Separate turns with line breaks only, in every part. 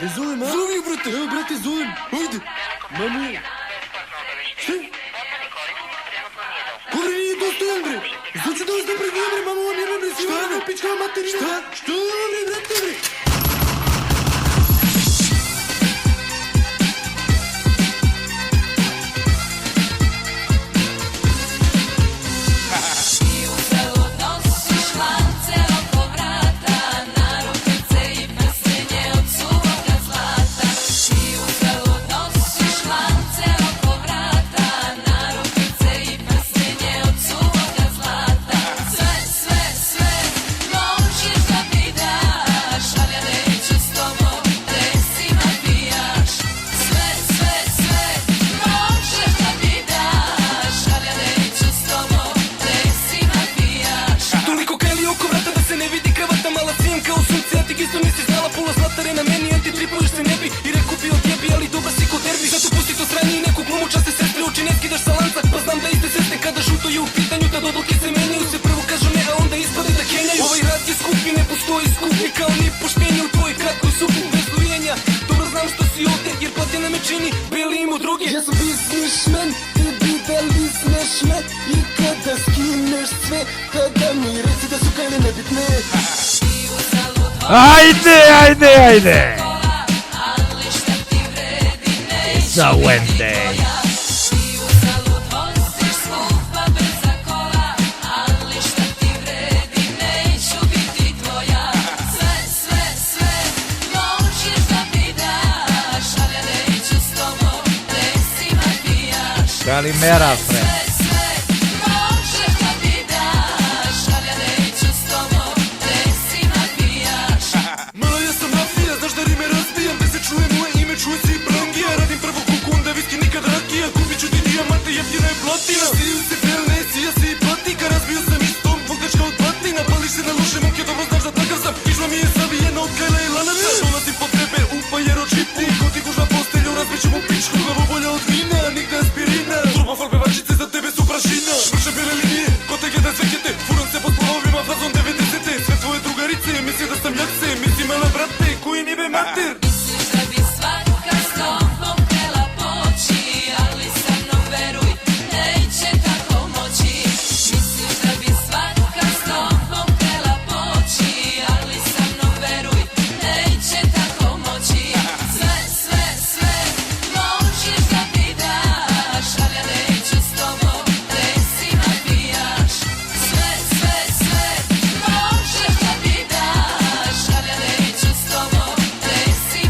Da zovem, a?
Zovi ih, brate.
Evo, brate, zovem.
Ajde.
Mamu. Šta? Kovre nije dostojan, bre. Znači da vas ne pregledam, bre, mamu, vam jebam, bre, si vam, bre, pičkava materina.
Šta?
Šta je ovo, bre, brate, bre?
Isto nisi znala, pola zlatare na meni, antitripoviš se ne bi i rekao bi odjebi, ali dobar si ko derbi. Zato pusti to sranje i neku glumu časte sestre, oči ne skidaš sa lanca, pa znam da iste sesne kada žuto je u pitanju, tad odluke se menjaju, se prvo kažu ne, a onda ispade da kenjaju. Ovaj rad je skupi, ne postoji skupi, kao ni poštenje u tvojoj kratkoj supi bez dojenja. Dobro znam što si ovde, jer platina me čini beli im od droge. Ja sam biznismen, ti bi da lizneš me i kada skineš sve, kada mi reci da su kajne nebitne.
Ajde, ajde, ajde! Za Wednesday! Kalimera, friend!
Čuj si blongija, radim prvo kuku, onda viski nikad rakija. Kupit ću ti dijamante, jeftina je platina. Siju se felne, sija se i patika. Razbio sam istom, vogdačka od batina. Pališ se na loše muke, dobro znaš da takav sam. Kižma mi je savijena od kajla i lanavija. Dolazim po tebe, upa jer očipu. Ko ti gužna postelju, razbiću mu pičku. Glavo bolja od vina, nigde aspirina. Turbo fal pevačice, za tebe su prašina. Švrše bele linije, ko te gleda zvekete. Furam se po spolovima, fazon 90-te. Sve tvoje drugarice, misli da sam jakse. Misli mala brate, koji ni be mater.
Sve, sve, možeš da mi daš, ali ja neću s tobom, reci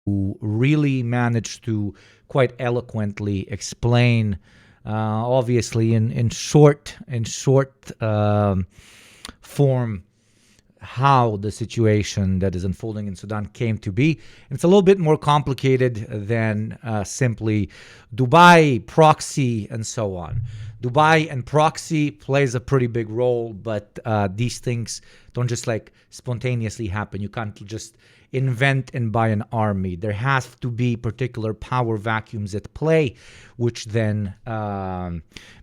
who really managed to quite eloquently explain, obviously in short form, how the situation that is unfolding in Sudan came to be. And it's a little bit more complicated than simply Dubai, proxy, and so on. Dubai and proxy plays a pretty big role, but these things don't just like spontaneously happen. You can't just invent and buy an army. There has to be particular power vacuums at play, which then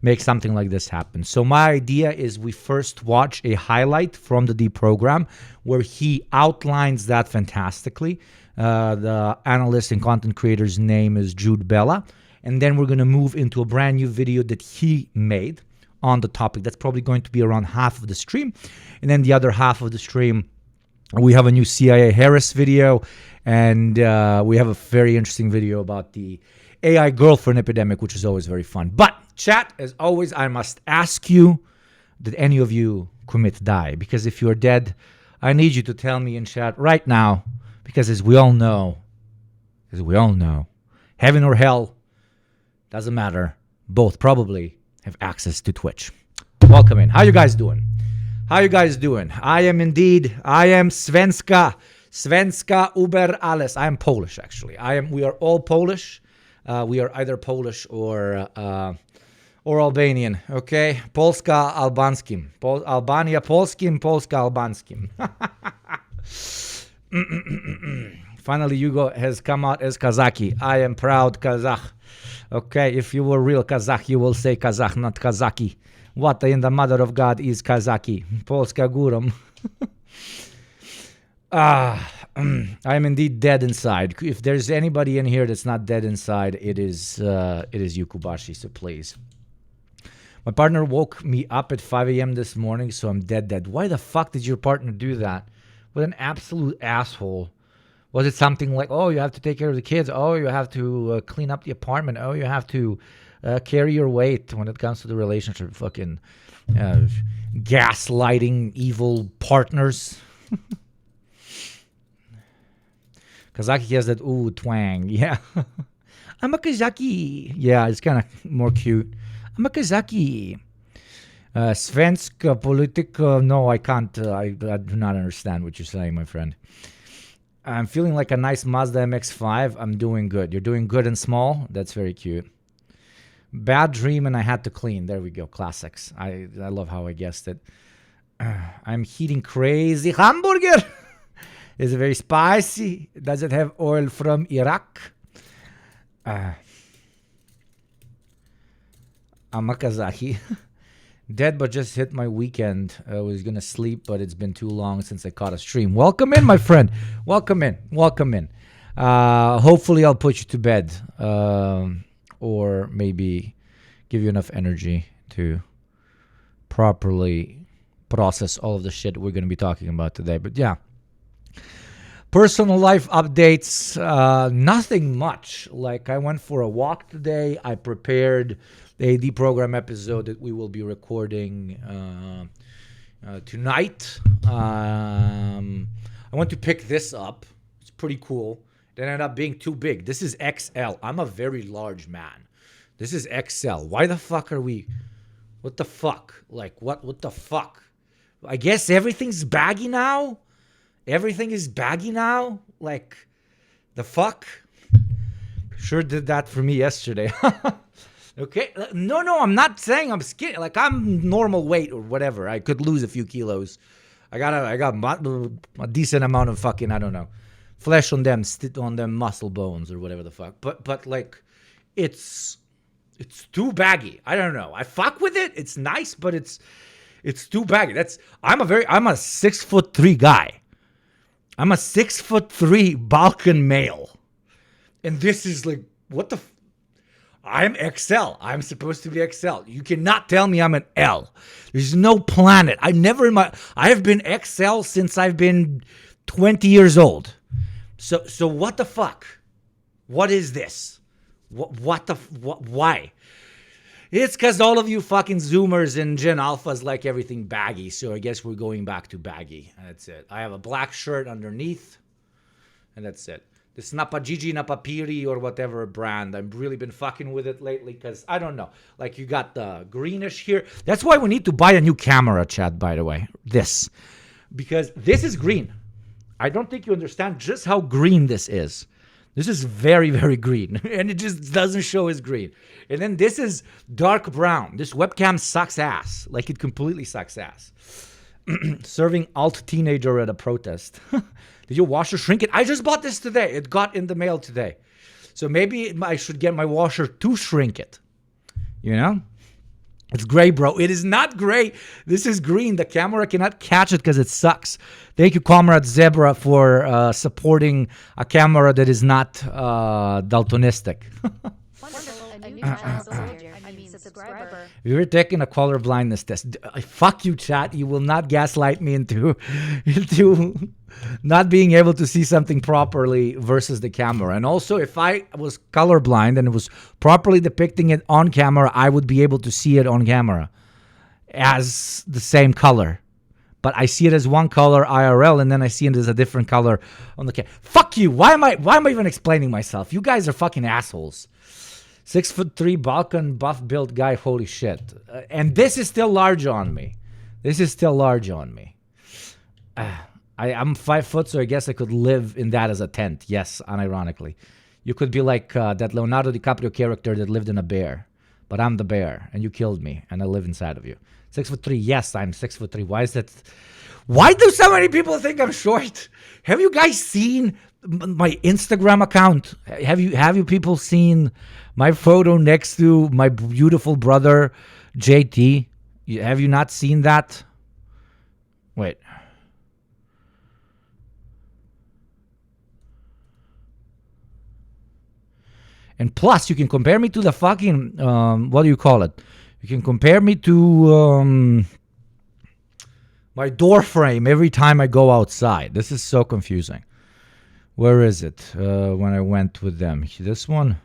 make something like this happen. So my idea is we first watch a highlight from the D program where he outlines that fantastically. The analyst and content creator's name is Jude Bella. And then we're going to move into a brand new video that he made on the topic. That's probably going to be around half of the stream. And then the other half of the stream, we have a new CIA Harris video. And we have a very interesting video about the AI girlfriend epidemic, which is always very fun. But chat, as always, I must ask you, did any of you commit die? Because if you're dead, I need you to tell me in chat right now. Because as we all know, heaven or hell, doesn't matter. Both probably have access to Twitch. Welcome in. How you guys doing? I am Svenska über alles. I am Polish, actually. We are all Polish. We are either Polish or Albanian. Okay? Polska albanskim. Albania polskim, Polska albanskim. Finally, Hugo has come out as Kazaki. I am proud Kazakh. Okay, if you were real Kazakh, you will say Kazakh, not Kazaki. What in the mother of God is Kazaki? Polska Gurum. I am indeed dead inside. If there's anybody in here that's not dead inside, it is Yukubashi, so please. My partner woke me up at 5 a.m. this morning, so I'm dead. Why the fuck did your partner do that? What an absolute asshole. Was it something like, oh, you have to take care of the kids. Oh, you have to clean up the apartment. Oh, you have to carry your weight when it comes to the relationship. Fucking gaslighting evil partners. Kazaki has that ooh twang. Yeah. I'm a Kazaki. Yeah, it's kind of more cute. I'm a Kazaki. Svenska politika. No, I can't. I do not understand what you're saying, my friend. I'm feeling like a nice Mazda MX-5. I'm doing good. You're doing good and small? That's very cute. Bad dream and I had to clean. There we go. Classics. I love how I guessed it. I'm eating crazy hamburger. Is it very spicy? Does it have oil from Iraq? I'm a Kazaki. Dead, but just hit my weekend. I was going to sleep, but it's been too long since I caught a stream. Welcome in, my friend. Welcome in. Hopefully, I'll put you to bed. Or maybe give you enough energy to properly process all of the shit we're going to be talking about today. But yeah. Personal life updates. Nothing much. Like, I went for a walk today. I prepared the AD program episode that we will be recording tonight. I want to pick this up. It's pretty cool. It ended up being too big. This is XL. I'm a very large man. This is XL. Why the fuck are we... What the fuck? Like, what the fuck? I guess everything's baggy now? Everything is baggy now? Like, the fuck? Sure did that for me yesterday. Okay. No, I'm not saying I'm skinny. Like, I'm normal weight or whatever. I could lose a few kilos. I got a decent amount of fucking, I don't know, flesh on them muscle bones or whatever the fuck. But like, it's too baggy. I don't know. I fuck with it. It's nice, but it's too baggy. I'm a 6'3" guy. I'm a 6'3" Balkan male. And this is like, what the I'm XL. I'm supposed to be XL. You cannot tell me I'm an L. There's no planet. I have been XL since I've been 20 years old. So what the fuck? What is this? Why? It's because all of you fucking Zoomers and Gen Alphas like everything baggy. So I guess we're going back to baggy. And that's it. I have a black shirt underneath. And that's it. This Napagigi Napapiri or whatever brand. I've really been fucking with it lately because I don't know. Like you got the greenish here. That's why we need to buy a new camera, Chad, by the way. This. Because this is green. I don't think you understand just how green this is. This is very, very green. And it just doesn't show as green. And then this is dark brown. This webcam sucks ass. Like it completely sucks ass. Serving alt teenager at a protest. Did you wash or shrink it? I just bought this today. It got in the mail today. So maybe I should get my washer to shrink it. You know? It's gray, bro. It is not gray. This is green. The camera cannot catch it because it sucks. Thank you, Comrade Zebra, for supporting a camera that is not daltonistic.
Subscriber.
We were taking a color blindness test. Fuck you, chat. You will not gaslight me into not being able to see something properly versus the camera. And also, if I was colorblind and it was properly depicting it on camera, I would be able to see it on camera as the same color. But I see it as one color IRL, and then I see it as a different color on the camera. Fuck you. Why am I even explaining myself? You guys are fucking assholes. 6'3" Balkan buff built guy. Holy shit. And this is still large on me. I'm 5 foot, so I guess I could live in that as a tent. Yes, unironically. You could be like that Leonardo DiCaprio character that lived in a bear. But I'm the bear, and you killed me, and I live inside of you. 6'3". Yes, I'm 6'3". Why is that? Why do so many people think I'm short? Have you guys seen my Instagram account? Have you people seen my photo next to my beautiful brother JT? Have you not seen that? Wait. And plus, you can compare me to the fucking, what do you call it? You can compare me to my door frame every time I go outside. This is so confusing. Where is it? When I went with them. This one?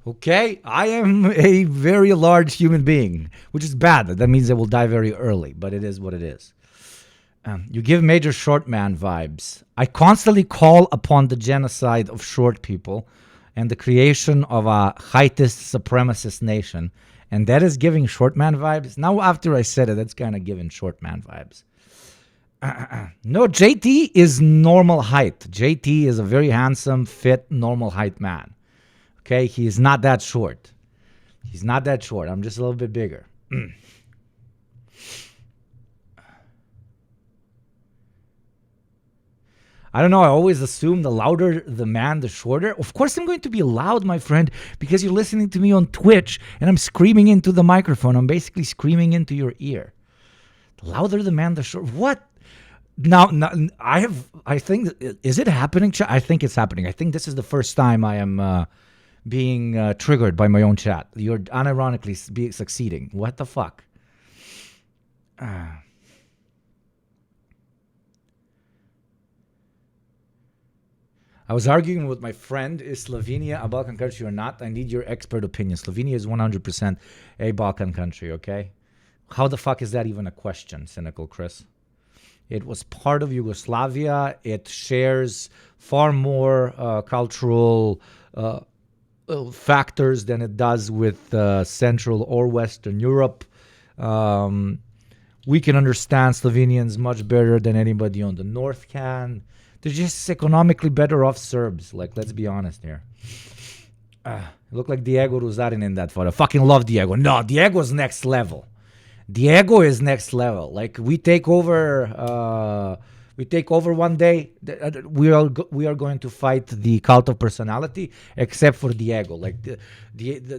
Okay, I am a very large human being, which is bad. That means I will die very early, but it is what it is. You give major short man vibes. I constantly call upon the genocide of short people and the creation of a heightist supremacist nation. And that is giving short man vibes. Now, after I said it, that's kind of giving short man vibes. No, JT is normal height. JT is a very handsome, fit, normal height man. Okay, he is not that short. He's not that short. I'm just a little bit bigger. I don't know. I always assume the louder the man, the shorter. Of course, I'm going to be loud, my friend, because you're listening to me on Twitch and I'm screaming into the microphone. I'm basically screaming into your ear. The louder the man, the shorter. What? Now, I think, is it happening? I think it's happening. I think this is the first time I am being triggered by my own chat. You're unironically succeeding. What the fuck? I was arguing with my friend, is Slovenia a Balkan country or not? I need your expert opinion. Slovenia is 100% a Balkan country, okay? How the fuck is that even a question, cynical Chris? It was part of Yugoslavia. It shares far more cultural factors than it does with Central or Western Europe. We can understand Slovenians much better than anybody on the north can. They're just economically better off Serbs. Like, let's be honest here. Look like Diego Ruzarin in that photo. I fucking love Diego. No, Diego's next level. Diego is next level. Like, we take over one day. We are going to fight the cult of personality, except for Diego. Like the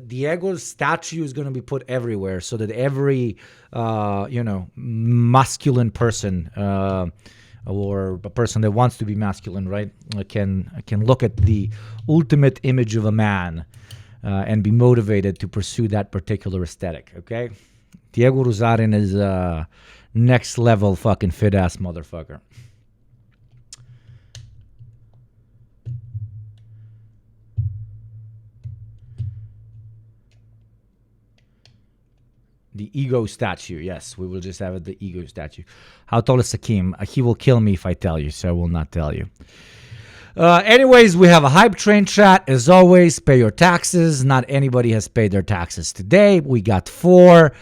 Diego's statue is going to be put everywhere, so that every masculine person or a person that wants to be masculine, right, can look at the ultimate image of a man and be motivated to pursue that particular aesthetic. Okay. Diego Ruzarin is a next level fucking fit ass motherfucker. The ego statue. Yes, we will just have it, the ego statue. How tall is Hakim? He will kill me if I tell you, so I will not tell you. Anyways, we have a hype train chat. As always, pay your taxes. Not anybody has paid their taxes today. We got 4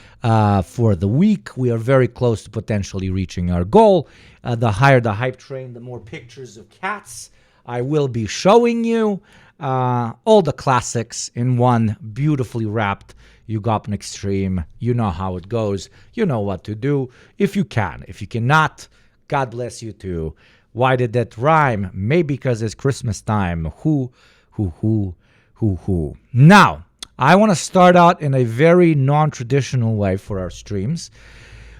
for the week. We are very close to potentially reaching our goal. The higher the hype train, the more pictures of cats I will be showing you. All the classics in one beautifully wrapped YouGov Extreme. You know how it goes. You know what to do if you can. If you cannot, God bless you too. Why did that rhyme? Maybe because it's Christmas time. Who. Now, I want to start out in a very non-traditional way for our streams,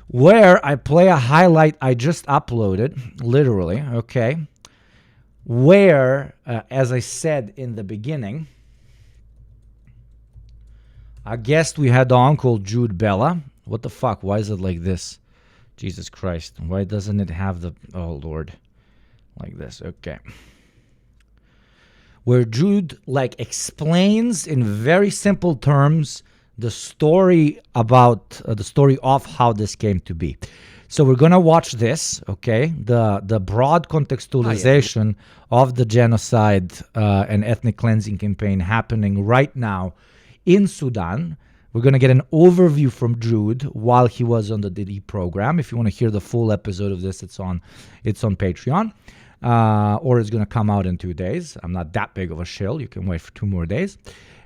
where I play a highlight I just uploaded, literally, okay? Where, as I said in the beginning, a guest we had on called Jude Bella. What the fuck? Why is it like this? Jesus Christ. Why doesn't it have the... Oh, Lord. Like this. Okay. Where Jude, explains in very simple terms the story about... the story of how this came to be. So we're going to watch this, okay? The broad contextualization of the genocide and ethnic cleansing campaign happening right now in Sudan. We're going to get an overview from Jude while he was on the DD program. If you want to hear the full episode of this, it's on Patreon. Or it's going to come out in 2 days. I'm not that big of a shill. You can wait for 2 more days.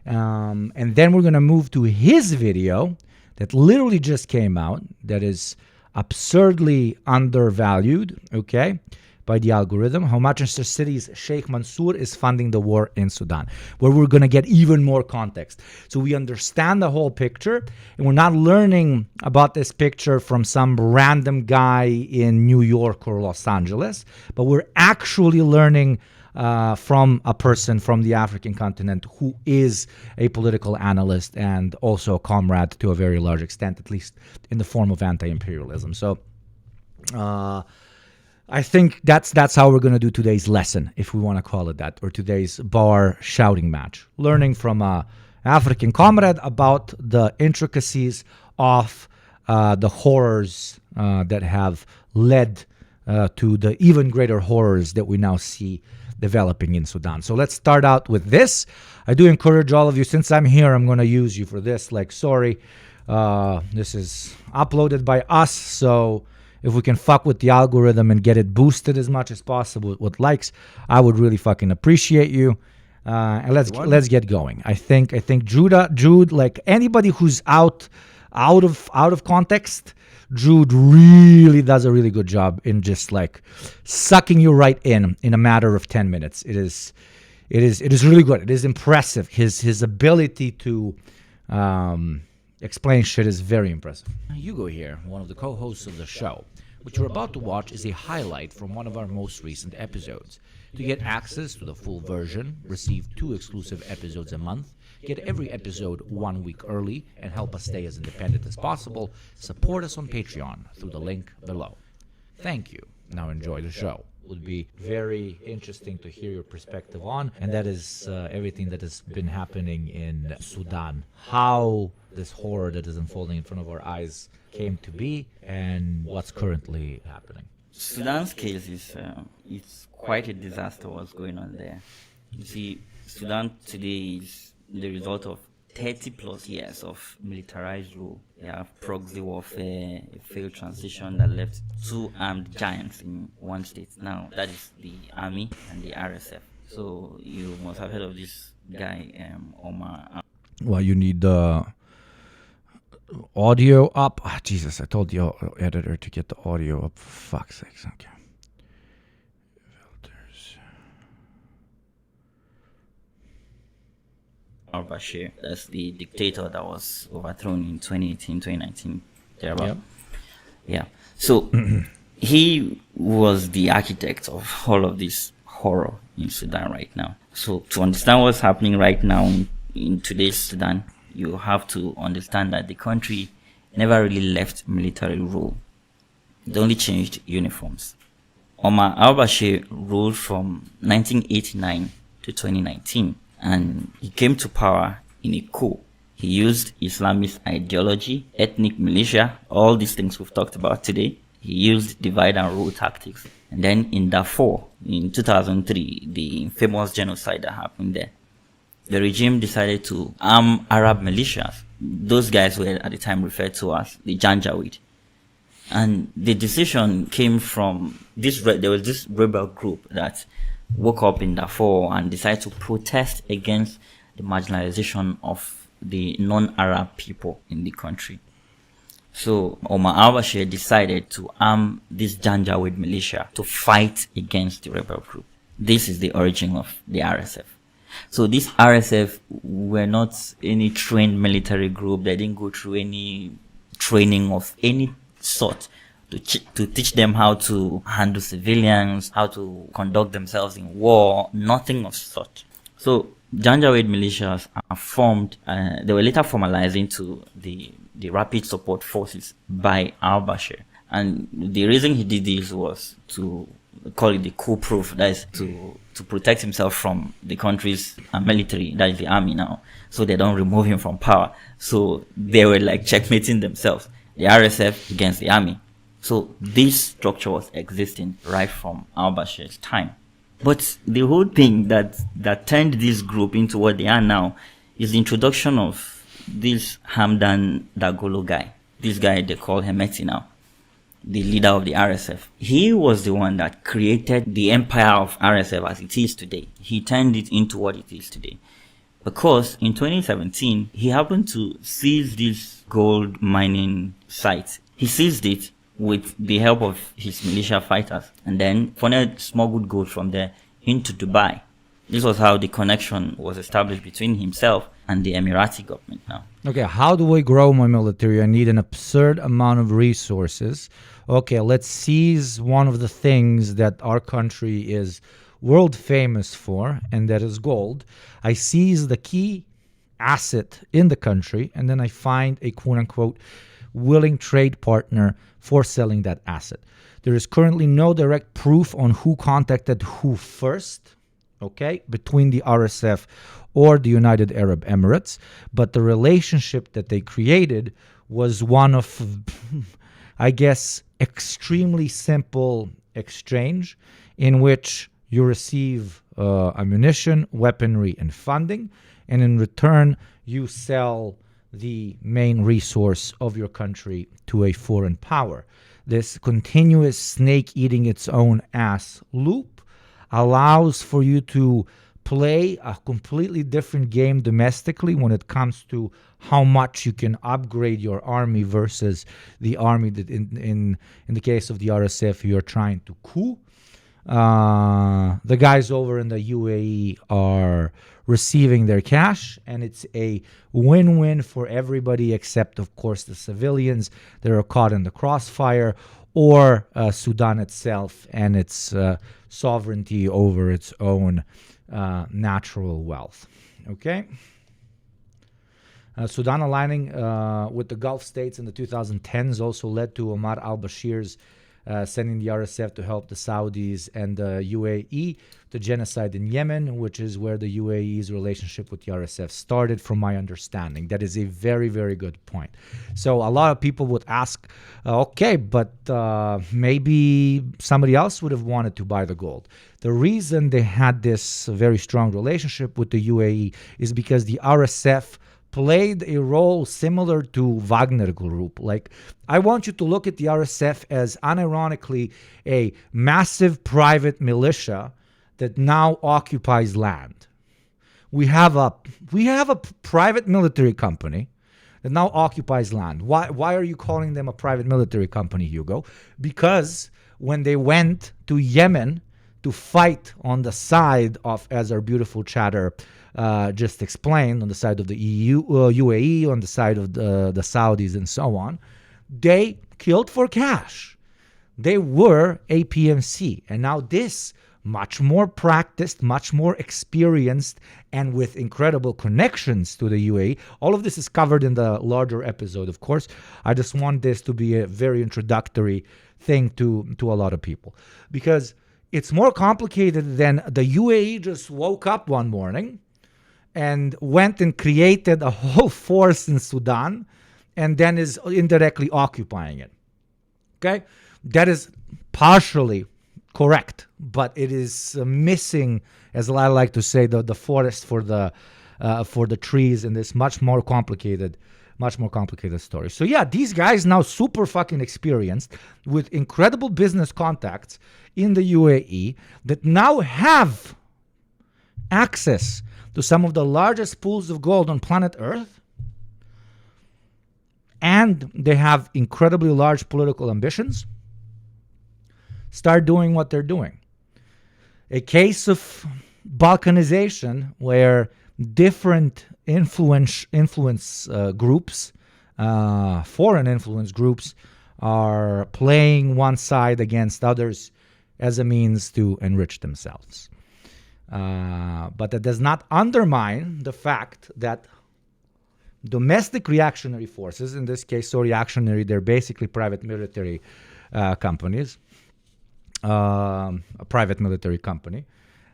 And then we're going to move to his video that literally just came out that is absurdly undervalued, okay, by the algorithm. How Manchester City's Sheikh Mansour is funding the war in Sudan, where we're going to get even more context. So we understand the whole picture, and we're not learning about this picture from some random guy in New York or Los Angeles, but we're actually learning from a person from the African continent who is a political analyst and also a comrade to a very large extent, at least in the form of anti-imperialism. So I think that's how we're going to do today's lesson, if we want to call it that, or today's bar shouting match. Learning from a African comrade about the intricacies of the horrors that have led to the even greater horrors that we now see developing in Sudan. So let's start out with this. I do encourage all of you, since I'm here, I'm going to use you for this. Sorry, this is uploaded by us, so if we can fuck with the algorithm and get it boosted as much as possible with likes, I would really fucking appreciate you. And let's get going. I think Jude, like anybody who's out of context, Jude really does a really good job in just sucking you right in a matter of 10 minutes. It is really good. It is impressive. His ability to explain shit is very impressive. Hugo here, one of the co-hosts of the show. What you're about to watch is a highlight from one of our most recent episodes. To get access to the full version, receive 2 exclusive episodes a month, get every episode 1 week early, and help us stay as independent as possible, support us on Patreon through the link below. Thank you. Now enjoy the show. It would be very interesting to hear your perspective on, and that is everything that has been happening in Sudan. How this horror that is unfolding in front of our eyes came to be, and what's currently happening.
Sudan's case is it's quite a disaster what's going on there. You see, Sudan today is the result of 30 plus years of militarized rule. They have proxy warfare, a failed transition that left 2 armed giants in one state. Now, that is the army and the RSF. So you must have heard of this guy, Omar.
Well, you need the audio up. Oh, Jesus, I told the editor to get the audio up, for fuck's sakes. Okay. Filters.
Al-Bashir, that's the dictator that was overthrown in 2018, 2019, thereabout.
Yep.
Yeah. So he was the architect of all of this horror in Sudan right now. So to understand what's happening right now in today's Sudan, you have to understand that the country never really left military rule. It only changed uniforms. Omar al-Bashir ruled from 1989 to 2019, and he came to power in a coup. He used Islamist ideology, ethnic militia, all these things we've talked about today. He used divide and rule tactics. And then in Darfur, in 2003, the famous genocide that happened there, the regime decided to arm Arab militias. Those guys were at the time referred to as the Janjaweed. And the decision came from there was this rebel group that woke up in Darfur and decided to protest against the marginalization of the non-Arab people in the country. So Omar al-Bashir decided to arm this Janjaweed militia to fight against the rebel group. This is the origin of the RSF. So this RSF were not any trained military group. They didn't go through any training of any sort to teach them how to handle civilians, how to conduct themselves in war, nothing of such. So Janjaweed militias are formed, they were later formalized into the Rapid Support Forces by al-Bashir. And the reason he did this was to call it the coup-proof, that is to protect himself from the country's military, that is the army now, so they don't remove him from power. So they were like checkmating themselves, the RSF against the army. So this structure was existing right from al-Bashir's time. But the whole thing that turned this group into what they are now is the introduction of this Hamdan Dagolo guy. This guy they call Hemeti now, the leader of the RSF. He was the one that created the empire of RSF as it is today. He turned it into what it is today. Because in 2017, he happened to seize this gold mining site. He seized it with the help of his militia fighters, and then funneled smuggled gold from there into Dubai. This was how the connection was established between himself and the Emirati government now.
Okay, how do I grow my military? I need an absurd amount of resources. Okay, let's seize one of the things that our country is world famous for, and that is gold. I seize the key asset in the country, and then I find a quote-unquote willing trade partner for selling that asset. There is currently no direct proof on who contacted who first, okay, between the RSF or the United Arab Emirates, but the relationship that they created was one of, I guess, extremely simple exchange in which you receive ammunition, weaponry, and funding, and in return, you sell the main resource of your country to a foreign power. This continuous snake eating its own ass loop allows for you to play a completely different game domestically when it comes to how much you can upgrade your army versus the army that in the case of the RSF you're trying to coup. The guys over in the UAE are receiving their cash, and it's a win-win for everybody except, of course, the civilians that are caught in the crossfire, or Sudan itself and its sovereignty over its own natural wealth. Okay? Sudan aligning with the Gulf states in the 2010s also led to Omar al-Bashir's sending the RSF to help the Saudis and the UAE to genocide in Yemen, which is where the UAE's relationship with the RSF started, from my understanding. That is a very, very good point. So a lot of people would ask, okay, but maybe somebody else would have wanted to buy the gold. The reason they had this very strong relationship with the UAE is because the RSF played a role similar to Wagner Group. Like, I want you to look at the RSF as unironically a massive private militia that now occupies land. We have a private military company that now occupies land. Why are you calling them a private military company, Hugo? Because when they went to Yemen to fight on the side of, as our beautiful chatter just explained, on the side of the UAE, on the side of the Saudis and so on, they killed for cash. They were APMC. And now this, much more practiced, much more experienced, and with incredible connections to the UAE. All of this is covered in the larger episode, of course. I just want this to be a very introductory thing to a lot of people. Because it's more complicated than the UAE just woke up one morning and went and created a whole force in Sudan and then is indirectly occupying it. Okay? That is partially correct, but it is missing, as I like to say, the forest for the trees in this much more complicated story. So yeah, these guys now super fucking experienced with incredible business contacts in the UAE that now have access to some of the largest pools of gold on planet Earth, and they have incredibly large political ambitions, start doing what they're doing. A case of balkanization where different influence groups, foreign influence groups, are playing one side against others as a means to enrich themselves. But that does not undermine the fact that domestic reactionary forces, in this case so reactionary, they're basically private military companies, a private military company,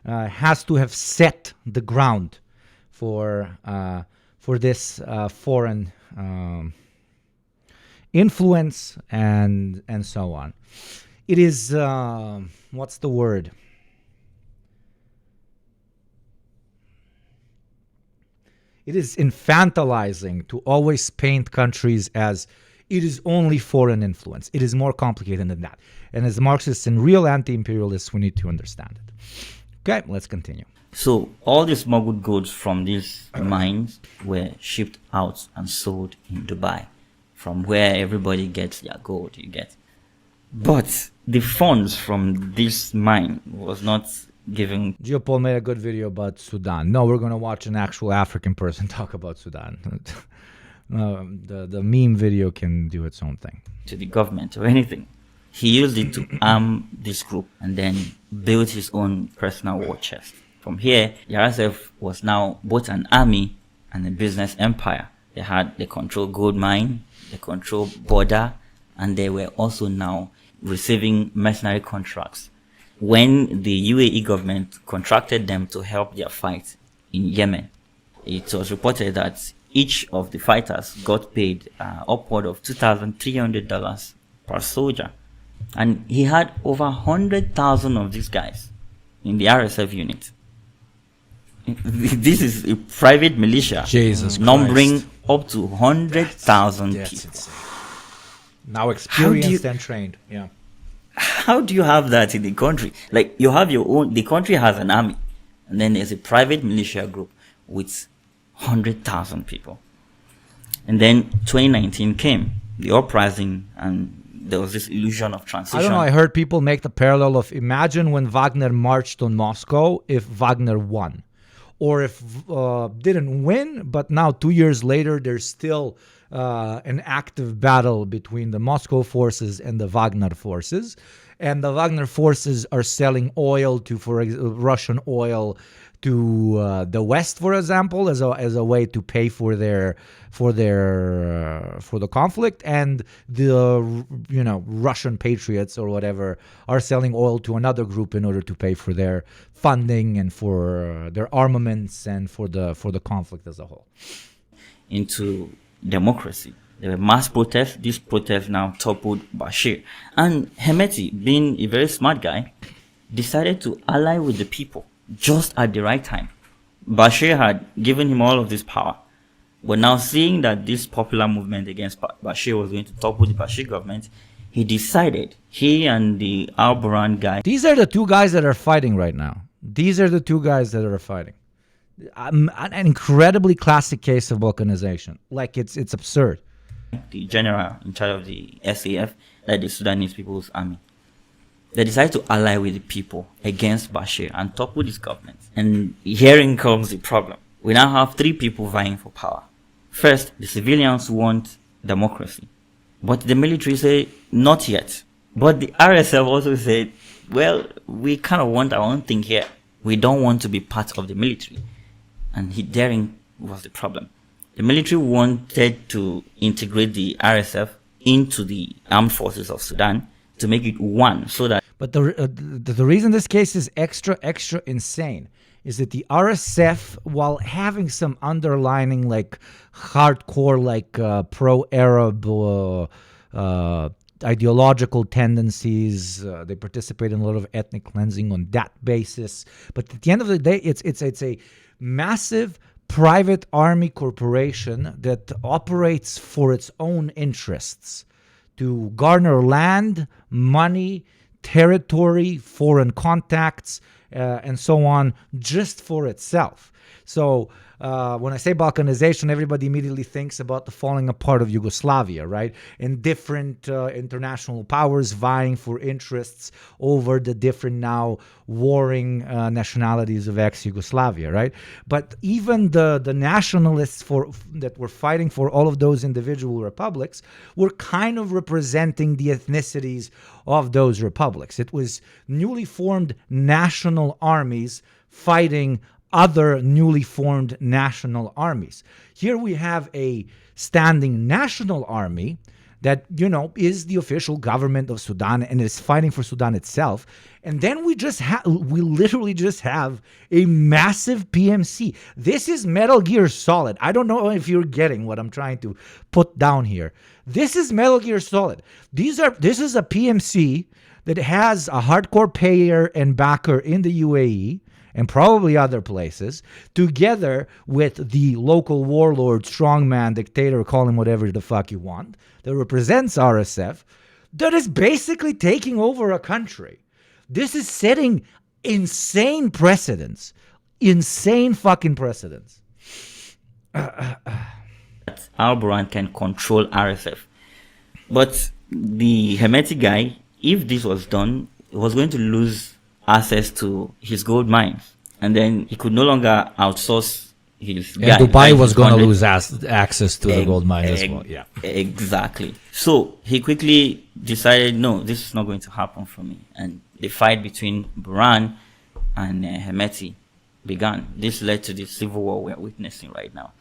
has to have set the ground for this foreign influence and so on. It is what's the word? It is infantilizing to always paint countries as it is only foreign influence. It is more complicated than that. And as Marxists and real anti-imperialists, we need to understand it. Okay, let's continue.
So all the smuggled goods from these mines were shipped out and sold in Dubai, from where everybody gets their gold, you get. But the funds from this mine was not given.
Geopol made a good video about Sudan. No, we're going to watch an actual African person talk about Sudan. The meme video can do its own thing.
To the government or anything. He used it to arm this group and then build his own personal war chest. From here, the RSF was now both an army and a business empire. They control gold mine, they control border, and they were also now receiving mercenary contracts. When the UAE government contracted them to help their fight in Yemen, it was reported that each of the fighters got paid upward of $2,300 per soldier. And he had over 100,000 of these guys in the RSF unit. This is a private militia,
Jesus
numbering
Christ.
up to 100,000
That's
people.
insane. Now experienced and trained. Yeah.
How do you have that in the country? Like, you have your own, the country has an army, and then there's a private militia group with 100,000 people. And then 2019 came, the uprising, and there was this illusion of transition.
I don't know, I heard people make the parallel of imagine when Wagner marched on Moscow if Wagner won. Or if didn't win, but now 2 years later, there's still an active battle between the Moscow forces and the Wagner forces. And the Wagner forces are selling oil Russian oil to the West, for example, as a way to pay for the conflict, and the Russian patriots or whatever are selling oil to another group in order to pay for their funding and for their armaments and for the conflict as a whole.
Into democracy. There were mass protests. These protests now toppled Bashir. And Hemeti, being a very smart guy, decided to ally with the people just at the right time. Bashir had given him all of this power. But now, seeing that this popular movement against Bashir was going to topple the Bashir government, he decided, he and the Al-Burhan guy.
These are the two guys that are fighting right now. These are the two guys that are fighting. An incredibly classic case of balkanization. Like, it's absurd.
The general in charge of the SAF, like the Sudanese People's Army, they decided to ally with the people against Bashir and topple his government. And herein comes the problem. We now have three people vying for power. First, the civilians want democracy, but the military say not yet. But the RSF also said, well, we kind of want our own thing here. We don't want to be part of the military. And therein was the problem. The military wanted to integrate the RSF into the armed forces of Sudan to make it one, so that.
But the reason this case is extra insane is that the RSF, while having some underlining like hardcore, like pro-Arab ideological tendencies, they participate in a lot of ethnic cleansing on that basis. But at the end of the day, it's a massive private army corporation that operates for its own interests to garner land, money, territory, foreign contacts, and so on, just for itself. So when I say balkanization, everybody immediately thinks about the falling apart of Yugoslavia, right? And different international powers vying for interests over the different now warring nationalities of ex-Yugoslavia, right? But even the nationalists that were fighting for all of those individual republics were kind of representing the ethnicities of those republics. It was newly formed national armies fighting other newly formed national armies. Here we have a standing national army that, is the official government of Sudan and is fighting for Sudan itself. And then we literally just have a massive PMC. This is Metal Gear Solid. I don't know if you're getting what I'm trying to put down here. This is Metal Gear Solid. This is a PMC that has a hardcore payer and backer in the UAE and probably other places, together with the local warlord, strongman, dictator, call him whatever the fuck you want, that represents RSF, that is basically taking over a country. This is setting insane precedents. Insane fucking precedents.
Al-Burhan can control RSF. But the Hemeti guy, if this was done, was going to lose access to his gold mines, and then he could no longer outsource his guy.
And Dubai was going to lose access to the gold mine as well. Yeah,
exactly. So he quickly decided, no, this is not going to happen for me. And the fight between Burhan and Hemeti began. This led to the civil war we're witnessing right now.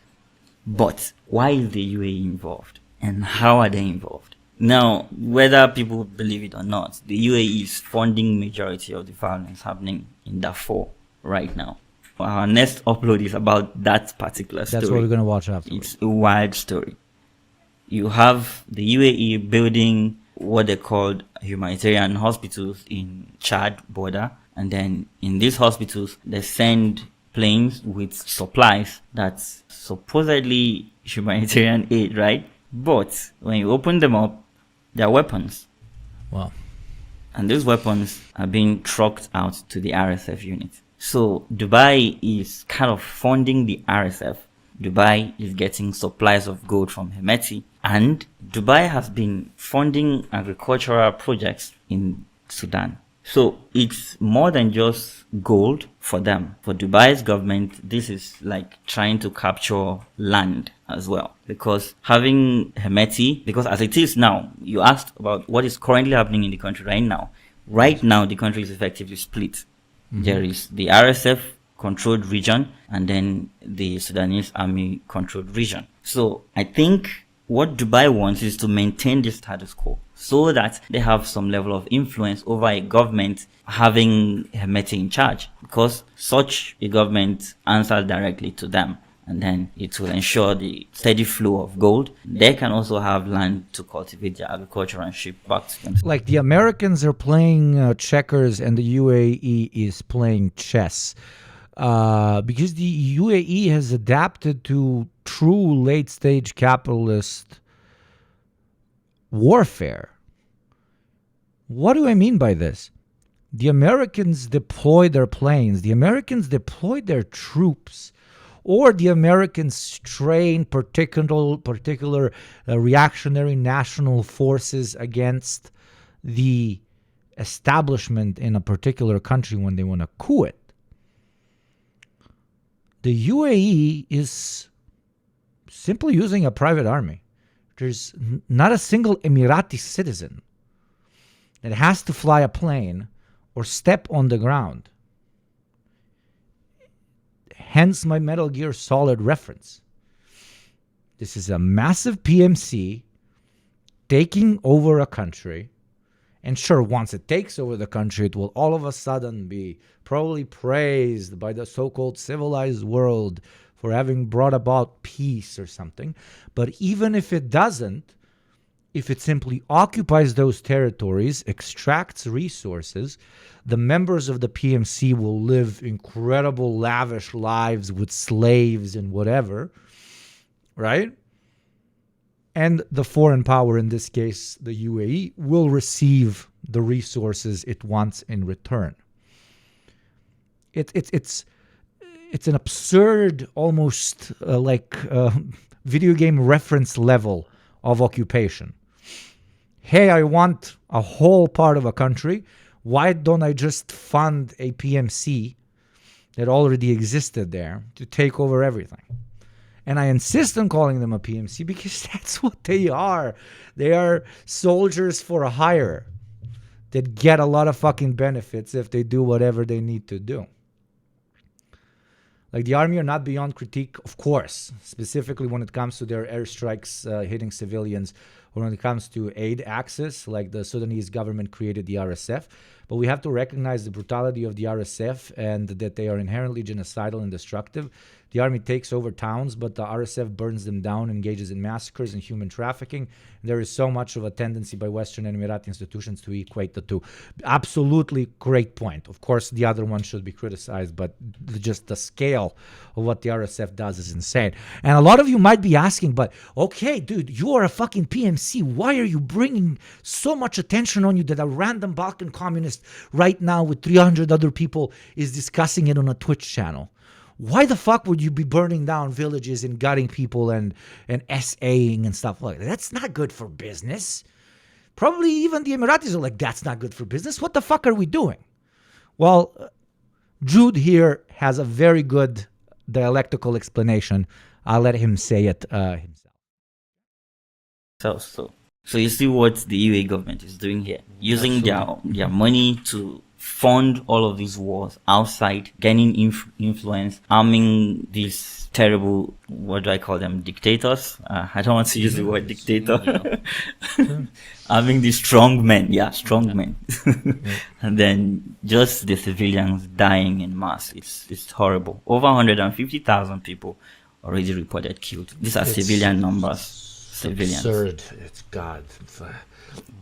But why is the UAE involved, and how are they involved? Now, whether people believe it or not, the UAE is funding majority of the violence happening in Darfur right now. Our next upload is about that particular story.
That's what we're going to watch afterwards.
It's a wild story. You have the UAE building what they called humanitarian hospitals in Chad border. And then in these hospitals, they send planes with supplies that's supposedly humanitarian aid, right? But when you open them up, they're weapons.
Wow.
And those weapons are being trucked out to the RSF unit. So Dubai is kind of funding the RSF. Dubai is getting supplies of gold from Hemeti. And Dubai has been funding agricultural projects in Sudan. So it's more than just gold for them. For Dubai's government, this is like trying to capture land as well. Because having Hemeti, because as it is now, you asked about what is currently happening in the country right now. Right now, the country is effectively split. Mm-hmm. There is the RSF controlled region and then the Sudanese army controlled region. So I think what Dubai wants is to maintain the status quo so that they have some level of influence over a government having Hemeti in charge, because such a government answers directly to them, and then it will ensure the steady flow of gold. They can also have land to cultivate their agriculture and ship back to them.
Like the Americans are playing checkers and the UAE is playing chess. Because the UAE has adapted to true late-stage capitalist warfare. What do I mean by this? The Americans deploy their planes, the Americans deploy their troops, or the Americans train particular reactionary national forces against the establishment in a particular country when they want to coup it. The UAE is simply using a private army. There's not a single Emirati citizen that has to fly a plane or step on the ground. Hence my Metal Gear Solid reference. This is a massive PMC taking over a country And sure, once it takes over the country, it will all of a sudden be probably praised by the so-called civilized world for having brought about peace or something. But even if it doesn't, if it simply occupies those territories, extracts resources, the members of the PMC will live incredible, lavish lives with slaves and whatever, right? And the foreign power, in this case, the UAE, will receive the resources it wants in return. It's an absurd, almost video game reference level of occupation. Hey, I want a whole part of a country. Why don't I just fund a PMC that already existed there to take over everything? And I insist on calling them a PMC because that's what they are. They are soldiers for hire that get a lot of fucking benefits if they do whatever they need to do. Like, the army are not beyond critique, of course, specifically when it comes to their airstrikes hitting civilians, or when it comes to aid access, like the Sudanese government created the RSF. But we have to recognize the brutality of the RSF and that they are inherently genocidal and destructive. The army takes over towns, but the RSF burns them down, engages in massacres and human trafficking. There is so much of a tendency by Western and Emirati institutions to equate the two. Absolutely great point. Of course, the other one should be criticized, but just the scale of what the RSF does is insane. And a lot of you might be asking, but okay, dude, you are a fucking PMC. Why are you bringing so much attention on you that a random Balkan communist right now with 300 other people is discussing it on a Twitch channel? Why the fuck would you be burning down villages and gutting people and SAing and stuff like that? That's not good for business. Probably even the Emiratis are like, that's not good for business. What the fuck are we doing? Well, Jude here has a very good dialectical explanation. I'll let him say it himself.
So you see what the UAE government is doing here, using their money to fund all of these wars outside, gaining influence, arming these terrible, what do I call them, dictators? I don't want to use the word dictator. Arming these strong men, men. And then just the civilians dying in mass. It's horrible. Over 150,000 people already reported killed. These are civilian numbers. Civilians.
Absurd. It's God.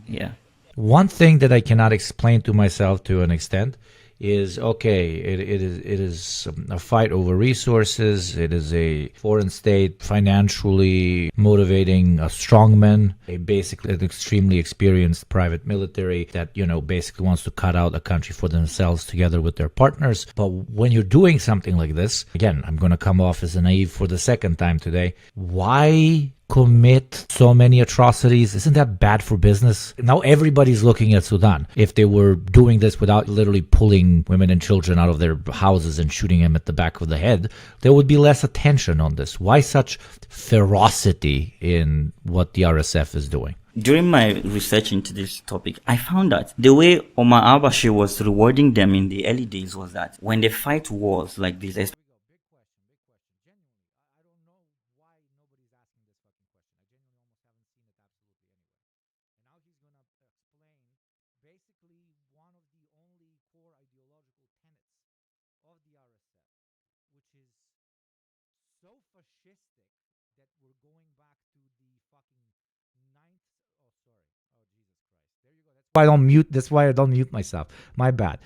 Yeah.
One thing that I cannot explain to myself to an extent is, okay, it is a fight over resources. It is a foreign state financially motivating a strongman, basically an extremely experienced private military that, basically wants to cut out a country for themselves together with their partners. But when you're doing something like this, again, I'm going to come off as a naive for the second time today. Why commit so many atrocities? Isn't that bad for business? Now everybody's looking at Sudan. If they were doing this without literally pulling women and children out of their houses and shooting them at the back of the head, there would be less attention on this. Why such ferocity in what the RSF is doing?
During my research into this topic, I found that the way Omar al-Bashir was rewarding them in the early days was that when they fight wars like this,
That's why I don't mute myself. My bad.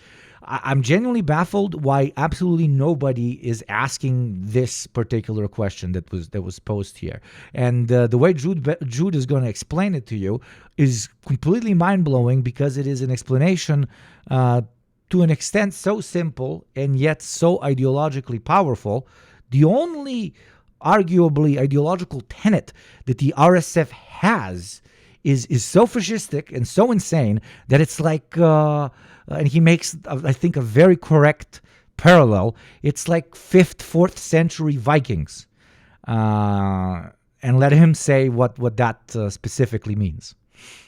I'm genuinely baffled why absolutely nobody is asking this particular question that was posed here. And the way Jude is going to explain it to you is completely mind-blowing, because it is an explanation to an extent so simple and yet so ideologically powerful. The only arguably ideological tenet that the RSF has is so fascistic and so insane that it's like, and he makes, I think, a very correct parallel. It's like 5th, 4th century Vikings. And let him say what that specifically means.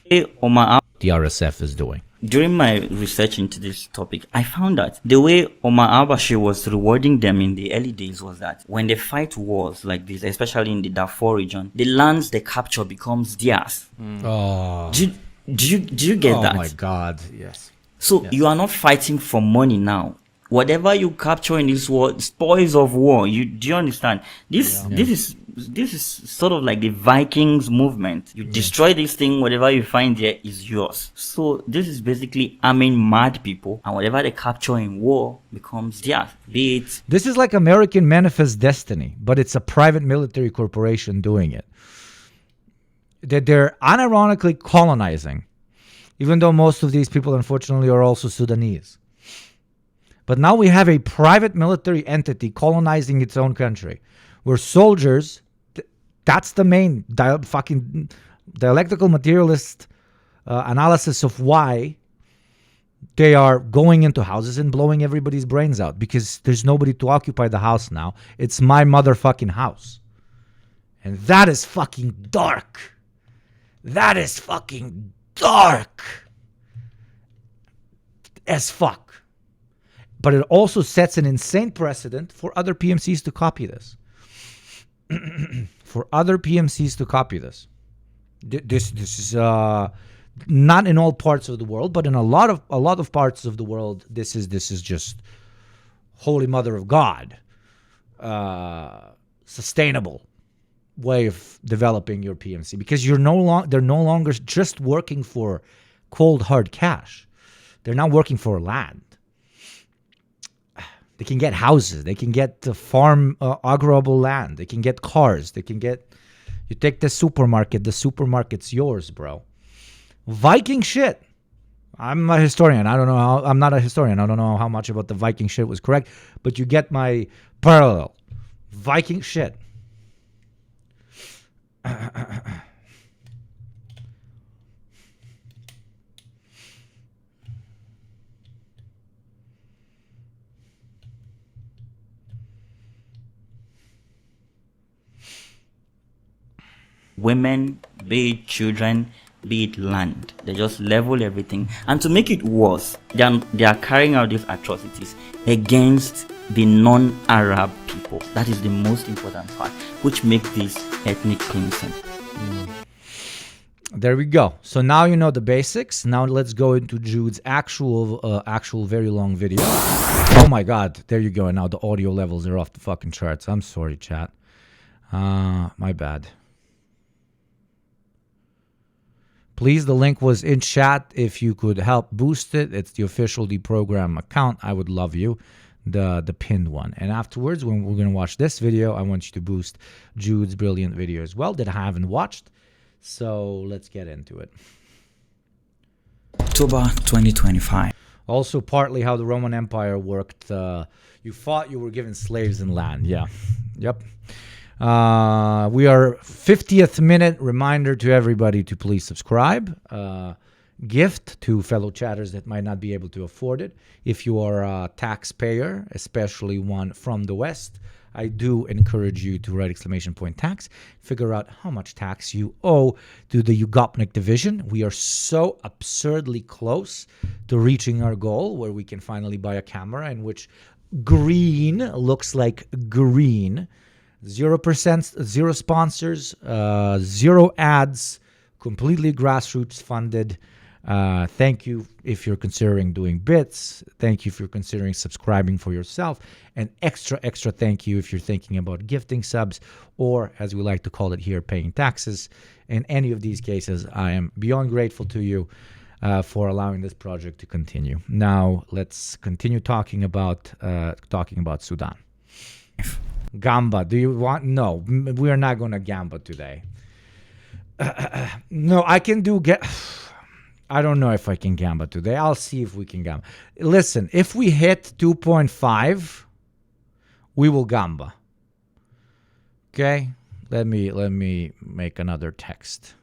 The RSF is doing.
During my research into this topic, I found that the way Omar al-Bashir was rewarding them in the early days was that when they fight wars like this, especially in the Darfur region, the lands they capture becomes theirs. Do you get
Oh
that?
my God, yes.
So you are not fighting for money now. Whatever you capture in this war, spoils of war. Do you understand? This is sort of like the Vikings movement. You destroy this thing, whatever you find there is yours. So this is basically arming mad people, and whatever they capture in war becomes theirs. Be it
This is like American Manifest Destiny, but it's a private military corporation doing it. That they're unironically colonizing, even though most of these people, unfortunately, are also Sudanese. But now we have a private military entity colonizing its own country, where soldiers, that's the main fucking dialectical materialist analysis of why they are going into houses and blowing everybody's brains out, because there's nobody to occupy the house now. It's my motherfucking house. And that is fucking dark. That is fucking dark as fuck. But it also sets an insane precedent for other PMCs to copy this. For other PMCs to copy this. This is not in all parts of the world, but in a lot of parts of the world, this is just Holy Mother of God, sustainable way of developing your PMC, because they're no longer just working for cold hard cash. They're now working for land. They can get houses. They can get farm agrarable land. They can get cars. They can get. You take the supermarket's yours, bro. Viking shit. I'm a historian. I'm not a historian. I don't know how much about the Viking shit was correct, but you get my parallel. Viking shit.
women, be it children, be it land. They just level everything. And to make it worse, they are carrying out these atrocities against the non-Arab people. That is the most important part, which makes this ethnic cleansing.
There we go. So now you know the basics. Now let's go into Jude's actual very long video. Oh my God. There you go. And now the audio levels are off the fucking charts. I'm sorry, chat. My bad. Please, the link was in chat. If you could help boost it, it's the official Deprogram account. I would love you. The pinned one. And afterwards, when we're going to watch this video, I want you to boost Jude's brilliant video as well that I haven't watched. So let's get into it.
October 2025.
Also, partly how the Roman Empire worked. You fought, you were given slaves and land. Yeah. Yep. We are 50th minute. Reminder to everybody to please subscribe. Gift to fellow chatters that might not be able to afford it. If you are a taxpayer, especially one from the West, I do encourage you to write !tax. Figure out how much tax you owe to the Ugopnik division. We are so absurdly close to reaching our goal where we can finally buy a camera in which green looks like green. 0%, zero sponsors, zero ads, completely grassroots funded. Thank you if you're considering doing bits. Thank you if you're considering subscribing for yourself. And extra thank you if you're thinking about gifting subs, or as we like to call it here, paying taxes. In any of these cases, I am beyond grateful to you for allowing this project to continue. Now, let's continue talking about Sudan. Gamba, do you want? No, we are not going to Gamba today. No, I can do I don't know if I can Gamba today. I'll see if we can Gamba. Listen, if we hit 2.5, we will Gamba. Okay? Let me make another text.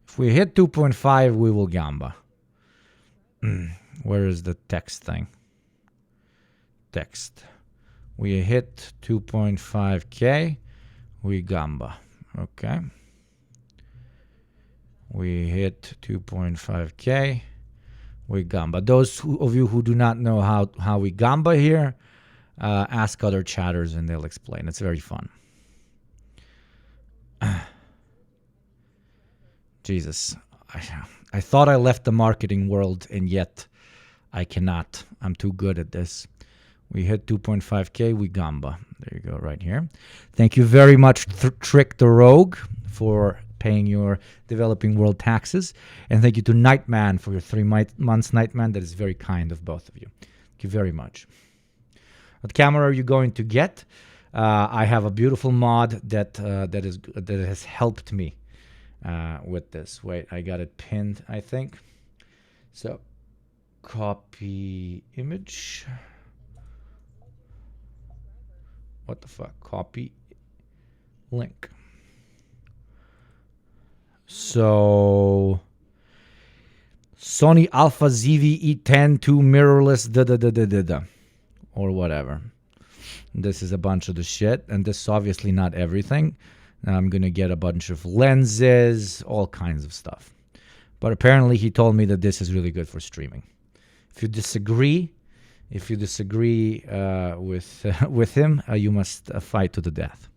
If we hit 2.5, we will Gamba. Where is the text thing? Text. We hit 2.5K, we Gamba. Okay. We hit 2.5K, we Gamba. Those of you who do not know how we Gamba here, ask other chatters and they'll explain. It's very fun. Jesus. I thought I left the marketing world, and yet I cannot. I'm too good at this. We hit 2.5K. We gamba. There you go, right here. Thank you very much, Trick the Rogue, for paying your developing world taxes. And thank you to Nightman for your 3 months, Nightman. That is very kind of both of you. Thank you very much. What camera are you going to get? I have a beautiful mod that has helped me with this. Wait, I got it pinned, I think. So, copy image. What the fuck? Copy link. So, Sony Alpha ZV-E10 2 mirrorless or whatever. This is a bunch of the shit, and this is obviously not everything. I'm gonna get a bunch of lenses, all kinds of stuff. But apparently he told me that this is really good for streaming. If you disagree with him, you must fight to the death.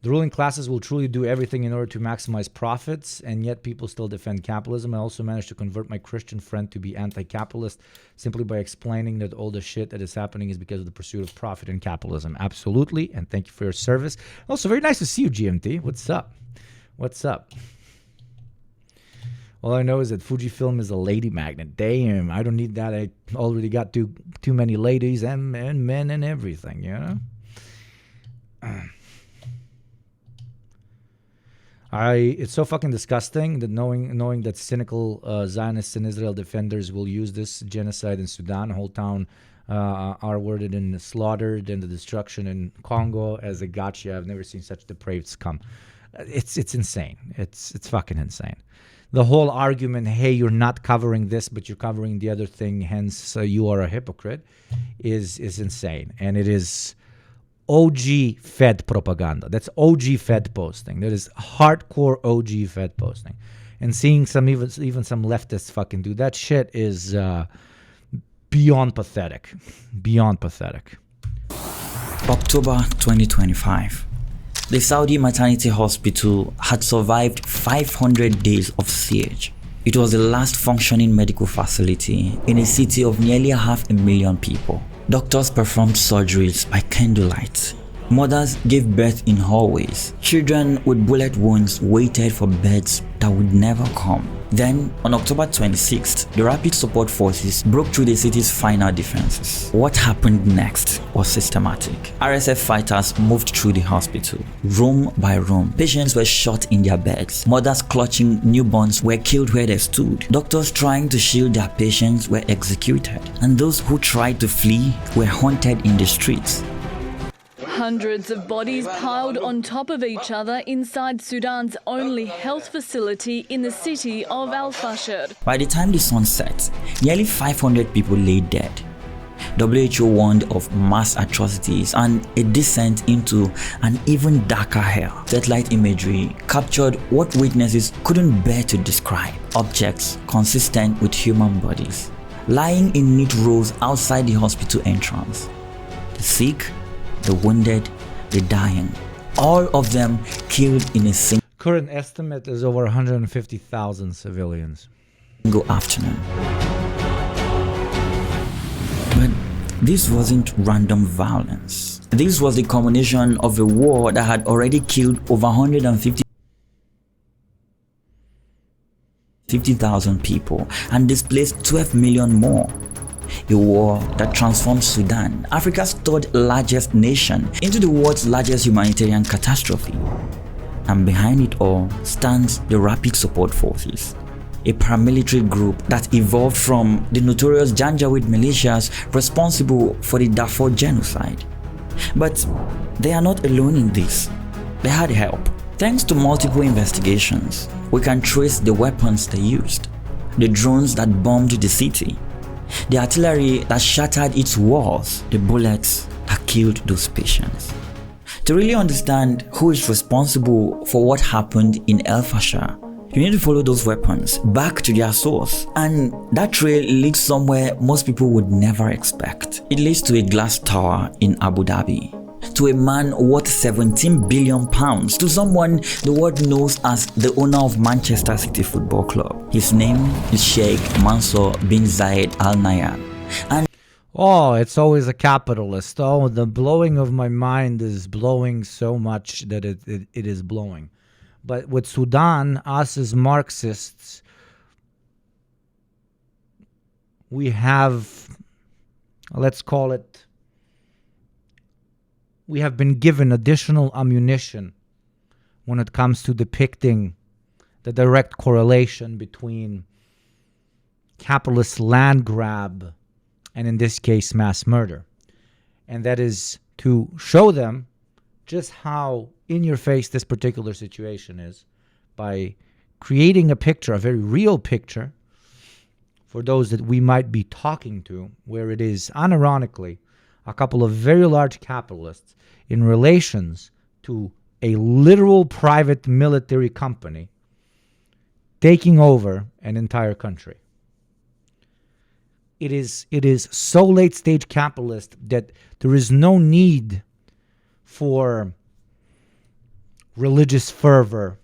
The ruling classes will truly do everything in order to maximize profits, and yet people still defend capitalism. I also managed to convert my Christian friend to be anti-capitalist simply by explaining that all the shit that is happening is because of the pursuit of profit in capitalism. Absolutely, and thank you for your service. Also, very nice to see you, GMT. What's up? What's up? All I know is that Fujifilm is a lady magnet. Damn, I don't need that. I already got too many ladies and men and everything, you know? It's so fucking disgusting that knowing that cynical Zionists and Israel defenders will use this genocide in Sudan, a whole town are worded and slaughtered, and the destruction in Congo as a gotcha. I've never seen such depraved scum. It's insane. It's fucking insane. The whole argument, hey, you're not covering this, but you're covering the other thing, hence you are a hypocrite, is insane. And it is OG Fed propaganda. That's OG Fed posting. That is hardcore OG Fed posting. And seeing even some leftists fucking do that shit is beyond pathetic. Beyond pathetic.
October 2025. The Saudi maternity hospital had survived 500 days of siege. It was the last functioning medical facility in a city of nearly 500,000 people. Doctors performed surgeries by candlelight. Mothers gave birth in hallways. Children with bullet wounds waited for beds that would never come. Then, on October 26th, the Rapid Support Forces broke through the city's final defenses. What happened next was systematic. RSF fighters moved through the hospital, room by room. Patients were shot in their beds. Mothers clutching newborns were killed where they stood. Doctors trying to shield their patients were executed. And those who tried to flee were hunted in the streets.
Hundreds of bodies piled on top of each other inside Sudan's only health facility in the city of Al Fashir.
By the time the sun set, nearly 500 people lay dead. WHO warned of mass atrocities and a descent into an even darker hell. Satellite imagery captured what witnesses couldn't bear to describe. Objects consistent with human bodies, lying in neat rows outside the hospital entrance. The sick, the wounded, the dying, all of them killed in a single
Current estimate is over 150,000 civilians.
afternoon. But this wasn't random violence. This was the culmination of a war that had already killed over 150,000 people and displaced 12 million more. A war that transformed Sudan, Africa's third largest nation, into the world's largest humanitarian catastrophe. And behind it all stands the Rapid Support Forces, a paramilitary group that evolved from the notorious Janjaweed militias responsible for the Darfur genocide. But they are not alone in this. They had help. Thanks to multiple investigations, we can trace the weapons they used, the drones that bombed the city, the artillery that shattered its walls, the bullets that killed those patients. To really understand who is responsible for what happened in El Fasher, you need to follow those weapons back to their source. And that trail leads somewhere most people would never expect. It leads to a glass tower in Abu Dhabi, to a man worth 17 billion pounds, to someone the world knows as the owner of Manchester City Football Club. His name is Sheikh Mansour bin Zayed Al Nahyan. And
Oh, it's always a capitalist. Oh, the blowing of my mind is blowing so much that it is blowing. But with Sudan, us as Marxists, we have, let's call it, we have been given additional ammunition when it comes to depicting the direct correlation between capitalist land grab and, in this case, mass murder. And that is to show them just how in your face this particular situation is by creating a picture, a very real picture, for those that we might be talking to, where it is unironically a couple of very large capitalists in relations to a literal private military company taking over an entire country. It is so late stage capitalist that there is no need for religious fervor,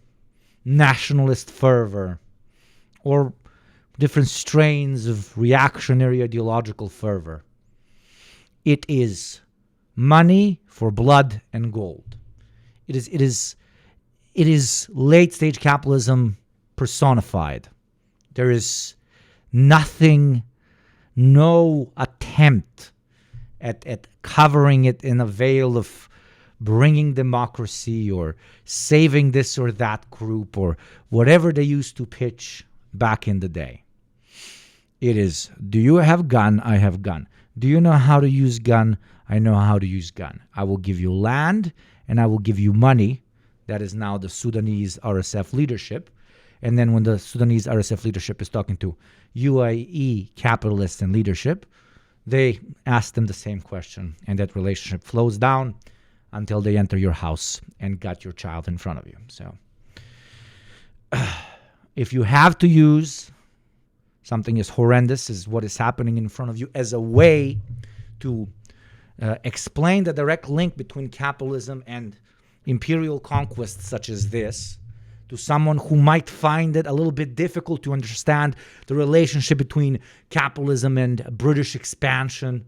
nationalist fervor, or different strains of reactionary ideological fervor. It is money for blood and gold. It is late stage capitalism personified. There is nothing, no attempt at covering it in a veil of bringing democracy or saving this or that group or whatever they used to pitch back in the day. It is, do you have gun? I have gun. Do you know how to use gun? I know how to use gun. I will give you land and I will give you money. That is now the Sudanese RSF leadership. And then when the Sudanese RSF leadership is talking to UAE capitalists and leadership, they ask them the same question. And that relationship flows down until they enter your house and got your child in front of you. So if you have to use something as horrendous as what is happening in front of you as a way to explain the direct link between capitalism and imperial conquests such as this, to someone who might find it a little bit difficult to understand the relationship between capitalism and British expansion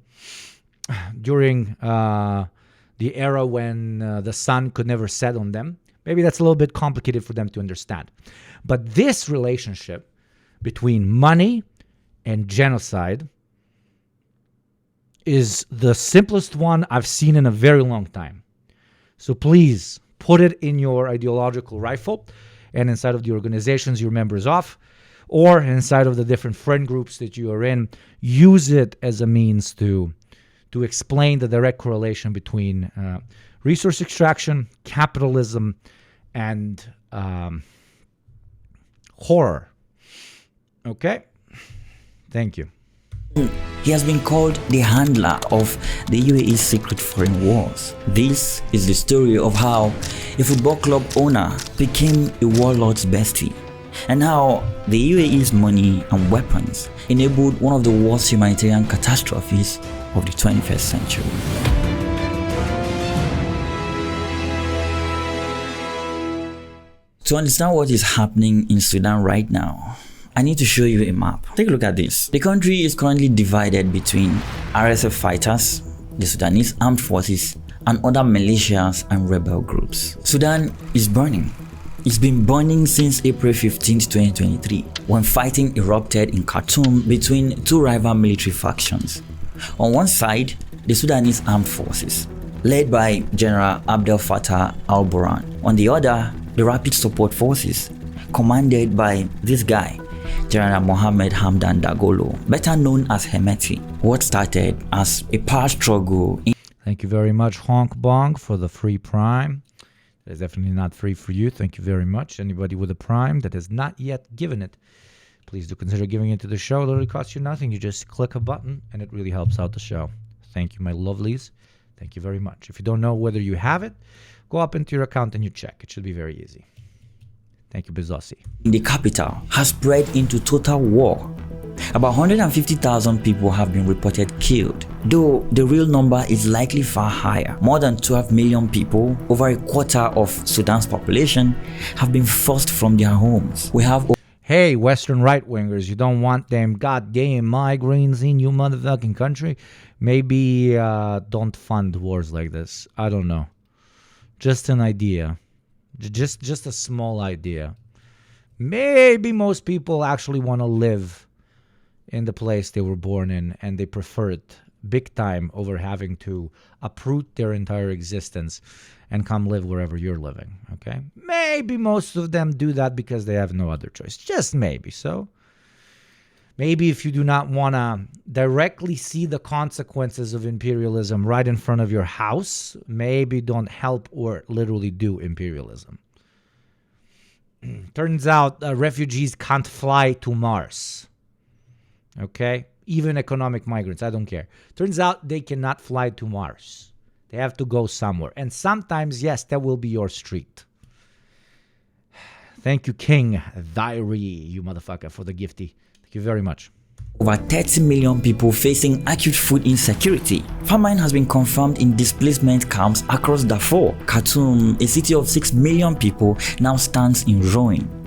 during the era when the sun could never set on them. Maybe that's a little bit complicated for them to understand. But this relationship between money and genocide is the simplest one I've seen in a very long time. So please put it in your ideological rifle and inside of the organizations you're members of, or inside of the different friend groups that you are in. Use it as a means to explain the direct correlation between resource extraction, capitalism, and horror. Okay? Thank you.
he has been called the handler of the UAE's secret foreign wars. This is the story of how a football club owner became a warlord's bestie, and how the UAE's money and weapons enabled one of the worst humanitarian catastrophes of the 21st century. To understand what is happening in Sudan right now, I need to show you a map. Take a look at this. The country is currently divided between RSF fighters, the Sudanese armed forces, and other militias and rebel groups. Sudan is burning. It's been burning since April 15, 2023, when fighting erupted in Khartoum between two rival military factions. On one side, the Sudanese armed forces, led by General Abdel Fattah al-Burhan. On the other, the Rapid Support Forces, commanded by this guy, General Mohammed Hamdan Dagolo, better known as Hemeti. What started as a power struggle.
Thank you very much, Honk Bong, for the free Prime. It's definitely not free for you. Thank you very much. Anybody with a Prime that has not yet given it, please do consider giving it to the show. It literally costs you nothing. You just click a button and it really helps out the show. Thank you, my lovelies. Thank you very much. If you don't know whether you have it, go up into your account and you check. It should be very easy. Thank you, Bizossi.
In the capital has spread into total war. About 150,000 people have been reported killed, though the real number is likely far higher. More than 12 million people, over a quarter of Sudan's population, have been forced from their homes. We have
Hey, Western right-wingers, you don't want them goddamn migraines in your motherfucking country? Maybe don't fund wars like this. I don't know. Just an idea. Just a small idea. Maybe most people actually want to live in the place they were born in, and they prefer it big time over having to uproot their entire existence and come live wherever you're living, okay? Maybe most of them do that because they have no other choice. Just maybe. So maybe if you do not want to directly see the consequences of imperialism right in front of your house, maybe don't help or literally do imperialism. Turns out refugees can't fly to Mars. Okay? Even economic migrants, I don't care. Turns out they cannot fly to Mars. They have to go somewhere. And sometimes, yes, that will be your street. Thank you, King Thyri, you motherfucker, for the gifty. Thank you very much.
over 30 million people facing acute food insecurity. Famine has been confirmed in displacement camps across Darfur. Khartoum, a city of 6 million people, now stands in ruin.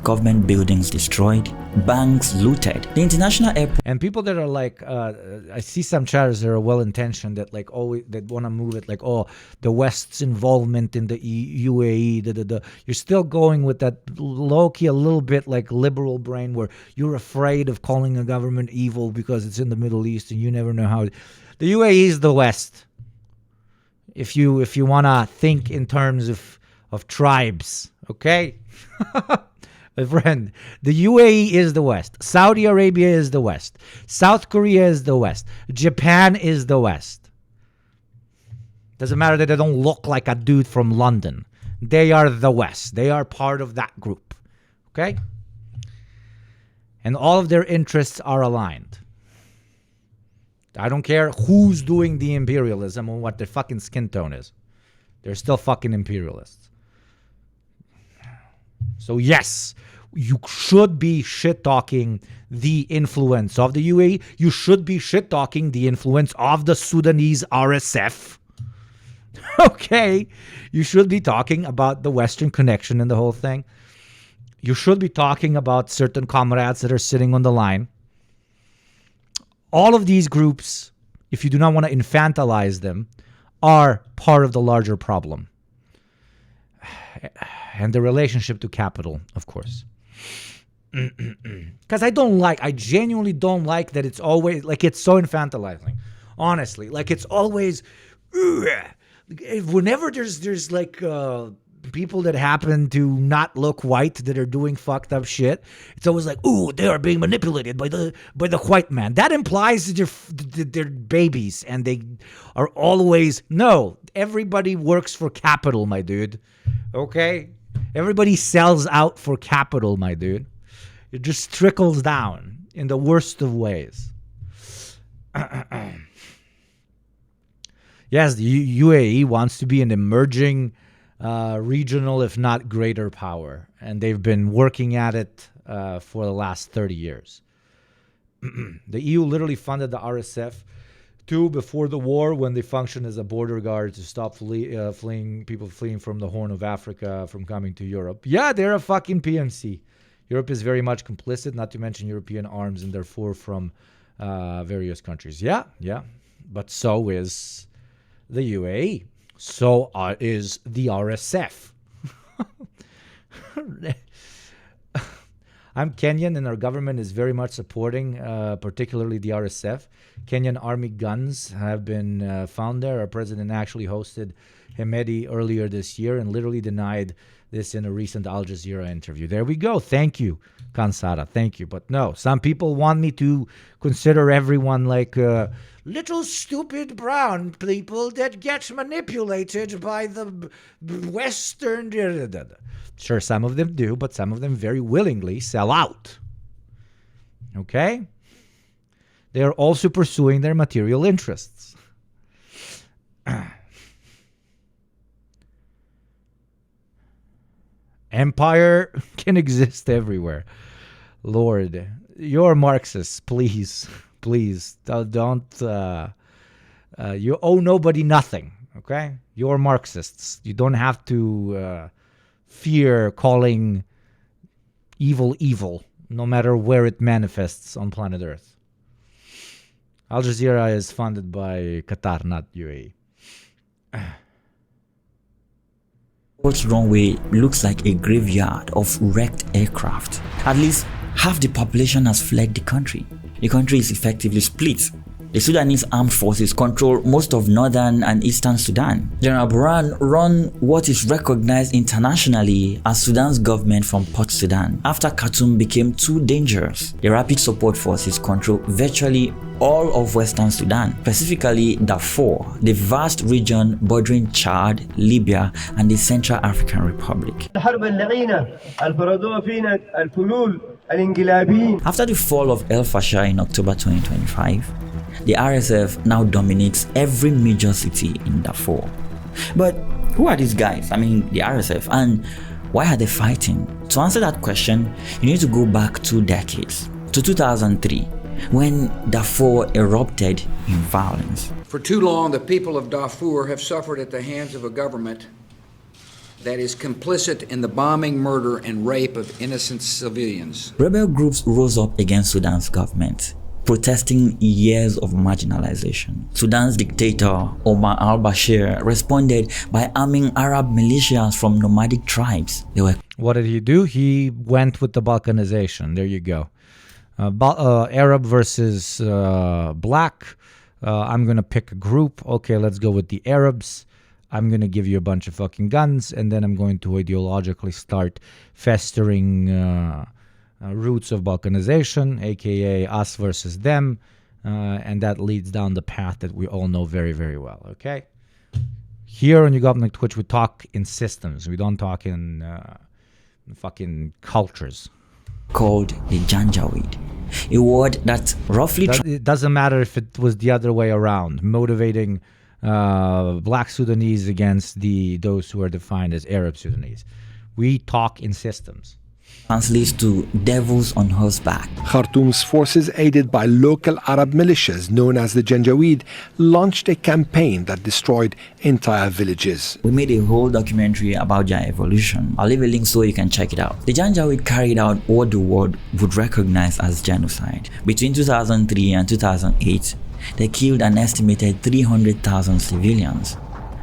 Government buildings destroyed, banks looted. The international airport.
And people that are like, I see some chatters that are well-intentioned that like always that want to move it like, oh, the West's involvement in the UAE. You're still going with that low-key a little bit like liberal brain where you're afraid of calling a government evil because it's in the Middle East and you never know how. The UAE is the West. If you want to think in terms of tribes, okay. My friend, the UAE is the West. Saudi Arabia is the West. South Korea is the West. Japan is the West. Doesn't matter that they don't look like a dude from London. They are the West. They are part of that group. Okay? And all of their interests are aligned. I don't care who's doing the imperialism or what their fucking skin tone is. They're still fucking imperialists. So yes, you should be shit-talking the influence of the UAE. You should be shit-talking the influence of the Sudanese RSF. Okay? You should be talking about the Western connection and the whole thing. You should be talking about certain comrades that are sitting on the line. All of these groups, if you do not want to infantilize them, are part of the larger problem. And the relationship to capital, of course. Because I genuinely don't like that it's always, like it's so infantilizing. Honestly, like it's always, whenever there's like people that happen to not look white that are doing fucked up shit, it's always like, ooh, they are being manipulated by the white man. That implies that they're babies and they are always, no, everybody works for capital, my dude. Okay? Everybody sells out for capital, my dude. It just trickles down in the worst of ways. Yes, the UAE wants to be an emerging regional, if not greater power. And they've been working at it for the last 30 years. The EU literally funded the RSF before the war when they functioned as a border guard to stop people fleeing from the Horn of Africa from coming to Europe. Yeah, they're a fucking PMC. Europe is very much complicit, not to mention European arms and therefore from various countries. Yeah. But so is the UAE. So is the RSF. I'm Kenyan and our government is very much supporting particularly the RSF. Kenyan Army guns have been found there. Our president actually hosted Hemedi earlier this year and literally denied this in a recent Al Jazeera interview. There we go. Thank you, Kansara. Thank you. But no, some people want me to consider everyone like little stupid brown people that get manipulated by the Western... Sure, some of them do, but some of them very willingly sell out. Okay? They are also pursuing their material interests. Empire can exist everywhere. Lord, you're Marxists, please, please don't. You owe nobody nothing, okay? You're Marxists. You don't have to fear calling evil evil, no matter where it manifests on planet Earth. Al Jazeera is funded by Qatar, not UAE.
Airport's runway looks like a graveyard of wrecked aircraft. At least half the population has fled the country. The country is effectively split. The Sudanese armed forces control most of northern and eastern Sudan. General Burhan run what is recognized internationally as Sudan's government from Port Sudan after Khartoum became too dangerous. The Rapid Support Forces control virtually all of western Sudan, specifically Darfur, the vast region bordering Chad, Libya, and the Central African Republic. After the fall of El Fasher in October 2025, the RSF now dominates every major city in Darfur. But who are these guys? I mean, the RSF, and why are they fighting? To answer that question, you need to go back 2 decades, to 2003, when Darfur erupted in violence.
For too long, the people of Darfur have suffered at the hands of a government that is complicit in the bombing, murder, and rape of innocent civilians.
Rebel groups rose up against Sudan's government, protesting years of marginalization. Sudan's dictator, Omar al-Bashir, responded by arming Arab militias from nomadic tribes.
What did he do? He went with the balkanization. There you go. Arab versus black. I'm going to pick a group. Okay, let's go with the Arabs. I'm going to give you a bunch of fucking guns, and then I'm going to ideologically start festering roots of balkanization, aka us versus them, and that leads down the path that we all know very, very well, okay? Here on YouGovNik Twitch, we talk in systems. We don't talk in fucking cultures.
Called the Janjaweed, a word that roughly...
It doesn't matter if it was the other way around, motivating black Sudanese against those who are defined as Arab Sudanese. We talk in systems.
Translates to devils on horseback.
Khartoum's forces, aided by local Arab militias known as the Janjaweed, launched a campaign that destroyed entire villages.
We made a whole documentary about their evolution. I'll leave a link so you can check it out. The Janjaweed carried out what the world would recognize as genocide. Between 2003 and 2008, they killed an estimated 300,000 civilians.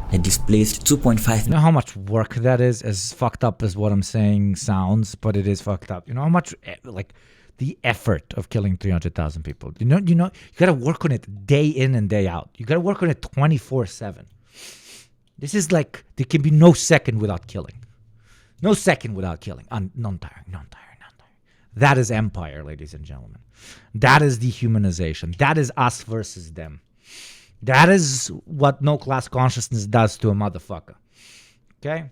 They displaced 2.5.
You know how much work that is? As fucked up as what I'm saying sounds, but it is fucked up. You know how much, like, the effort of killing 300,000 people. You gotta work on it day in and day out. You gotta work on it 24/7. This is like, there can be no second without killing. No second without killing. Non-tiring. That is empire, ladies and gentlemen. That is dehumanization. That is us versus them. That is what no class consciousness does to a motherfucker. Okay?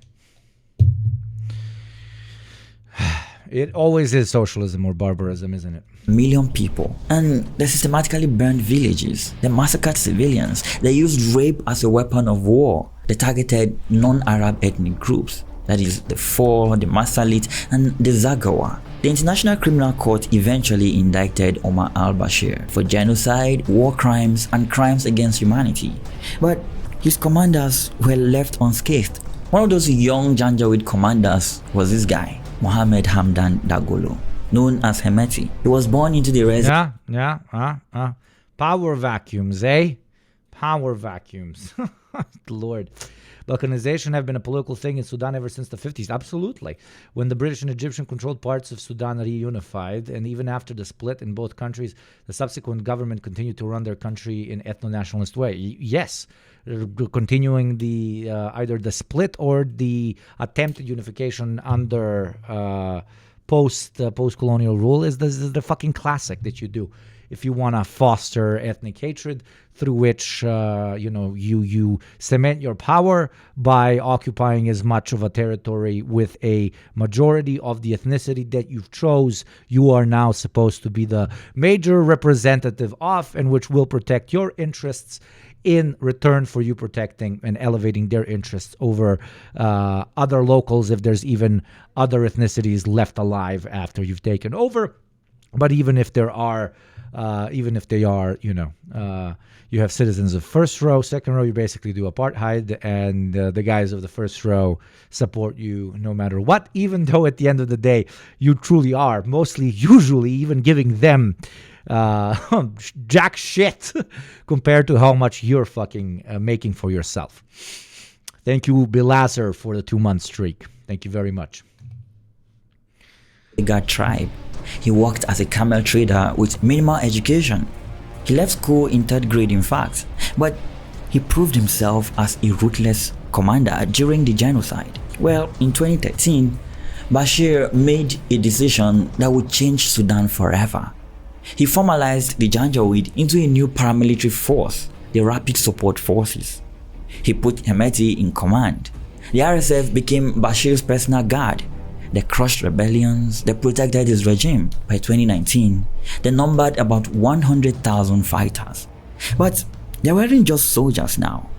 It always is socialism or barbarism, isn't it?
Million people. And they systematically burned villages. They massacred civilians. They used rape as a weapon of war. They targeted non-Arab ethnic groups. That is the Four, the Masalit, and the Zagawa. The International Criminal Court eventually indicted Omar al-Bashir for genocide, war crimes, and crimes against humanity. But his commanders were left unscathed. One of those young Janjaweed commanders was this guy, Mohammed Hamdan Dagolo, known as Hemeti. He was born into the
Power vacuums, eh? Power vacuums. Lord. Balkanization have been a political thing in Sudan ever since the 50s. Absolutely. When the British and Egyptian controlled parts of Sudan reunified, and even after the split in both countries, the subsequent government continued to run their country in ethno-nationalist way. Yes, continuing the either the split or the attempted unification under post-colonial rule is the fucking classic that you do if you want to foster ethnic hatred, through which you cement your power by occupying as much of a territory with a majority of the ethnicity that you've chose. You are now supposed to be the major representative of, and which will protect your interests in return for you protecting and elevating their interests over other locals, if there's even other ethnicities left alive after you've taken over. But even if they are, you have citizens of first row, second row, you basically do apartheid, and the guys of the first row support you no matter what, even though at the end of the day, you truly are usually even giving them jack shit compared to how much you're fucking making for yourself. Thank you, Bilazer, for the 2-month streak. Thank you very much.
Igad tribe. He worked as a camel trader with minimal education. He left school in 3rd grade, in fact, but he proved himself as a ruthless commander during the genocide. Well, in 2013, Bashir made a decision that would change Sudan forever. He formalized the Janjaweed into a new paramilitary force, the Rapid Support Forces. He put Hemeti in command. The RSF became Bashir's personal guard. They crushed rebellions, they protected his regime. By 2019, they numbered about 100,000 fighters. But they weren't just soldiers now.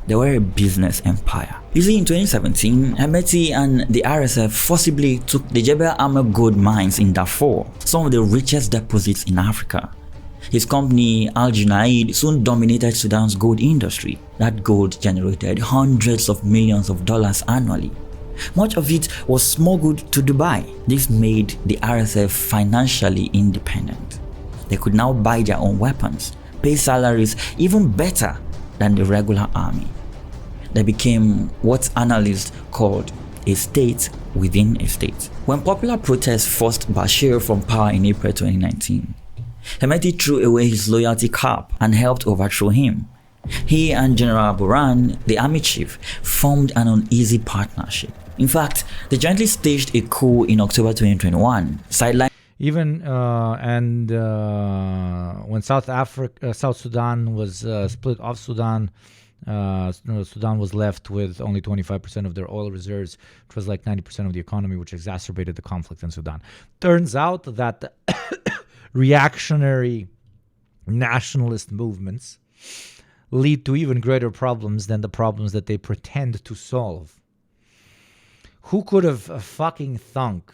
They were a business empire. You see, in 2017, Hemeti and the RSF forcibly took the Jebel Ahmed gold mines in Darfur, some of the richest deposits in Africa. His company, Al Junaid, soon dominated Sudan's gold industry. That gold generated hundreds of millions of dollars annually. Much of it was smuggled to Dubai. This made the RSF financially independent. They could now buy their own weapons, pay salaries even better than the regular army. They became what analysts called a state within a state. When popular protests forced Bashir from power in April 2019, Hemeti threw away his loyalty cap and helped overthrow him. He and General Buran, the army chief, formed an uneasy partnership. In fact, they jointly staged a coup in October 2021, sidelined.
Even when South Sudan was split off Sudan, Sudan was left with only 25% of their oil reserves, which was like 90% of the economy, which exacerbated the conflict in Sudan. Turns out that the reactionary nationalist movements lead to even greater problems than the problems that they pretend to solve. Who could have fucking thunk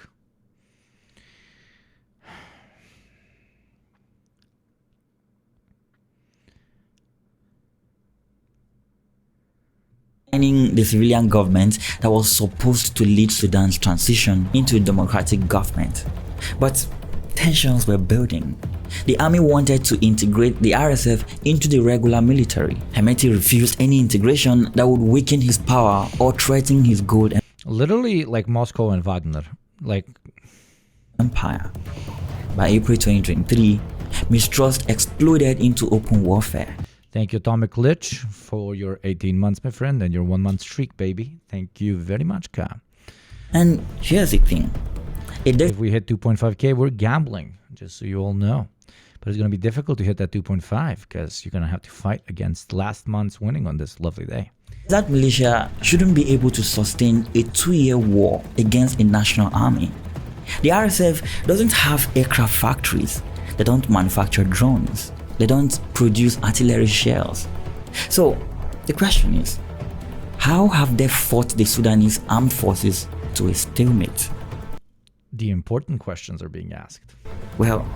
the civilian government that was supposed to lead Sudan's transition into a democratic government? But tensions were building. The army wanted to integrate the RSF into the regular military. Hemeti refused any integration that would weaken his power or threaten his gold
literally like Moscow and Wagner, like
empire. By April 2023, mistrust exploded into open warfare.
Thank you, Atomic Lich, for your 18 months, my friend, and your 1-month streak, baby. Thank you very much, Ka.
And here's the thing.
If we hit 2.5K, we're gambling, just so you all know. But it's going to be difficult to hit that 2.5 because you're going to have to fight against last month's winning on this lovely day.
That militia shouldn't be able to sustain a 2-year war against a national army. The RSF doesn't have aircraft factories. They don't manufacture drones. They don't produce artillery shells. So the question is, how have they fought the Sudanese armed forces to a stalemate?
The important questions are being asked.
Well,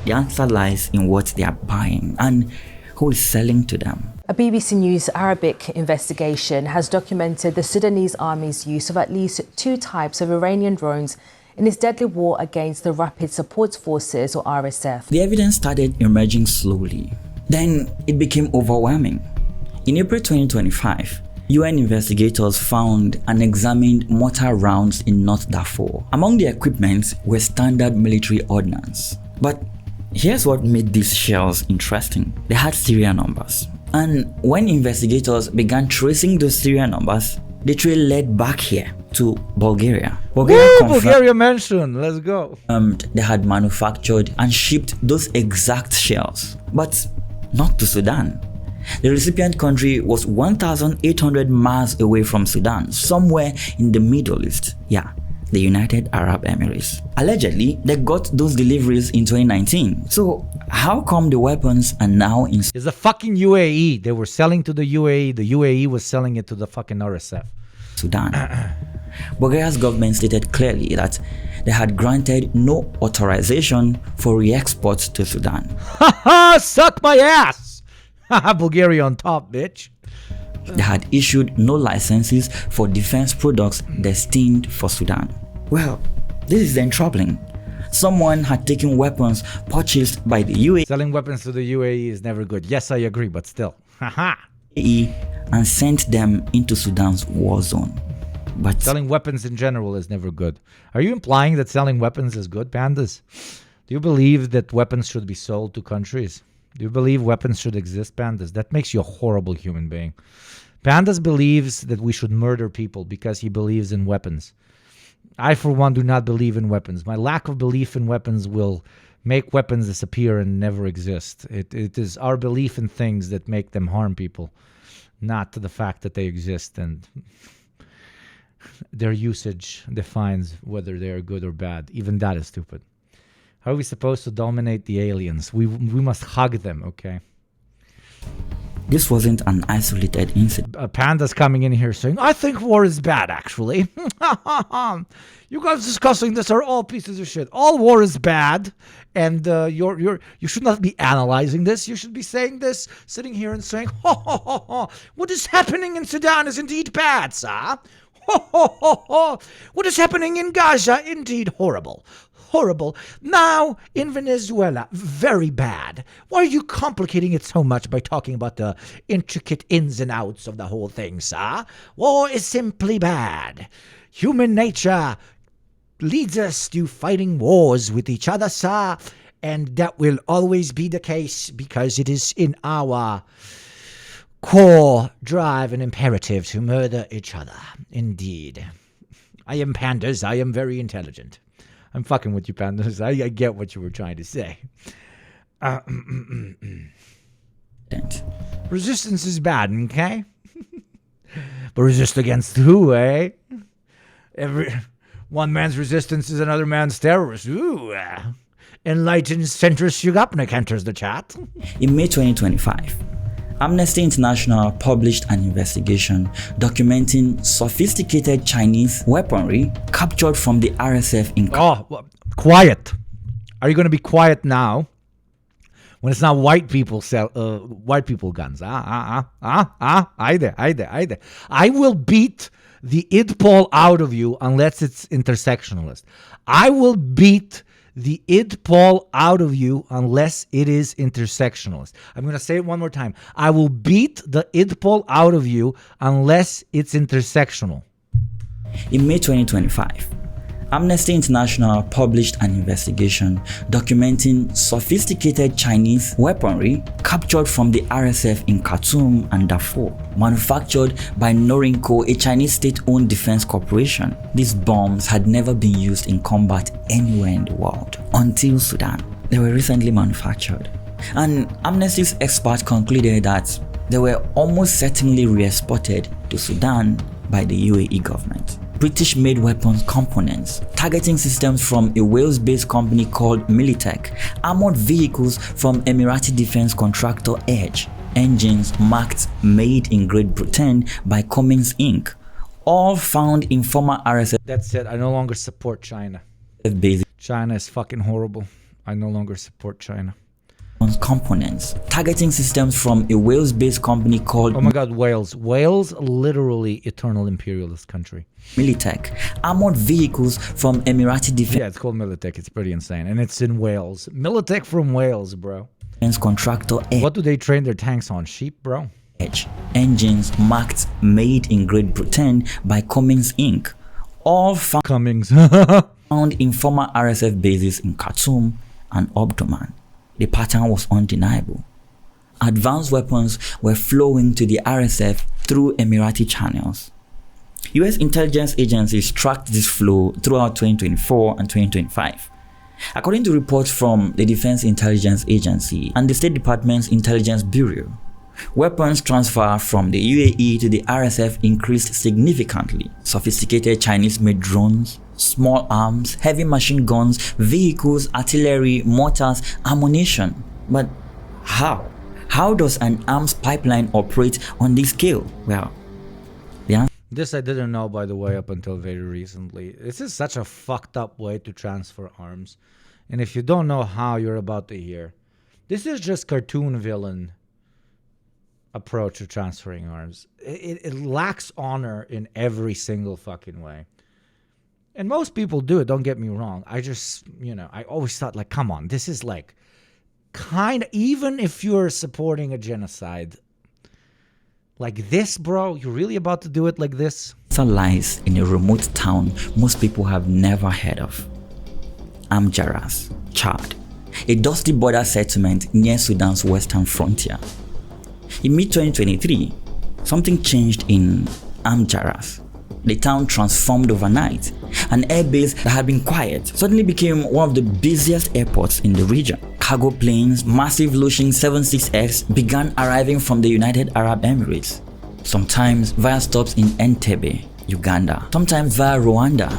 the answer lies in what they are buying and who is selling to them.
A BBC News Arabic investigation has documented the Sudanese army's use of at least 2 types of Iranian drones in its deadly war against the Rapid Support Forces, or RSF.
The evidence started emerging slowly. Then it became overwhelming. In April 2025, UN investigators found and examined mortar rounds in North Darfur. Among the equipment were standard military ordnance. But here's what made these shells interesting. They had serial numbers. And when investigators began tracing those serial numbers, the trail led back here to Bulgaria.
Bulgaria mentioned. Let's go.
They had manufactured and shipped those exact shells, but not to Sudan. The recipient country was 1,800 miles away from Sudan, somewhere in the Middle East. Yeah, the United Arab Emirates. Allegedly, they got those deliveries in 2019. So how come the weapons are now in...
It's the fucking UAE. They were selling to the UAE. The UAE was selling it to the fucking RSF.
Sudan. Bulgaria's government stated clearly that they had granted no authorization for re-export to Sudan.
Haha, suck my ass! Haha, Bulgaria on top, bitch.
They had issued no licenses for defense products destined for Sudan. Well, this is then troubling. Someone had taken weapons purchased by the UAE
Selling weapons to the UAE is never good. Yes, I agree, but still. Haha.
and sent them into Sudan's war zone. But
Selling weapons in general is never good. Are you implying that selling weapons is good, pandas? Do you believe that weapons should be sold to countries? Do you believe weapons should exist, pandas? That makes you a horrible human being. Pandas believes that we should murder people because he believes in weapons. I, for one, do not believe in weapons. My lack of belief in weapons will make weapons disappear and never exist. It is our belief in things that make them harm people, not the fact that they exist, and their usage defines whether they are good or bad. Even that is stupid. How are we supposed to dominate the aliens? We must hug them, okay?
this wasn't an isolated incident.
Panda's coming in here saying, I think war is bad, actually. You guys discussing this are all pieces of shit. All war is bad, and you should not be analyzing this. You should be saying this, sitting here and saying, what is happening in Sudan is indeed bad, sir. What is happening in Gaza, indeed horrible. Horrible. Now, in Venezuela, very bad. Why are you complicating it so much by talking about the intricate ins and outs of the whole thing, sir? War is simply bad. Human nature leads us to fighting wars with each other, sir, and that will always be the case because it is in our core drive and imperative to murder each other. Indeed. I am Pandas. I am very intelligent. I'm fucking with you, Pandas. I get what you were trying to say. Resistance is bad, okay? But resist against who, eh? One man's resistance is another man's terrorist. Ooh. Enlightened centrist Yugopnik enters the chat.
In May 2025, Amnesty International published an investigation documenting sophisticated Chinese weaponry captured from the RSF in...
Oh, quiet. Are you going to be quiet now? When it's not white people white people guns. Aide. I will beat the idpol out of you unless it's intersectionalist. I will beat the idpol out of you unless it is intersectionalist. I'm going to say it one more time. I will beat the idpol out of you unless it's intersectional.
In May 2025, Amnesty International published an investigation documenting sophisticated Chinese weaponry captured from the RSF in Khartoum and Darfur, manufactured by Norinco, a Chinese state-owned defense corporation. These bombs had never been used in combat anywhere in the world until Sudan. They were recently manufactured. And Amnesty's experts concluded that they were almost certainly re-exported to Sudan by the UAE government. British-made weapons components, targeting systems from a Wales-based company called Militech, armored vehicles from Emirati defense contractor Edge, engines marked Made in Great Britain by Cummins Inc., all found in former RSF.
That's it. I no longer support China.
Bases.
China is fucking horrible. I no longer support China.
Components, targeting systems from a Wales-based company called...
Oh my god, Wales. Wales, literally eternal imperialist country.
Militech, armored vehicles from Emirati defense...
Yeah, it's called Militech. It's pretty insane. And it's in Wales. Militech from Wales, bro.
Contractor Edge.
What do they train their tanks on? Sheep, bro?
Edge. Engines marked Made in Great Britain by Cummins Inc. All found in former RSF bases in Khartoum and Omdurman. The pattern was undeniable. Advanced weapons were flowing to the RSF through Emirati channels. US intelligence agencies tracked this flow throughout 2024 and 2025. According to reports from the Defense Intelligence Agency and the State Department's Intelligence Bureau, weapons transfer from the UAE to the RSF increased significantly. Sophisticated Chinese-made drones, small arms, heavy machine guns, vehicles, artillery, mortars, ammunition. But how? How does an arms pipeline operate on this scale? Well, the answer...
This I didn't know, by the way, up until very recently. This is such a fucked up way to transfer arms. And if you don't know how, you're about to hear. This is just cartoon villain approach to transferring arms. It lacks honor in every single fucking way. And most people do it, don't get me wrong. I just, I always thought, like, come on, this is like even if you're supporting a genocide, like this, bro, you're really about to do it like this?
Lies in a remote town most people have never heard of. Amjaras, Chad, a dusty border settlement near Sudan's western frontier. In mid-2023, something changed in Amjaras. The town transformed overnight. An airbase that had been quiet suddenly became one of the busiest airports in the region. Cargo planes, massive Lushin 76X began arriving from the United Arab Emirates, sometimes via stops in Entebbe, Uganda, sometimes via Rwanda.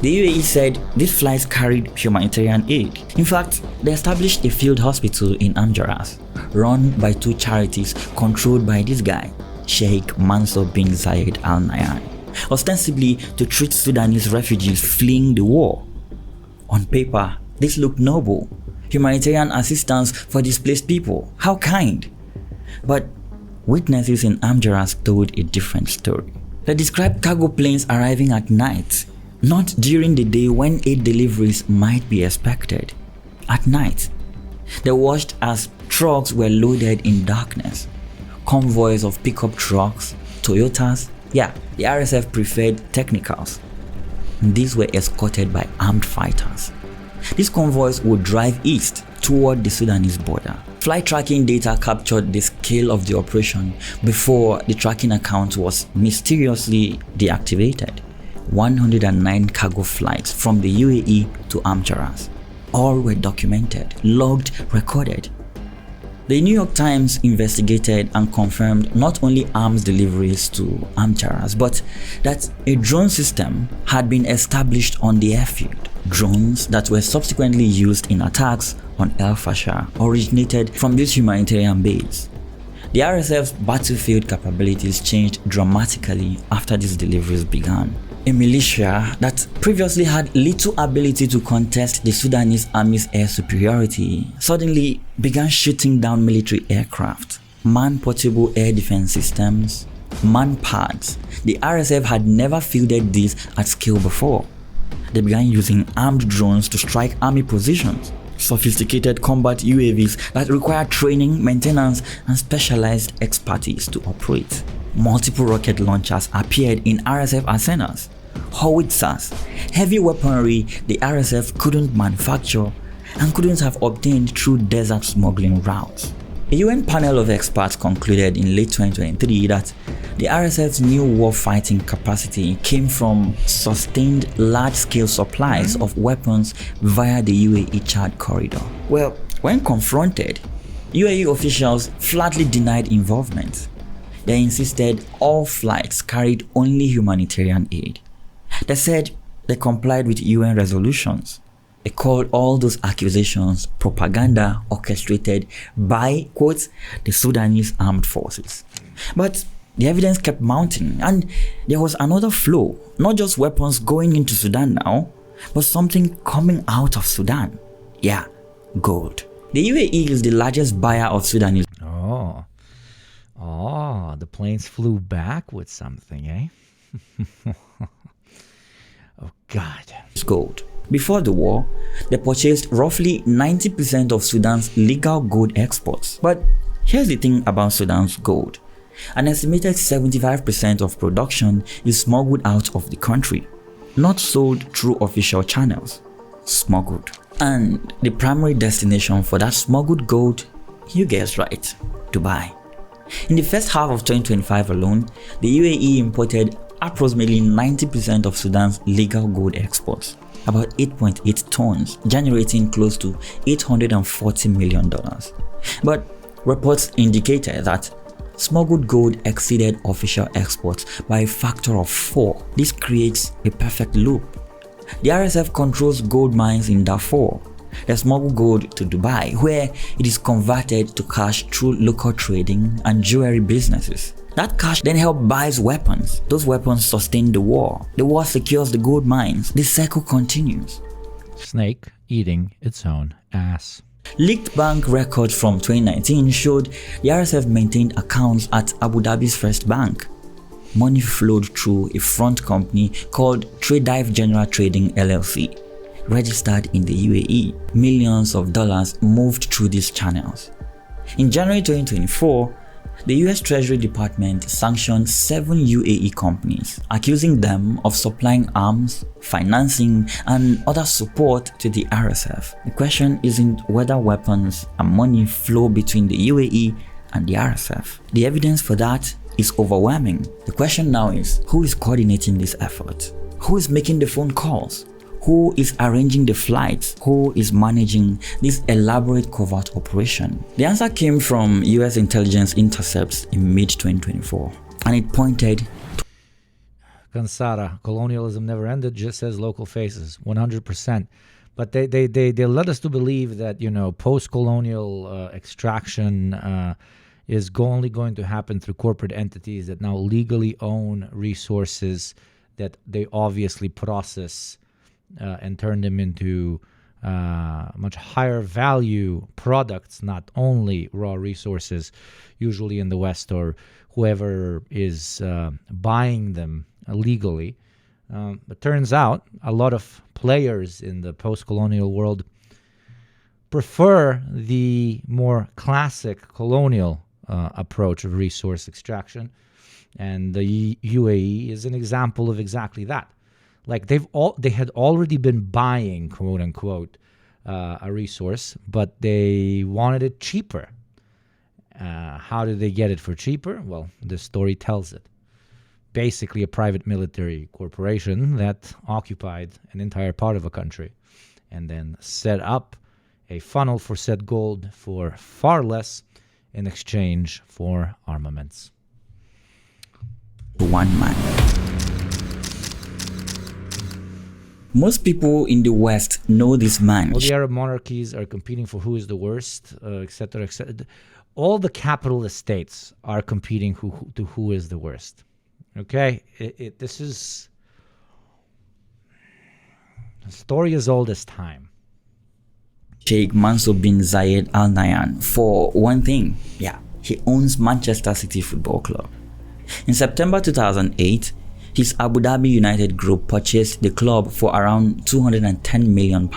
The UAE said these flights carried humanitarian aid. In fact, they established a field hospital in Amjaras, run by two charities controlled by this guy, Sheikh Mansour bin Zayed Al Nahyan, ostensibly to treat Sudanese refugees fleeing the war. On paper, this looked noble. Humanitarian assistance for displaced people. How kind. But witnesses in Amjaras told a different story. They described cargo planes arriving at night, not during the day when aid deliveries might be expected. At night, they watched as trucks were loaded in darkness. Convoys of pickup trucks, Toyotas, the RSF preferred technicals. These were escorted by armed fighters. These convoys would drive east toward the Sudanese border. Flight tracking data captured the scale of the operation before the tracking account was mysteriously deactivated. 109 cargo flights from the UAE to Amjaras. All were documented, logged, recorded. The New York Times investigated and confirmed not only arms deliveries to Amjaras, but that a drone system had been established on the airfield. Drones that were subsequently used in attacks on El Fasher originated from this humanitarian base. The RSF's battlefield capabilities changed dramatically after these deliveries began. A militia that previously had little ability to contest the Sudanese army's air superiority suddenly began shooting down military aircraft, man-portable air defense systems, man-pads. The RSF had never fielded these at scale before. They began using armed drones to strike army positions, sophisticated combat UAVs that require training, maintenance, and specialized expertise to operate. Multiple rocket launchers appeared in RSF arsenals, howitzers, heavy weaponry the RSF couldn't manufacture and couldn't have obtained through desert smuggling routes. A UN panel of experts concluded in late 2023 that the RSF's new war-fighting capacity came from sustained large-scale supplies of weapons via the UAE-Chad corridor. Well, when confronted, UAE officials flatly denied involvement. They insisted all flights carried only humanitarian aid. They said they complied with UN resolutions. They called all those accusations propaganda orchestrated by, quote, the Sudanese armed forces. But the evidence kept mounting, and there was another flow, not just weapons going into Sudan now, but something coming out of Sudan. Yeah, gold. The UAE is the largest buyer of Sudanese.
Oh, the planes flew back with something, eh? Oh, God.
Gold. Before the war, they purchased roughly 90% of Sudan's legal gold exports. But here's the thing about Sudan's gold. An estimated 75% of production is smuggled out of the country, not sold through official channels. Smuggled. And the primary destination for that smuggled gold, you guessed right, Dubai. In the first half of 2025 alone, the UAE imported approximately 90% of Sudan's legal gold exports, about 8.8 tons, generating close to $840 million. But reports indicated that smuggled gold exceeded official exports by a factor of 4. This creates a perfect loop. The RSF controls gold mines in Darfur. They smuggle gold to Dubai, where it is converted to cash through local trading and jewelry businesses. That cash then helps buys weapons. Those weapons sustain the war. The war secures the gold mines. The cycle continues.
Snake eating its own ass.
Leaked bank records from 2019 showed the RSF maintained accounts at Abu Dhabi's First Bank. Money flowed through a front company called Tradive General Trading LLC, registered in the UAE. Millions of dollars moved through these channels. In January 2024, the US Treasury Department sanctioned 7 UAE companies, accusing them of supplying arms, financing, and other support to the RSF. The question isn't whether weapons and money flow between the UAE and the RSF. The evidence for that is overwhelming. The question now is, who is coordinating this effort? Who is making the phone calls? Who is arranging the flights? Who is managing this elaborate covert operation? The answer came from US intelligence intercepts in mid-2024, and it pointed
Kansara, colonialism never ended, just as local faces, 100%. But they led us to believe that, you know, post-colonial extraction is only going to happen through corporate entities that now legally own resources that they obviously process and turn them into much higher value products, not only raw resources, usually in the West or whoever is buying them legally. But turns out a lot of players in the post-colonial world prefer the more classic colonial approach of resource extraction, and the UAE is an example of exactly that. Like they had already been buying, quote unquote, a resource, but they wanted it cheaper. How did they get it for cheaper? Well, the story tells it. Basically, a private military corporation that occupied an entire part of a country, and then set up a funnel for said gold for far less in exchange for armaments.
One man. Most people in the West know this man.
All the Arab monarchies are competing for who is the worst, etc., etc. All the capitalist states are competing to who is the worst. Okay, this is a story as old as time.
Sheikh Mansour bin Zayed Al Nahyan, for one thing, he owns Manchester City Football Club. In September 2008, his Abu Dhabi United Group purchased the club for around £210 million.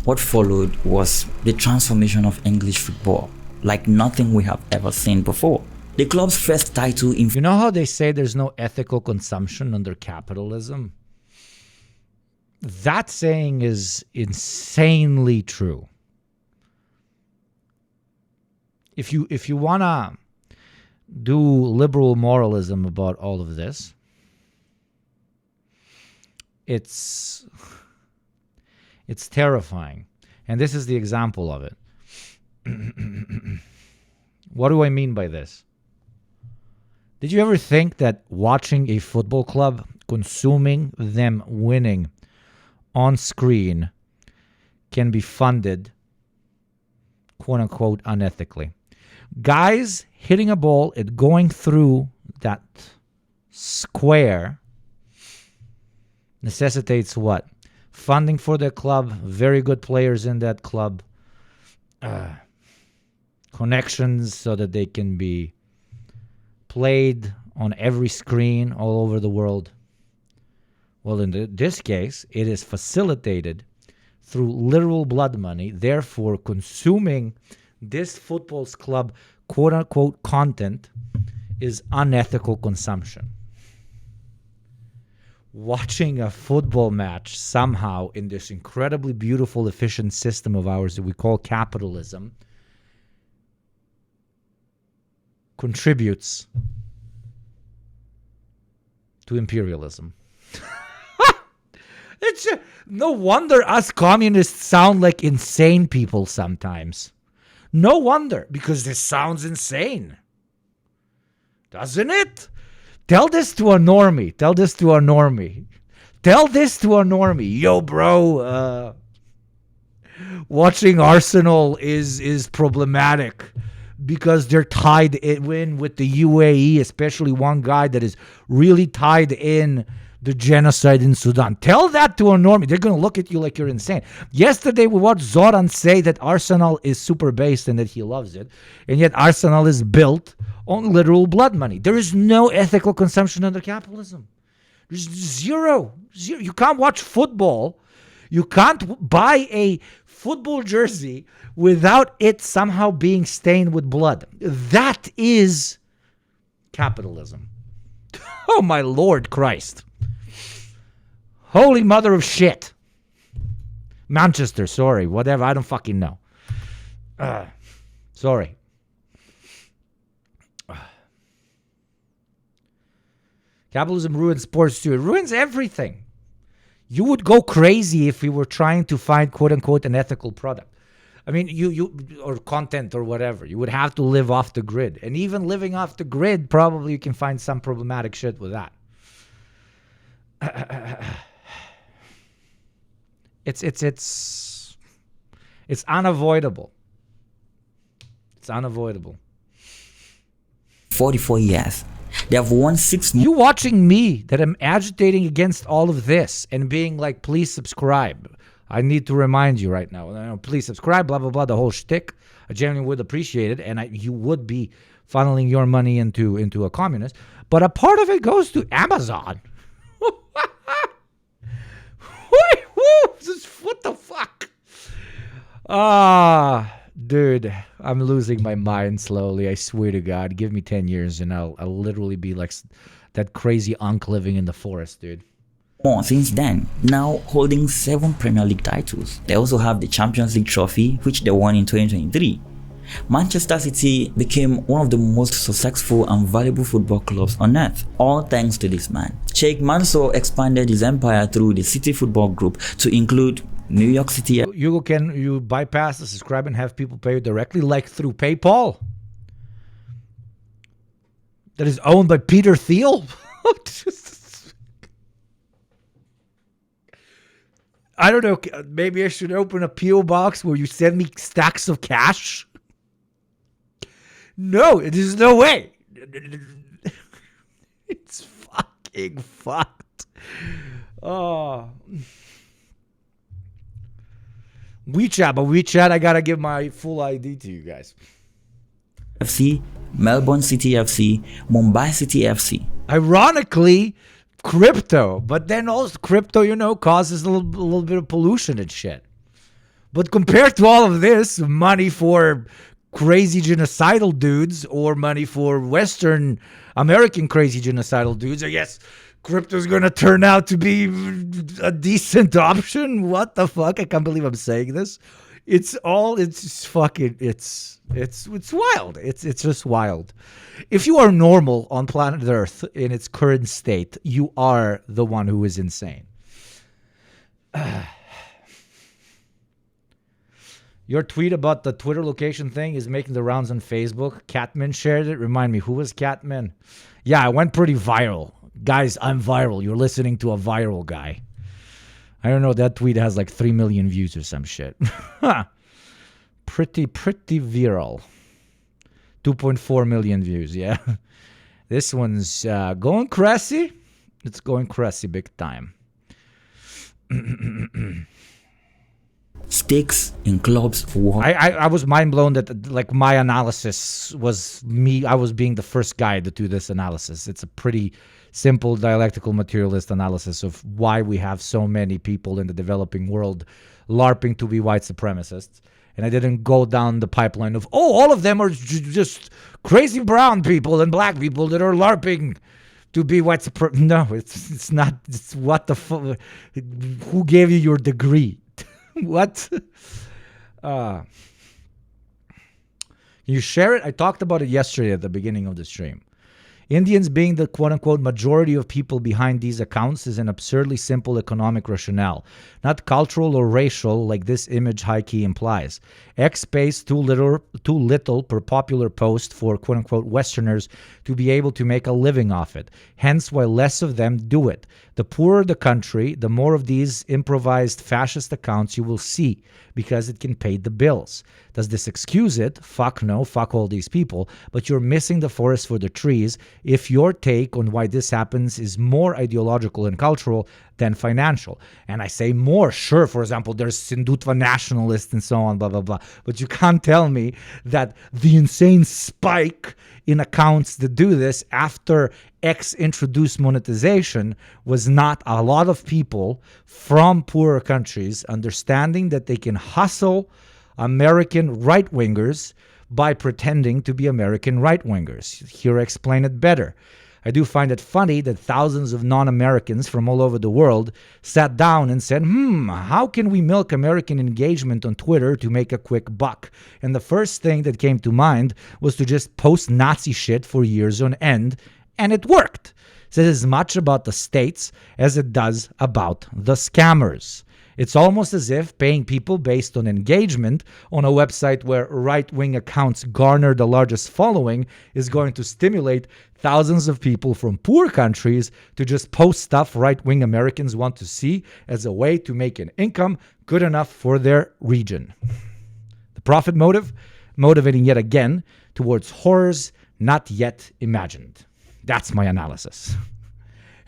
What followed was the transformation of English football, like nothing we have ever seen before. The club's first title in...
You know how they say there's no ethical consumption under capitalism? That saying is insanely true. If you wanna do liberal moralism about all of this, it's terrifying. And this is the example of it. What do I mean by this? Did you ever think that watching a football club, consuming them winning on screen, can be funded, quote unquote, unethically? Guys hitting a ball and going through that square necessitates what? Funding for the club, very good players in that club, connections so that they can be played on every screen all over the world. Well, in this case, it is facilitated through literal blood money. Therefore, consuming this football club quote-unquote content is unethical consumption. Watching a football match somehow in this incredibly beautiful, efficient system of ours that we call capitalism contributes to imperialism. It's no wonder us communists sound like insane people sometimes. No wonder, because this sounds insane. Doesn't it? Tell this to a normie. Tell this to a normie. Tell this to a normie. Yo, bro, watching Arsenal is problematic because they're tied in with the UAE, especially one guy that is really tied in the genocide in Sudan. Tell that to a normie. They're going to look at you like you're insane. Yesterday, we watched Zoran say that Arsenal is super based and that he loves it. And yet Arsenal is built on literal blood money. There is no ethical consumption under capitalism. There's zero. You can't watch football. You can't buy a football jersey without it somehow being stained with blood. That is capitalism. Oh, my Lord Christ. Holy mother of shit. Manchester, sorry. Whatever. I don't fucking know. Sorry. Capitalism ruins sports too. It ruins everything. You would go crazy if we were trying to find quote unquote an ethical product. I mean, you or content or whatever. You would have to live off the grid. And even living off the grid, probably you can find some problematic shit with that. It's unavoidable. It's unavoidable.
44 years. They have won 6
You watching me that I'm agitating against all of this and being like, please subscribe. I need to remind you right now. Please subscribe, blah, blah, blah, the whole shtick. I genuinely would appreciate it. And you would be funneling your money into a communist. But a part of it goes to Amazon. What the fuck? Dude, I'm losing my mind slowly. I swear to God. Give me 10 years and I'll literally be like that crazy unk living in the forest, dude.
More since then, now holding 7 Premier League titles. They also have the Champions League trophy, which they won in 2023. Manchester City became one of the most successful and valuable football clubs on earth, all thanks to this man. Sheikh Mansour expanded his empire through the City Football Group to include New York City.
You bypass the subscribe and have people pay you directly, like through PayPal? That is owned by Peter Thiel? I don't know. Maybe I should open a P.O. box where you send me stacks of cash? No, there's no way. It's fucking fucked. Oh. WeChat, I gotta give my full ID to you guys.
FC, Melbourne City FC, Mumbai City FC.
Ironically, crypto, but then also crypto, causes a little bit of pollution and shit. But compared to all of this, money for crazy genocidal dudes or money for Western American crazy genocidal dudes, I guess crypto's gonna turn out to be a decent option. What the fuck? I can't believe I'm saying this. It's wild. It's just wild. If you are normal on planet Earth in its current state, you are the one who is insane. Your tweet about the Twitter location thing is making the rounds on Facebook. Catman shared it. Remind me, who was Catman? Yeah, I went pretty viral. Guys, I'm viral. You're listening to a viral guy. I don't know. That tweet has like 3 million views or some shit. Pretty viral. 2.4 million views, yeah. This one's going crazy. It's going crazy big time.
Stakes in clubs.
I was mind blown that like my analysis was me. I was being the first guy to do this analysis. It's a pretty simple dialectical materialist analysis of why we have so many people in the developing world LARPing to be white supremacists. And I didn't go down the pipeline of, all of them are just crazy brown people and black people that are LARPing to be white supremacists. No, it's not. It's what the fuck? Who gave you your degree? What? Can you share it? I talked about it yesterday at the beginning of the stream. Indians being the quote-unquote majority of people behind these accounts is an absurdly simple economic rationale, not cultural or racial like this image high-key implies. X pays too little per popular post for quote-unquote Westerners to be able to make a living off it. Hence why less of them do it. The poorer the country, the more of these improvised fascist accounts you will see because it can pay the bills. Does this excuse it? Fuck no, fuck all these people. But you're missing the forest for the trees if your take on why this happens is more ideological and cultural than financial. And I say more, sure, for example, there's Sindutva nationalists and so on, blah, blah, blah. But you can't tell me that the insane spike in accounts that do this after X introduced monetization was not a lot of people from poorer countries understanding that they can hustle American right-wingers by pretending to be American right-wingers. Here I explain it better. I do find it funny that thousands of non-Americans from all over the world sat down and said, how can we milk American engagement on Twitter to make a quick buck? And the first thing that came to mind was to just post Nazi shit for years on end, and it worked. It says as much about the states as it does about the scammers. It's almost as if paying people based on engagement on a website where right-wing accounts garner the largest following is going to stimulate thousands of people from poor countries to just post stuff right-wing Americans want to see as a way to make an income good enough for their region. The profit motive, motivating yet again towards horrors not yet imagined. That's my analysis.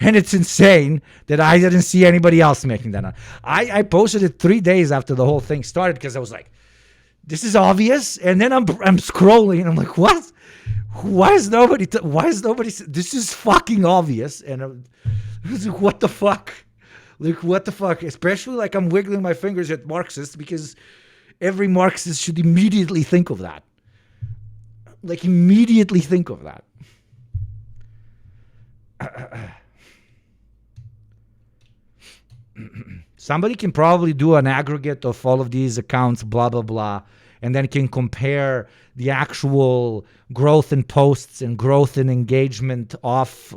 And it's insane that I didn't see anybody else making that. I posted it 3 days after the whole thing started because I was like, this is obvious. And then I'm scrolling and I'm like, what? Why is nobody? This is fucking obvious. And I was like, what the fuck? Like, what the fuck? Especially like I'm wiggling my fingers at Marxists because every Marxist should immediately think of that. Like, immediately think of that. Somebody can probably do an aggregate of all of these accounts, blah, blah, blah, and then can compare the actual growth in posts and growth in engagement of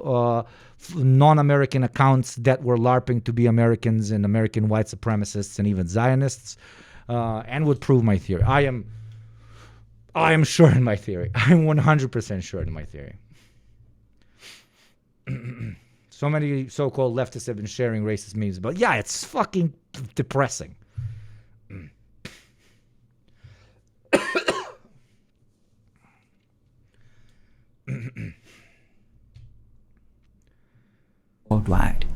non-American accounts that were LARPing to be Americans and American white supremacists and even Zionists, and would prove my theory. I am sure in my theory. I'm 100% sure in my theory. So many so-called leftists have been sharing racist memes, but yeah, it's fucking depressing.
Worldwide.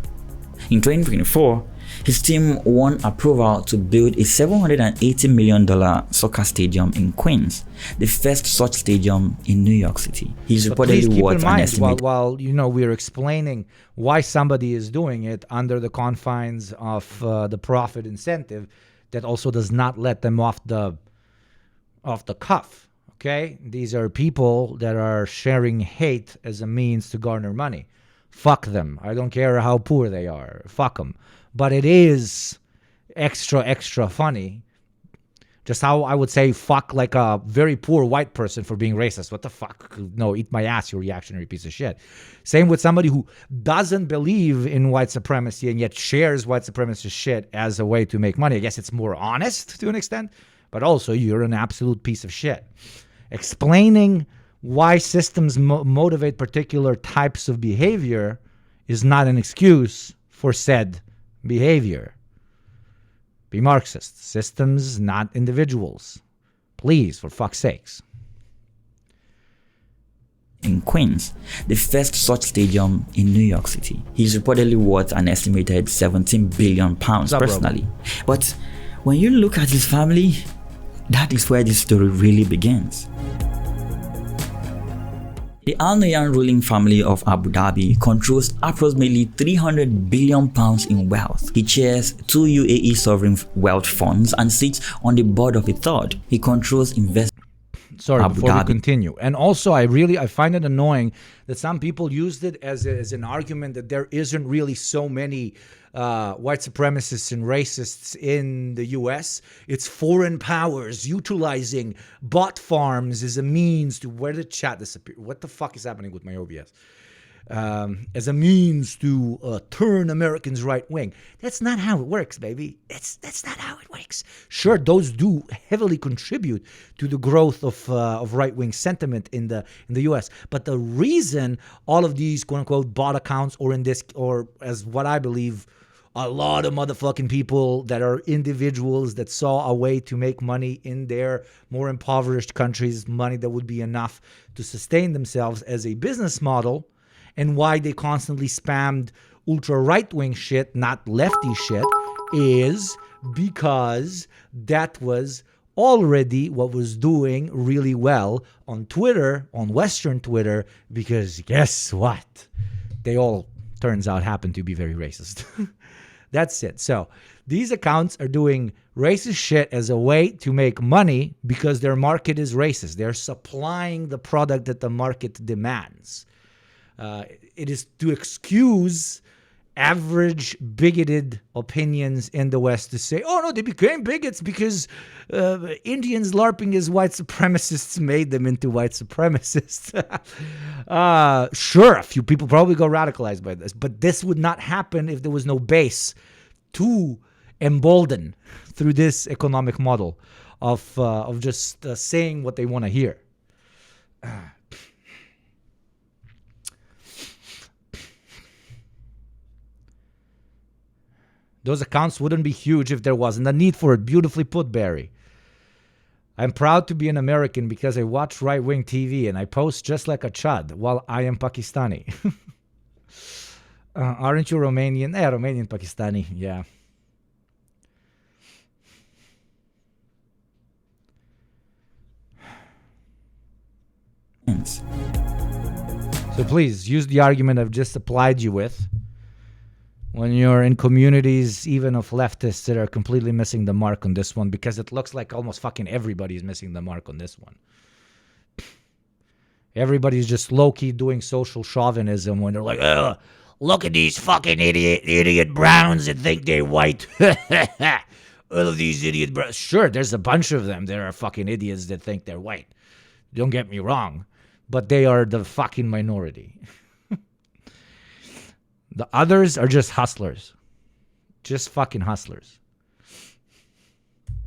In 2024, his team won approval to build a $780 million soccer stadium in Queens, the first such stadium in New York City. He's reportedly worth an estimate.
While we're explaining why somebody is doing it under the confines of the profit incentive, that also does not let them off the cuff. Okay, these are people that are sharing hate as a means to garner money. Fuck them. I don't care how poor they are. Fuck them. But it is extra funny. Just how I would say fuck like a very poor white person for being racist. What the fuck? No, eat my ass, you reactionary piece of shit. Same with somebody who doesn't believe in white supremacy and yet shares white supremacist shit as a way to make money. I guess it's more honest to an extent, but also you're an absolute piece of shit. Explaining why systems motivate particular types of behavior is not an excuse for said behavior. Be Marxist. Systems, not individuals. Please, for fuck's sakes.
In Queens, the first such stadium in New York City. He's reportedly worth an estimated £17 billion personally. But when you look at his family, that is where this story really begins. The Al Nahyan ruling family of Abu Dhabi controls approximately £300 billion in wealth. He chairs 2 UAE sovereign wealth funds and sits on the board of a third. He controls investment.
Sorry, before we continue. And also, I find it annoying that some people used it as an argument that there isn't really so many white supremacists and racists in the U.S. It's foreign powers utilizing bot farms as a means to... Where did chat disappear? What the fuck is happening with my OBS? as a means to turn Americans right wing. That's not how it works, baby. That's not how it works. Sure, those do heavily contribute to the growth of right wing sentiment in the U.S. But the reason all of these quote unquote bot accounts, or as what I believe, a lot of motherfucking people that are individuals that saw a way to make money in their more impoverished countries, money that would be enough to sustain themselves as a business model, and why they constantly spammed ultra right-wing shit, not lefty shit, is because that was already what was doing really well on Twitter, on Western Twitter, because guess what? They all, turns out, happen to be very racist. That's it. So these accounts are doing racist shit as a way to make money because their market is racist. They're supplying the product that the market demands. It is to excuse average bigoted opinions in the West to say, oh no, they became bigots because Indians LARPing as white supremacists made them into white supremacists. Sure, a few people probably got radicalized by this, but this would not happen if there was no base to embolden through this economic model of just saying what they want to hear. Those accounts wouldn't be huge if there wasn't a need for it. Beautifully put, Barry. I'm proud to be an American because I watch right-wing TV and I post just like a Chad while I am Pakistani. Aren't you Romanian? Romanian, Pakistani, yeah. So please, use the argument I've just applied you with when you're in communities, even of leftists that are completely missing the mark on this one, because it looks like almost fucking everybody's missing the mark on this one. Everybody's just low-key doing social chauvinism when they're like, oh, look at these fucking idiot browns that think they're white. All of these idiot browns. Sure, there's a bunch of them that are fucking idiots that think they're white. Don't get me wrong, but they are the fucking minority. The others are just hustlers. Just fucking hustlers.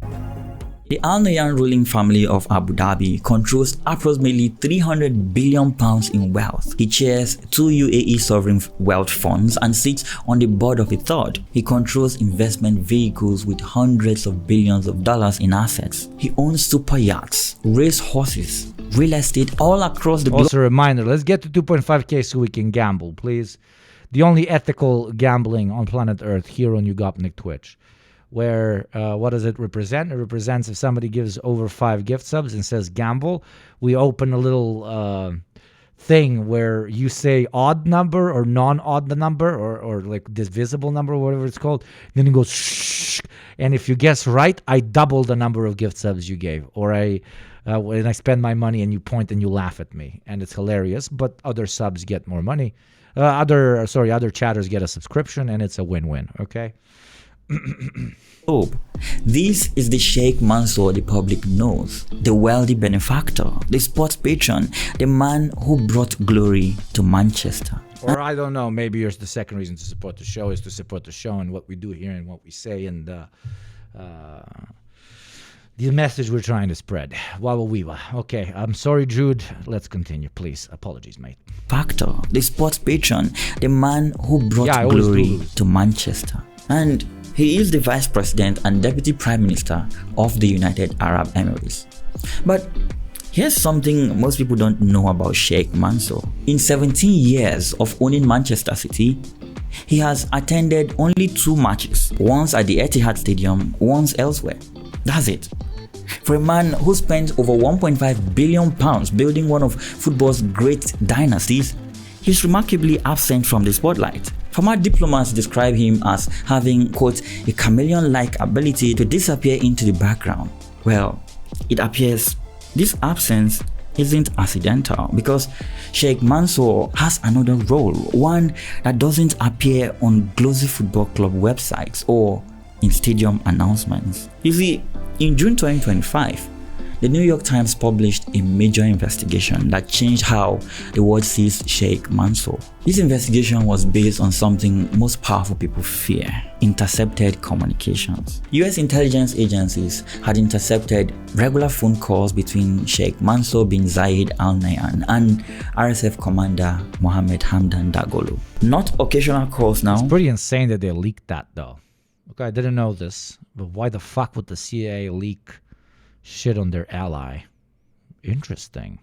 The Al Nahyan ruling family of Abu Dhabi controls approximately £300 billion in wealth. He chairs 2 UAE sovereign wealth funds and sits on the board of a third. He controls investment vehicles with hundreds of billions of dollars in assets. He owns super yachts, race horses, real estate all across the globe.
Also a reminder, let's get to 2.5k so we can gamble, please. The only ethical gambling on planet Earth here on Ugopnik Twitch. Where, what does it represent? It represents if somebody gives over 5 gift subs and says gamble, we open a little thing where you say odd number or non-odd number or like divisible number or whatever it's called. Then it goes shh, and if you guess right, I double the number of gift subs you gave. Or when I spend my money and you point and you laugh at me. And it's hilarious, but other subs get more money. Other chatters get a subscription and it's a win-win, okay?
This is the Sheikh Mansour the public knows, the wealthy benefactor, the sports patron, the man who brought glory to Manchester.
Or I don't know, maybe here's the second reason to support the show is to support the show and what we do here and what we say and the message we're trying to spread. Wawa. Okay, I'm sorry, Jude. Let's continue, please. Apologies, mate.
Factor, the sports patron, the man who brought glory to Manchester. And he is the Vice President and Deputy Prime Minister of the United Arab Emirates. But here's something most people don't know about Sheikh Mansour. In 17 years of owning Manchester City, he has attended only 2 matches, once at the Etihad Stadium, once elsewhere. That's it. For a man who spent over £1.5 billion building one of football's great dynasties, he's remarkably absent from the spotlight. Former diplomats describe him as having, quote, a chameleon-like ability to disappear into the background. Well, it appears this absence isn't accidental because Sheikh Mansour has another role, one that doesn't appear on glossy football club websites or in stadium announcements. You see, in June 2025, the New York Times published a major investigation that changed how the world sees Sheikh Mansour. This investigation was based on something most powerful people fear: intercepted communications. US intelligence agencies had intercepted regular phone calls between Sheikh Mansour bin Zayed Al Nahyan and RSF commander Mohammed Hamdan Dagalo. Not occasional calls now.
It's pretty insane that they leaked that though. Okay, I didn't know this, but why the fuck would the CIA leak shit on their ally? Interesting.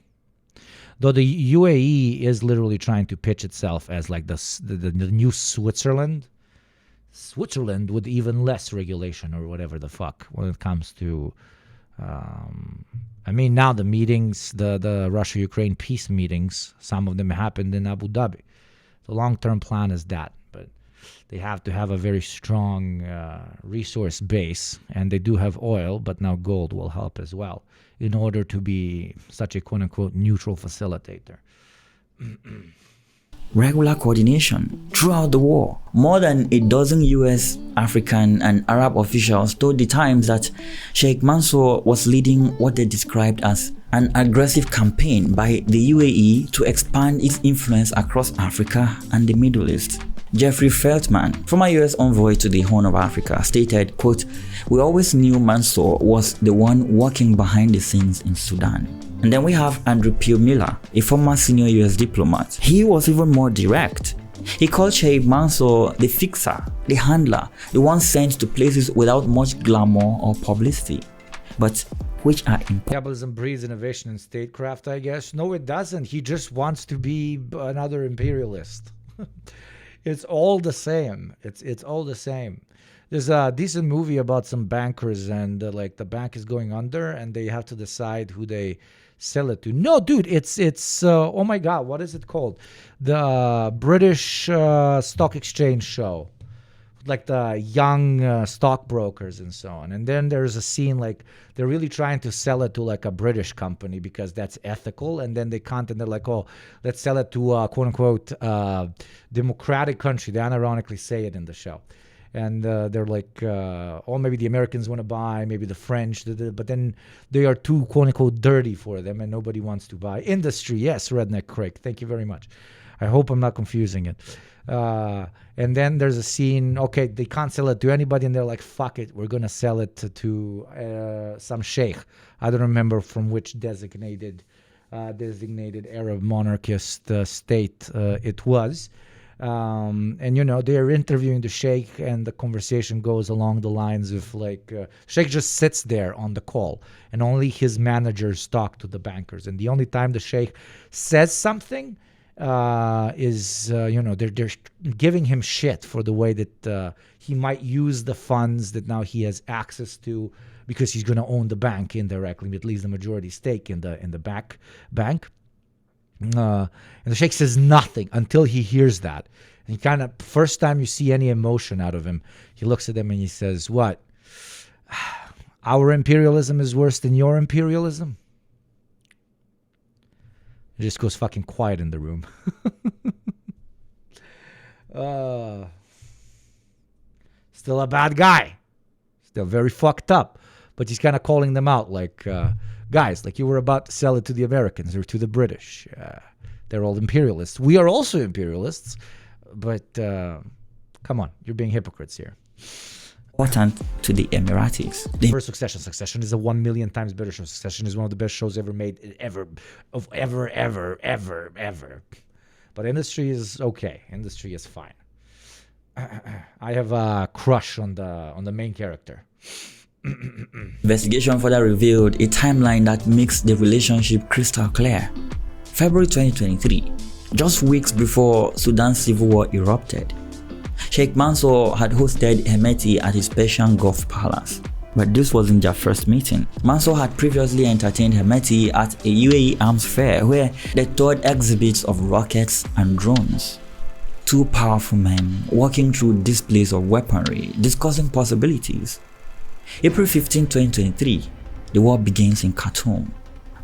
Though the UAE is literally trying to pitch itself as like the new Switzerland. Switzerland with even less regulation or whatever the fuck when it comes to I mean, now the meetings, the Russia-Ukraine peace meetings, some of them happened in Abu Dhabi. The long-term plan is that, but they have to have a very strong resource base, and they do have oil, but now gold will help as well in order to be such a quote-unquote neutral facilitator.
Regular coordination throughout the war. More than a dozen US, African, and Arab officials told the Times that Sheikh Mansour was leading what they described as an aggressive campaign by the UAE to expand its influence across Africa and the Middle East. Jeffrey Feltman, former US envoy to the Horn of Africa, stated, quote, "We always knew Mansour was the one working behind the scenes in Sudan." And then we have Andrew Pugh Miller, a former senior US diplomat. He was even more direct. He called Sheikh Mansour the fixer, the handler, the one sent to places without much glamour or publicity, but which are important.
Capitalism breeds innovation in statecraft, I guess. No, it doesn't. He just wants to be another imperialist. It's all the same. It's all the same. There's a decent movie about some bankers and like the bank is going under and they have to decide who they sell it to. No, dude, it's oh my God, what is it called? The British Stock Exchange show, like the young stockbrokers and so on. And then there's a scene like they're really trying to sell it to like a British company because that's ethical. And then they can't, and they're like, oh, let's sell it to a quote unquote democratic country. They unironically say it in the show. And they're like, oh, maybe the Americans want to buy, maybe the French, but then they are too, quote unquote, dirty for them and nobody wants to buy. Industry, yes, Redneck Craig. Thank you very much. I hope I'm not confusing it. And then there's a scene, okay, they can't sell it to anybody, and they're like, fuck it, we're going to sell it to some sheikh. I don't remember from which designated Arab monarchist state it was. And, you know, they're interviewing the sheikh, and the conversation goes along the lines of like, sheikh just sits there on the call, and only his managers talk to the bankers. And the only time the sheikh says something is, you know, they're giving him shit for the way that he might use the funds that now he has access to because he's going to own the bank indirectly, at least the majority stake in the bank. And the sheikh says nothing until he hears that. And he kind of, first time you see any emotion out of him, he looks at them and he says, what? Our imperialism is worse than your imperialism? It just goes fucking quiet in the room. Still a bad guy. Still very fucked up. But he's kind of calling them out like, guys, like you were about to sell it to the Americans or to the British. They're all imperialists. We are also imperialists. But come on, you're being hypocrites here.
Important to the Emiratis.
First Succession. Succession is a 1 million times better show. Succession is one of the best shows ever made, ever. But Industry is okay. Industry is fine. I have a crush on the main character.
Investigation further revealed a timeline that makes the relationship crystal clear. February 2023, just weeks before Sudan's civil war erupted, Sheikh Mansour had hosted Hemeti at his Persian Gulf Palace. But this wasn't their first meeting. Mansour had previously entertained Hemeti at a UAE arms fair where they toured exhibits of rockets and drones. Two powerful men walking through displays of weaponry, discussing possibilities. April 15, 2023, the war begins in Khartoum.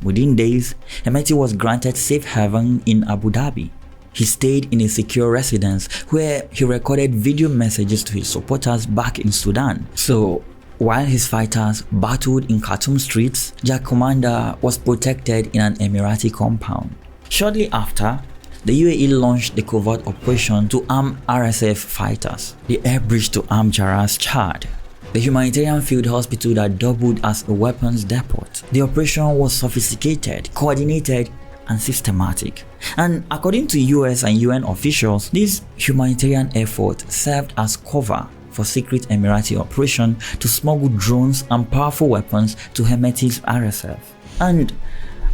Within days, Hemeti was granted safe haven in Abu Dhabi. He stayed in a secure residence where he recorded video messages to his supporters back in Sudan. So, while his fighters battled in Khartoum streets, their commander was protected in an Emirati compound. Shortly after, the UAE launched the covert operation to arm RSF fighters. The air bridge to arm Jaras, Chad, the humanitarian field hospital that doubled as a weapons depot. The operation was sophisticated, coordinated, and systematic. And according to US and UN officials, this humanitarian effort served as cover for secret Emirati operation to smuggle drones and powerful weapons to Hemeti's RSF. And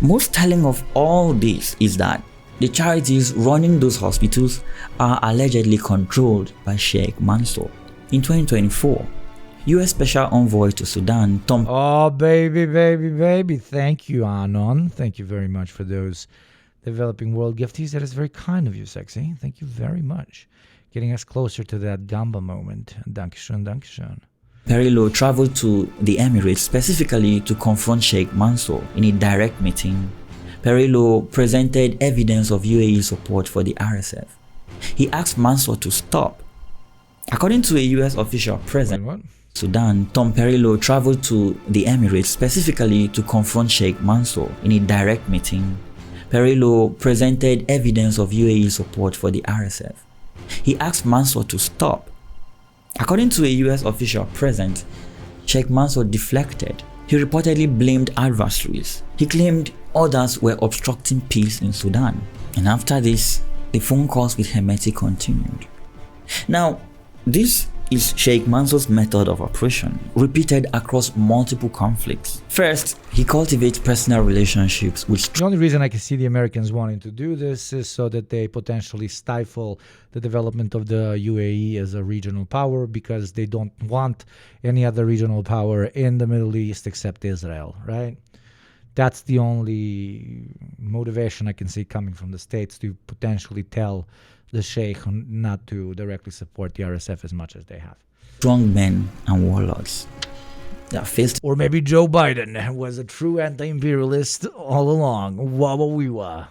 most telling of all this is that the charities running those hospitals are allegedly controlled by Sheikh Mansour. In 2024, US Special Envoy to Sudan, Tom...
Oh, baby. Thank you, Anon. Thank you very much for those developing world gifties. That is very kind of you, Sexy. Thank you very much. Getting us closer to that Gamba moment. Dankeschön.
Perillo traveled to the Emirates specifically to confront Sheikh Mansour. In a direct meeting, Perillo presented evidence of UAE support for the RSF. He asked Mansour to stop. According to a US official present in Sudan, Tom Perillo traveled to the Emirates specifically to confront Sheikh Mansour. In a direct meeting, Perillo presented evidence of UAE support for the RSF. He asked Mansour to stop. According to a US official present, Sheikh Mansour deflected. He reportedly blamed adversaries. He claimed others were obstructing peace in Sudan. And after this, the phone calls with Hemeti continued. Now, this is Sheikh Mansour's method of operation, repeated across multiple conflicts. First, he cultivates personal relationships with...
The only reason I can see the Americans wanting to do this is so that they potentially stifle the development of the UAE as a regional power, because they don't want any other regional power in the Middle East except Israel, right? That's the only motivation I can see coming from the States, to potentially tell the Sheikh not to directly support the RSF as much as they have.
Strong men and warlords. They are faced...
Or maybe Joe Biden was a true anti-imperialist all along. Wawa-weewa.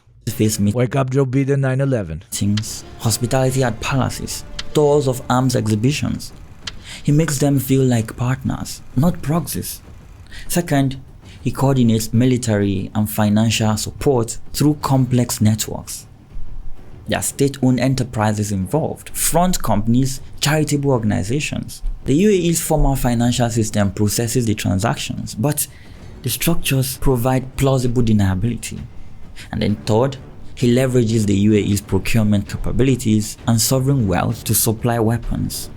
Wake up, Joe Biden, 9/11.
Things, hospitality at palaces, tours of arms exhibitions. He makes them feel like partners, not proxies. Second, he coordinates military and financial support through complex networks. There are state-owned enterprises involved, front companies, charitable organizations. The UAE's formal financial system processes the transactions, but the structures provide plausible deniability. And then third, he leverages the UAE's procurement capabilities and sovereign wealth to supply weapons.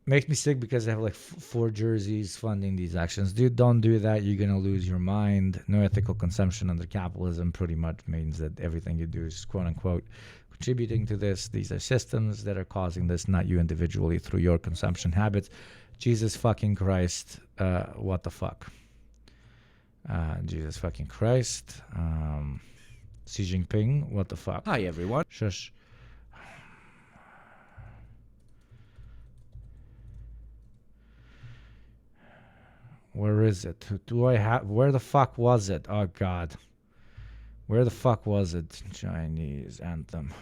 Makes me sick because I have like 4 jerseys funding these actions. Dude, don't do that. You're going to lose your mind. No ethical consumption under capitalism pretty much means that everything you do is quote unquote contributing to this. These are systems that are causing this, not you individually through your consumption habits. Jesus fucking Christ. What the fuck? Jesus fucking Christ. Xi Jinping. What the fuck?
Hi, everyone.
Shush. Where is it? Do I have? Where the fuck was it? Oh God. Where the fuck was it? Chinese anthem.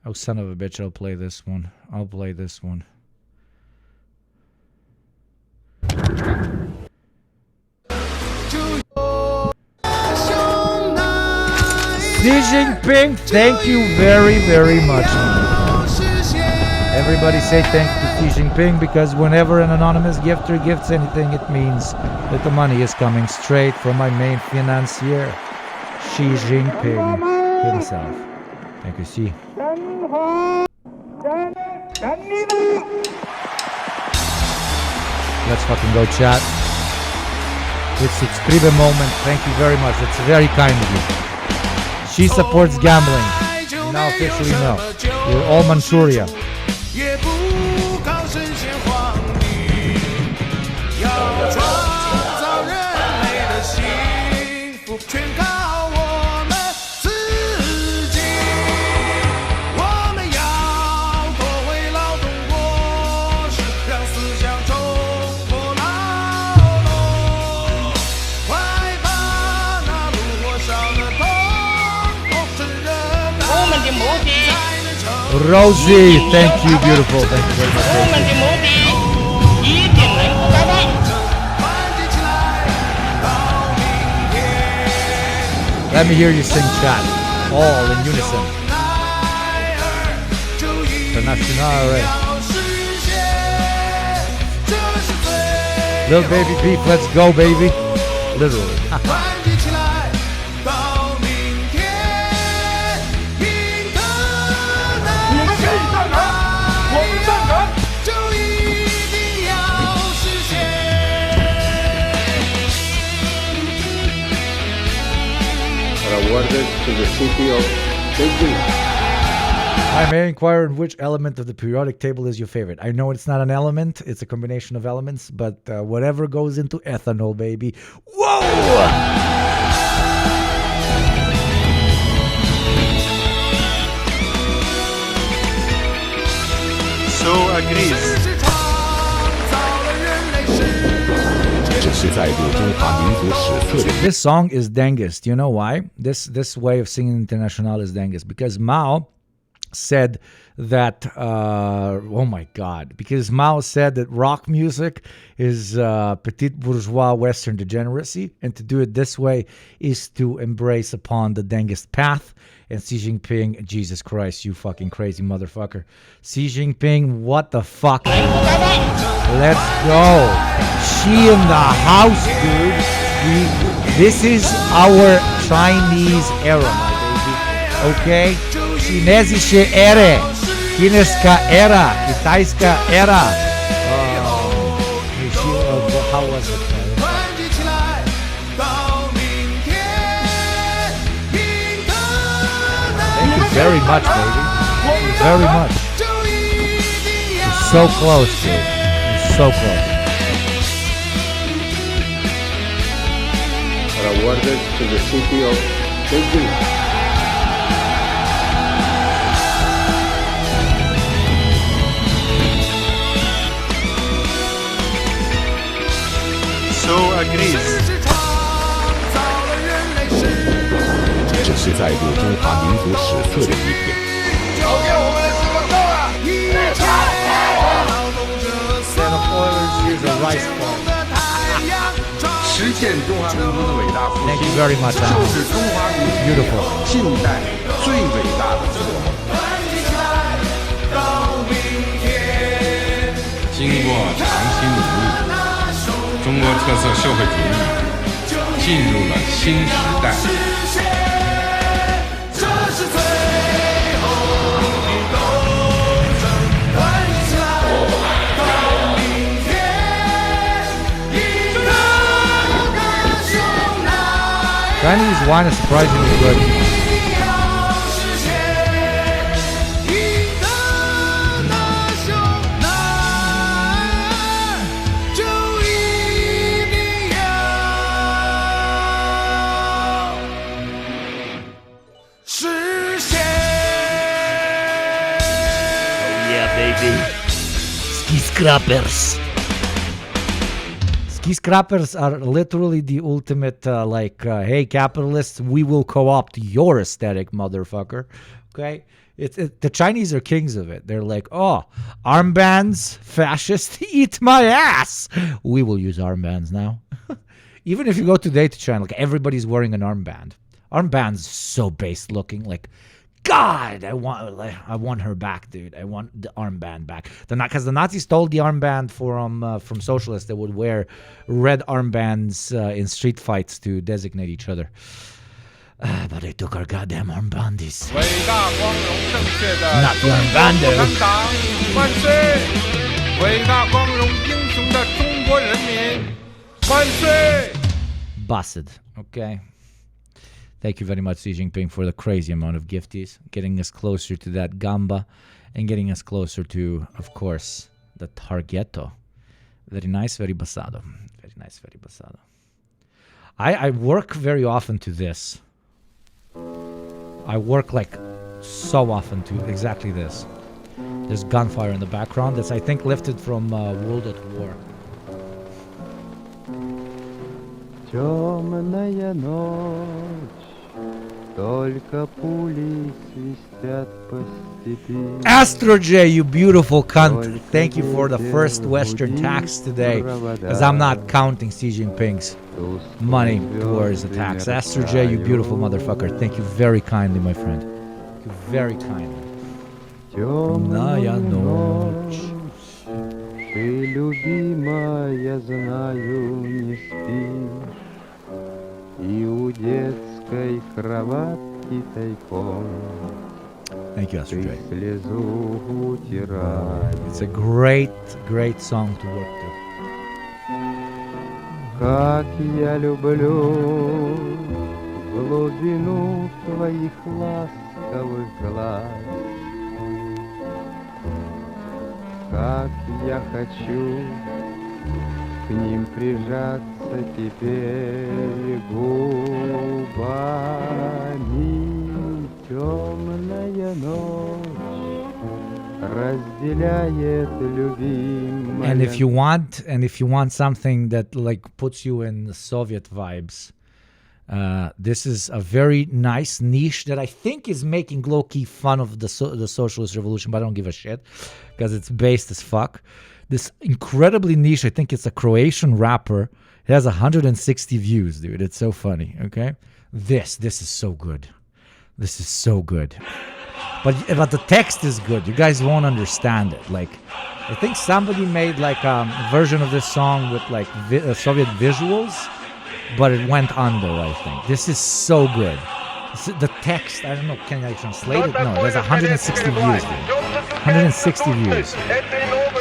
Oh, son of a bitch, I'll play this one. I'll play this one. Xi Jinping, thank you very, very much. Everybody say thank you to Xi Jinping, because whenever an anonymous gifter gifts anything, it means that the money is coming straight from my main financier, Xi Jinping himself. Thank you, Xi. Let's fucking go, chat. It's Expribe moment. Thank you very much. It's very kind of you. She supports gambling. You now officially know. You're all Manchuria.
也不靠神仙皇帝，要创造人类的幸福，全靠我们自己。我们要夺回劳动果实，让思想冲破牢笼。快把那炉火烧得通，同时人们的目的。
Rosie, thank you, beautiful. Thank you very much. Let me hear you sing, chat. All in unison. Internationale. Little baby beef, let's go, baby. Literally.
Awarded to the city of Beijing.
I may inquire in which element of the periodic table is your favorite. I know it's not an element, it's a combination of elements, but whatever goes into ethanol, baby. Whoa!
So agrees.
This song is dangest. You know why? This way of singing International is dangest because Mao said that oh my god, because Mao said that rock music is petite bourgeois Western degeneracy, and to do it this way is to embrace upon the dangest path. And Xi Jinping, Jesus Christ, you fucking crazy motherfucker. Xi Jinping, what the fuck? Let's go. She in the house, dude. This is our Chinese era, my baby. Okay? Chinesische Ära. Chineska era. Kitaiska era. How was it? Thank you very much, baby. Thank you very much. You're so close, dude. You're so close.
Awarded to the city of Beijing.
So agrees.
这是载入中华民族史册的一篇。
交给我们是不够啊！
Instead of oilers, use a rice ball.
实现中华民族的伟大复兴，
Thank you very much,
就是中华民族
Beautiful.
近代最伟大的自我。
经过长期努力，中国特色社会主义进入了新时代。
Chinese wine is surprisingly good.
Yeah, baby. Ski scrappers.
Ski scrappers are literally the ultimate, hey, capitalists, we will co-opt your aesthetic, motherfucker. Okay? The Chinese are kings of it. They're like, oh, armbands, fascist, eat my ass. We will use armbands now. Even if you go today to China, like everybody's wearing an armband. Armband's so base looking, like, God, I want her back, dude. I want the armband back. Because the Nazis stole the armband from socialists that would wear red armbands in street fights to designate each other. But they took our goddamn armbandis.
伟大光荣正确的
Not the armbando.
共产党万岁！伟大光荣英雄的中国人民万岁！
Busted. Okay. Thank you very much, Xi Jinping, for the crazy amount of gifties, getting us closer to that gamba, and getting us closer to, of course, the targhetto. Very nice, very basado. Very nice, very basado. I work very often to this. I work like so often to exactly this. There's gunfire in the background that's, I think, lifted from World at War.
Темная ночь,
Astro J, you beautiful cunt. Thank you for the first Western tax today, because I'm not counting Xi Jinping's money towards the tax. Astro J, you beautiful motherfucker. Thank you very kindly, my friend. Thank you very kindly. Темная ночь.
Ты, любимая, знаю, не спишь, и у детской кроватки тайком.
Thank you, Astro J.
Слезу утираешь.
It's a great, great song to work to.
Как я люблю глубину твоих ласковых глаз. Как я хочу к ним прижаться теперь губами. Темная ночь разделяет любимая.
And if you want something that like puts you in the Soviet vibes, this is a very nice niche that I think is making low-key fun of the socialist revolution, but I don't give a shit because it's based as fuck. This incredibly niche, I think it's a Croatian rapper. It has 160 views, dude. It's so funny, okay? This is so good. This is so good. But the text is good. You guys won't understand it. Like, I think somebody made like a version of this song with like Soviet visuals, but it went under, I think. This is so good. The text, I don't know, can I translate it? No, there's 160 views, dude. 160 views.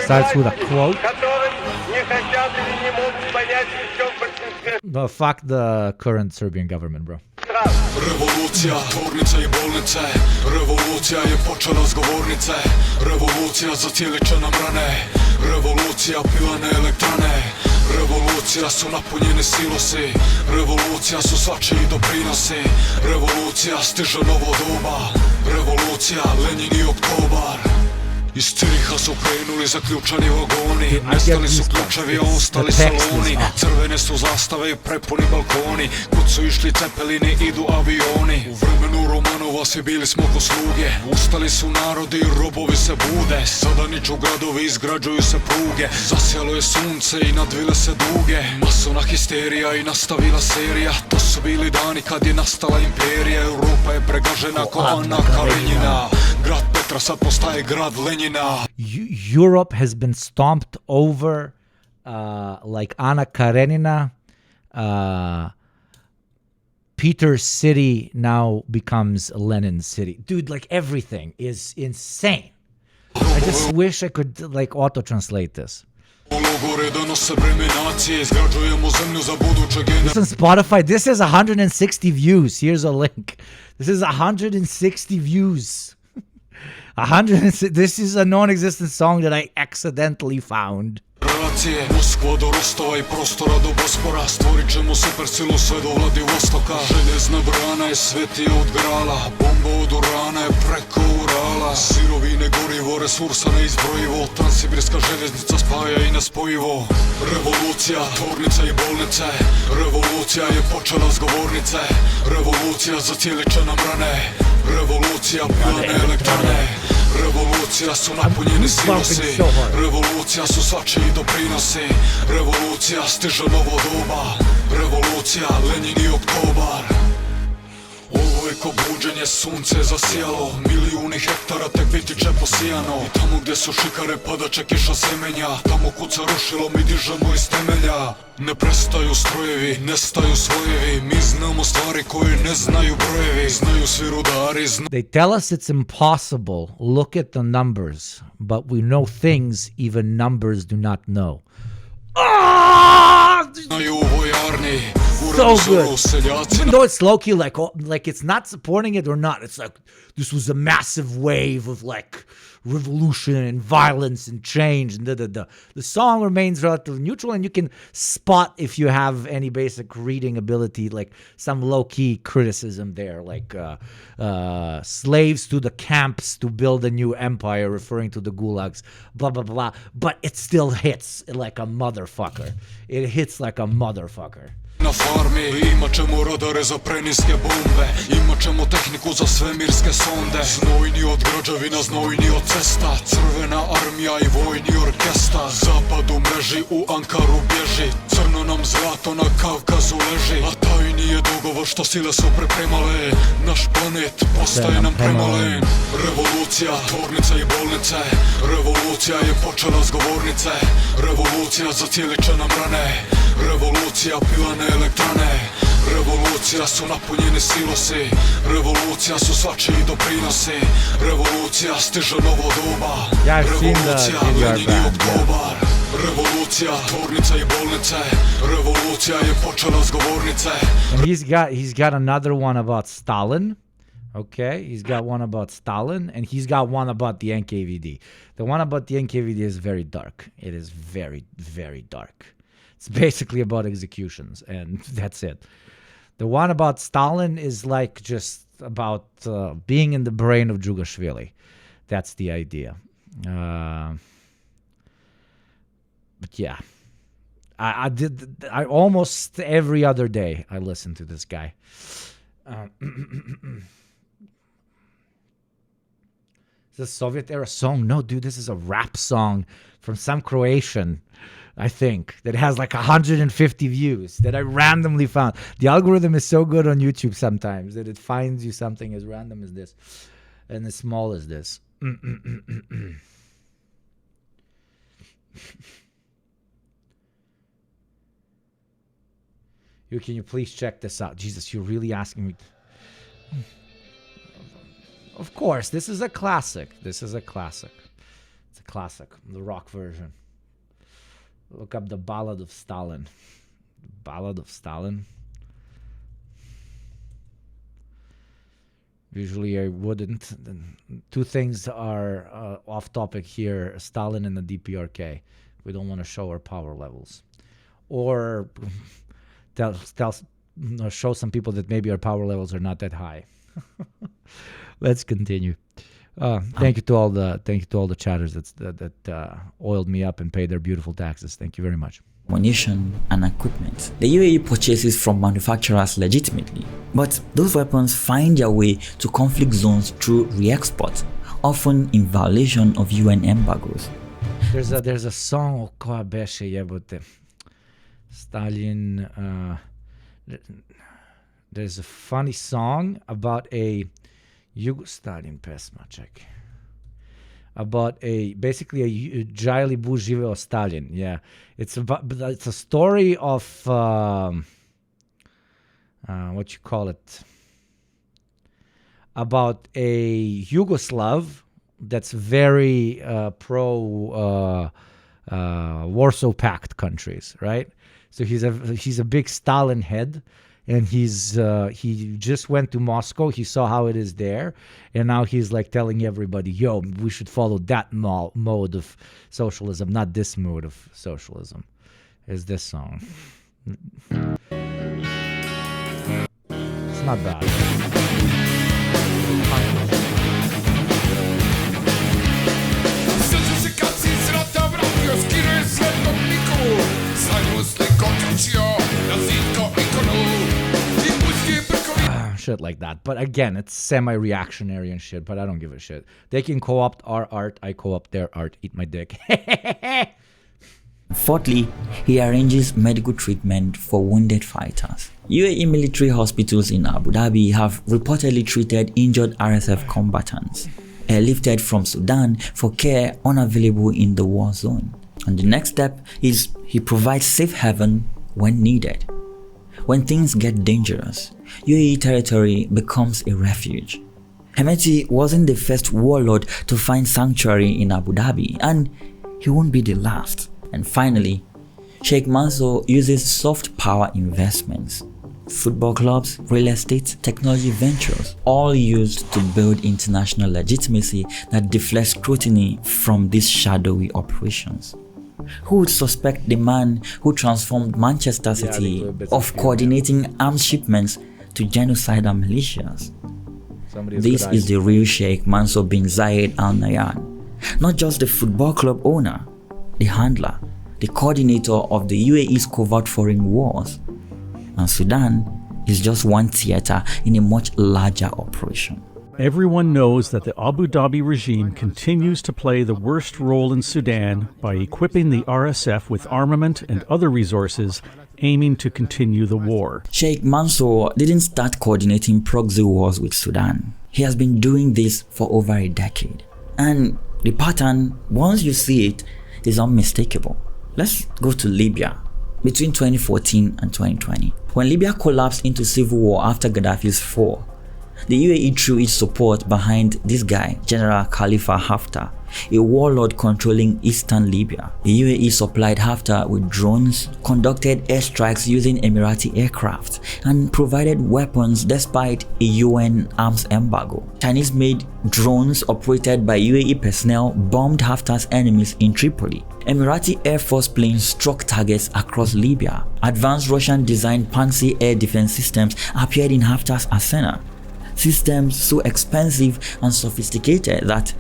Starts with a quote. But fuck the current Serbian government, bro.
Revolucija, tvornice i bolnice. Revolucija je počela s govornice. Revolucija za cijeliče nam rane. Revolucija pilane elektrane. Revolucija su napunjeni silosi. Revolucija su svačiji doprinosi. Revolucija stiže novo doba. Revolucija, Lenin i Oktobar. Iz Ciriha su krenuli zaključani vagoni. Nestali su ključevi, a ostali saloni. Crvene su zastave i prepuni balkoni. Kud su išli cepelini, idu avioni. U vremenu Romanova svi bili smo ko sluge. Ustali su narodi i robovi se bude. Sada niču gradovi, izgrađuju se pruge. Zasjalo je sunce i nadvile se duge. Masovna histerija i nastavila serija. To su bili dani kad je nastala imperija. Europa je pregažena ko Ana Karenjina. Grad Petra sad postaje grad Lenjina.
Europe has been stomped over like Anna Karenina. Peter's city now becomes Lenin's city. Dude, like everything is insane. I just wish I could like auto-translate this. This on Spotify, this is 160 views. Here's a link. This is 160 views. This is a non-existent song that I accidentally found.
Moskva do Rostova i prostora do Bospora. Stvorit ćemo super silu sve do Vladivostoka. Željezna brana je svetija od grala. Bomba od urana je preko Urala. Sirovine, gorivo, resursa neizbrojivo. Transsibirska željeznica spaja i nespojivo. Revolucija, tvornice i bolnice. Revolucija je počela s govornice. Revolucija za cijeliče nam rane. Revolucija pilane elektrane. Revolucija su napunjeni silosi. Revolucija su svačiji doprinosi. Revolucija stiže novo doba. Revolucija, Lenin i Oktobar. Ovo je ko buđenje, sunce zasijalo. Milijuni hektara tek biti će posijano. I tamo gdje su šikare pada će kiša semenja. Tamo kuca rušilo mi dižemo iz temelja. Ne prestaju strojevi, nestaju svojevi. Mi znamo stvari koje ne znaju brojevi. Znaju svi rudari.
They tell us it's impossible. Look at the numbers. But we know things even numbers do not know.
Znaju u vojarni.
So good. Even though it's low-key, like it's not supporting it or not, it's like this was a massive wave of like revolution and violence and change and da-da-da. The song remains relatively neutral, and you can spot if you have any basic reading ability, like some low-key criticism there, like slaves to the camps to build a new empire, referring to the gulags, blah, blah, blah. But it still hits like a motherfucker. It hits like a motherfucker.
Na farmi imat ćemo radare za preniske bombe, imat ćemo tehniku za svemirske sonde. Znojni od građevina, znojni od cesta, crvena armija i vojni orkestar. Zapad u mreži, u Ankaru bježi, crno nam zlato na Kavkazu leži. A tajni je dogovor što sile su pripremale, naš planet postaje nam premalen. Revolucija, tvornice i bolnice, revolucija je počela s govornice. Revolucija zacijelit će nam rane, revolucija pilane elektrane. Revolucija su napunjeni silosi, revolucija su svačiji doprinosi. Revolucija stiže novo doba, revolucija Lenin i Oktobar. Revolucija, tvornice i bolnice, revolucija je počela s govornice.
And he's got another one about Stalin. Okay, he's got one about Stalin, and he's got one about the NKVD. The one about the NKVD is very dark. It is very, very dark. It's basically about executions, and that's it. The one about Stalin is like just about being in the brain of Djugashvili. That's the idea. But yeah, I almost every other day I listen to this guy. Is this a Soviet era song? No, dude, this is a rap song from some Croatian, I think, that has like 150 views that I randomly found. The algorithm is so good on YouTube sometimes that it finds you something as random as this and as small as this. Can you please check this out? Jesus, you're really asking me. Of course, this is a classic. This is a classic. It's a classic, the rock version. Look up the Ballad of Stalin. Ballad of Stalin. Usually I wouldn't. Two things are off topic here. Stalin and the DPRK. We don't want to show our power levels. Or show some people that maybe our power levels are not that high. Let's continue. Thank you to all the chatters that oiled me up and paid their beautiful taxes. Thank you very much.
Ammunition and equipment. The UAE purchases from manufacturers legitimately, but those weapons find their way to conflict zones through re-export, often in violation of UN embargoes.
There's a song koja beše jebote. Stalin. There's a funny song about a Stalin pesma, check. About basically a Jali Bu živeo Stalin. Yeah, it's a story of what you call it, about a Yugoslav that's very pro Warsaw Pact countries, right? So he's a big Stalin head. And he just went to Moscow. He saw how it is there, and now he's like telling everybody, "Yo, we should follow that mode of socialism, not this mode of socialism." Is this song? It's not bad. Shit like that. But again, it's semi-reactionary and shit, but I don't give a shit. They can co-opt our art, I co-opt their art. Eat my dick.
Fourthly, he arranges medical treatment for wounded fighters. UAE military hospitals in Abu Dhabi have reportedly treated injured RSF combatants, airlifted from Sudan for care unavailable in the war zone. And the next step is he provides safe haven when needed. When things get dangerous, UAE territory becomes a refuge. Hemeti wasn't the first warlord to find sanctuary in Abu Dhabi, and he won't be the last. And finally, Sheikh Mansour uses soft power investments, football clubs, real estate, technology ventures, all used to build international legitimacy that deflects scrutiny from these shadowy operations. Who would suspect the man who transformed Manchester City of coordinating arms shipments to genocidal militias? This is the real Sheikh Mansour bin Zayed Al Nahyan, not just the football club owner, the handler, the coordinator of the UAE's covert foreign wars. and Sudan is just one theater in a much larger operation.
Everyone knows that the Abu Dhabi regime continues to play the worst role in Sudan by equipping the RSF with armament and other resources aiming to continue the war.
Sheikh Mansour didn't start coordinating proxy wars with Sudan. He has been doing this for over a decade. And the pattern, once you see it, is unmistakable. Let's go to Libya between 2014 and 2020. When Libya collapsed into civil war after Gaddafi's fall, the UAE threw its support behind this guy, General Khalifa Haftar, a warlord controlling eastern Libya. The UAE supplied Haftar with drones, conducted airstrikes using Emirati aircraft, and provided weapons despite a UN arms embargo. Chinese-made drones operated by UAE personnel bombed Haftar's enemies in Tripoli. Emirati Air Force planes struck targets across Libya. Advanced Russian-designed Pansy air defense systems appeared in Haftar's arsenal. Systems so expensive and sophisticated that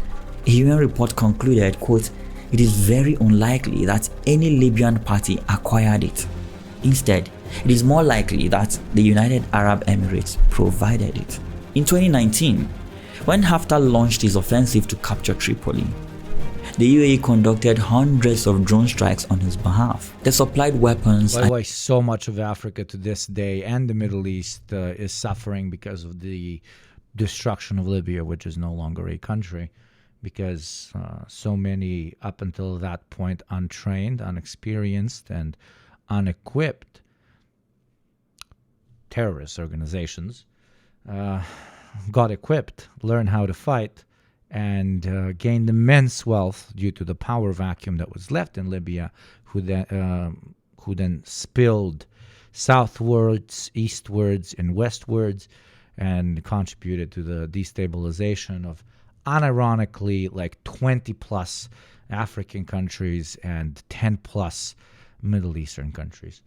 a UN report concluded, quote, "It is very unlikely that any Libyan party acquired it. Instead, it is more likely that the United Arab Emirates provided it." In 2019, when Haftar launched his offensive to capture Tripoli, the UAE conducted hundreds of drone strikes on his behalf. They supplied weapons.
By the way, so much of Africa to this day and the Middle East is suffering because of the destruction of Libya, which is no longer a country, because so many, up until that point, untrained, unexperienced, and unequipped terrorist organizations got equipped, learned how to fight, and gained immense wealth due to the power vacuum that was left in Libya, who then spilled southwards, eastwards, and westwards, and contributed to the destabilization of, unironically, like 20 plus African countries and 10 plus Middle Eastern countries.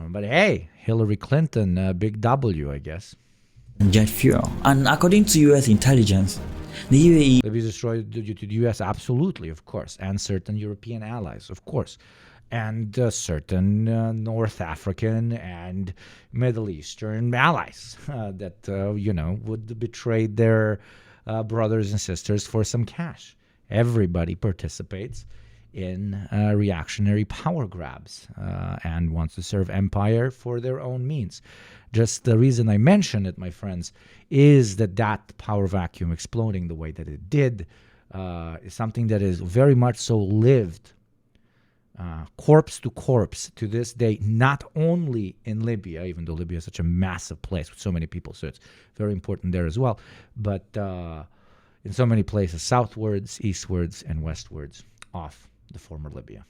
But hey, Hillary Clinton, big W, I guess.
Jet fuel. And according to US intelligence, the UAE...
Libya is destroyed due to the US, absolutely, of course, and certain European allies, of course, and certain North African and Middle Eastern allies that, would betray their brothers and sisters for some cash. Everybody participates in reactionary power grabs and wants to serve empire for their own means. Just the reason I mention it, my friends, is that power vacuum exploding the way that it did is something that is very much so lived corpse to corpse to this day, not only in Libya, even though Libya is such a massive place with so many people, so it's very important there as well, but in so many places, southwards, eastwards, and westwards off the former Libya.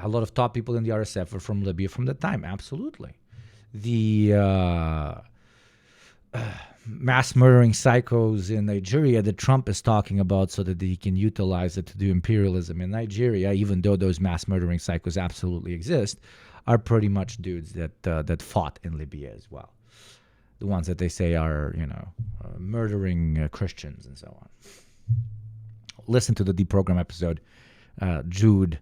A lot of top people in the RSF are from Libya from that time, absolutely. The mass murdering psychos in Nigeria that Trump is talking about so that he can utilize it to do imperialism in Nigeria, even though those mass murdering psychos absolutely exist, are pretty much dudes that fought in Libya as well. The ones that they say are, murdering Christians and so on. Listen to the Deprogram episode. Jude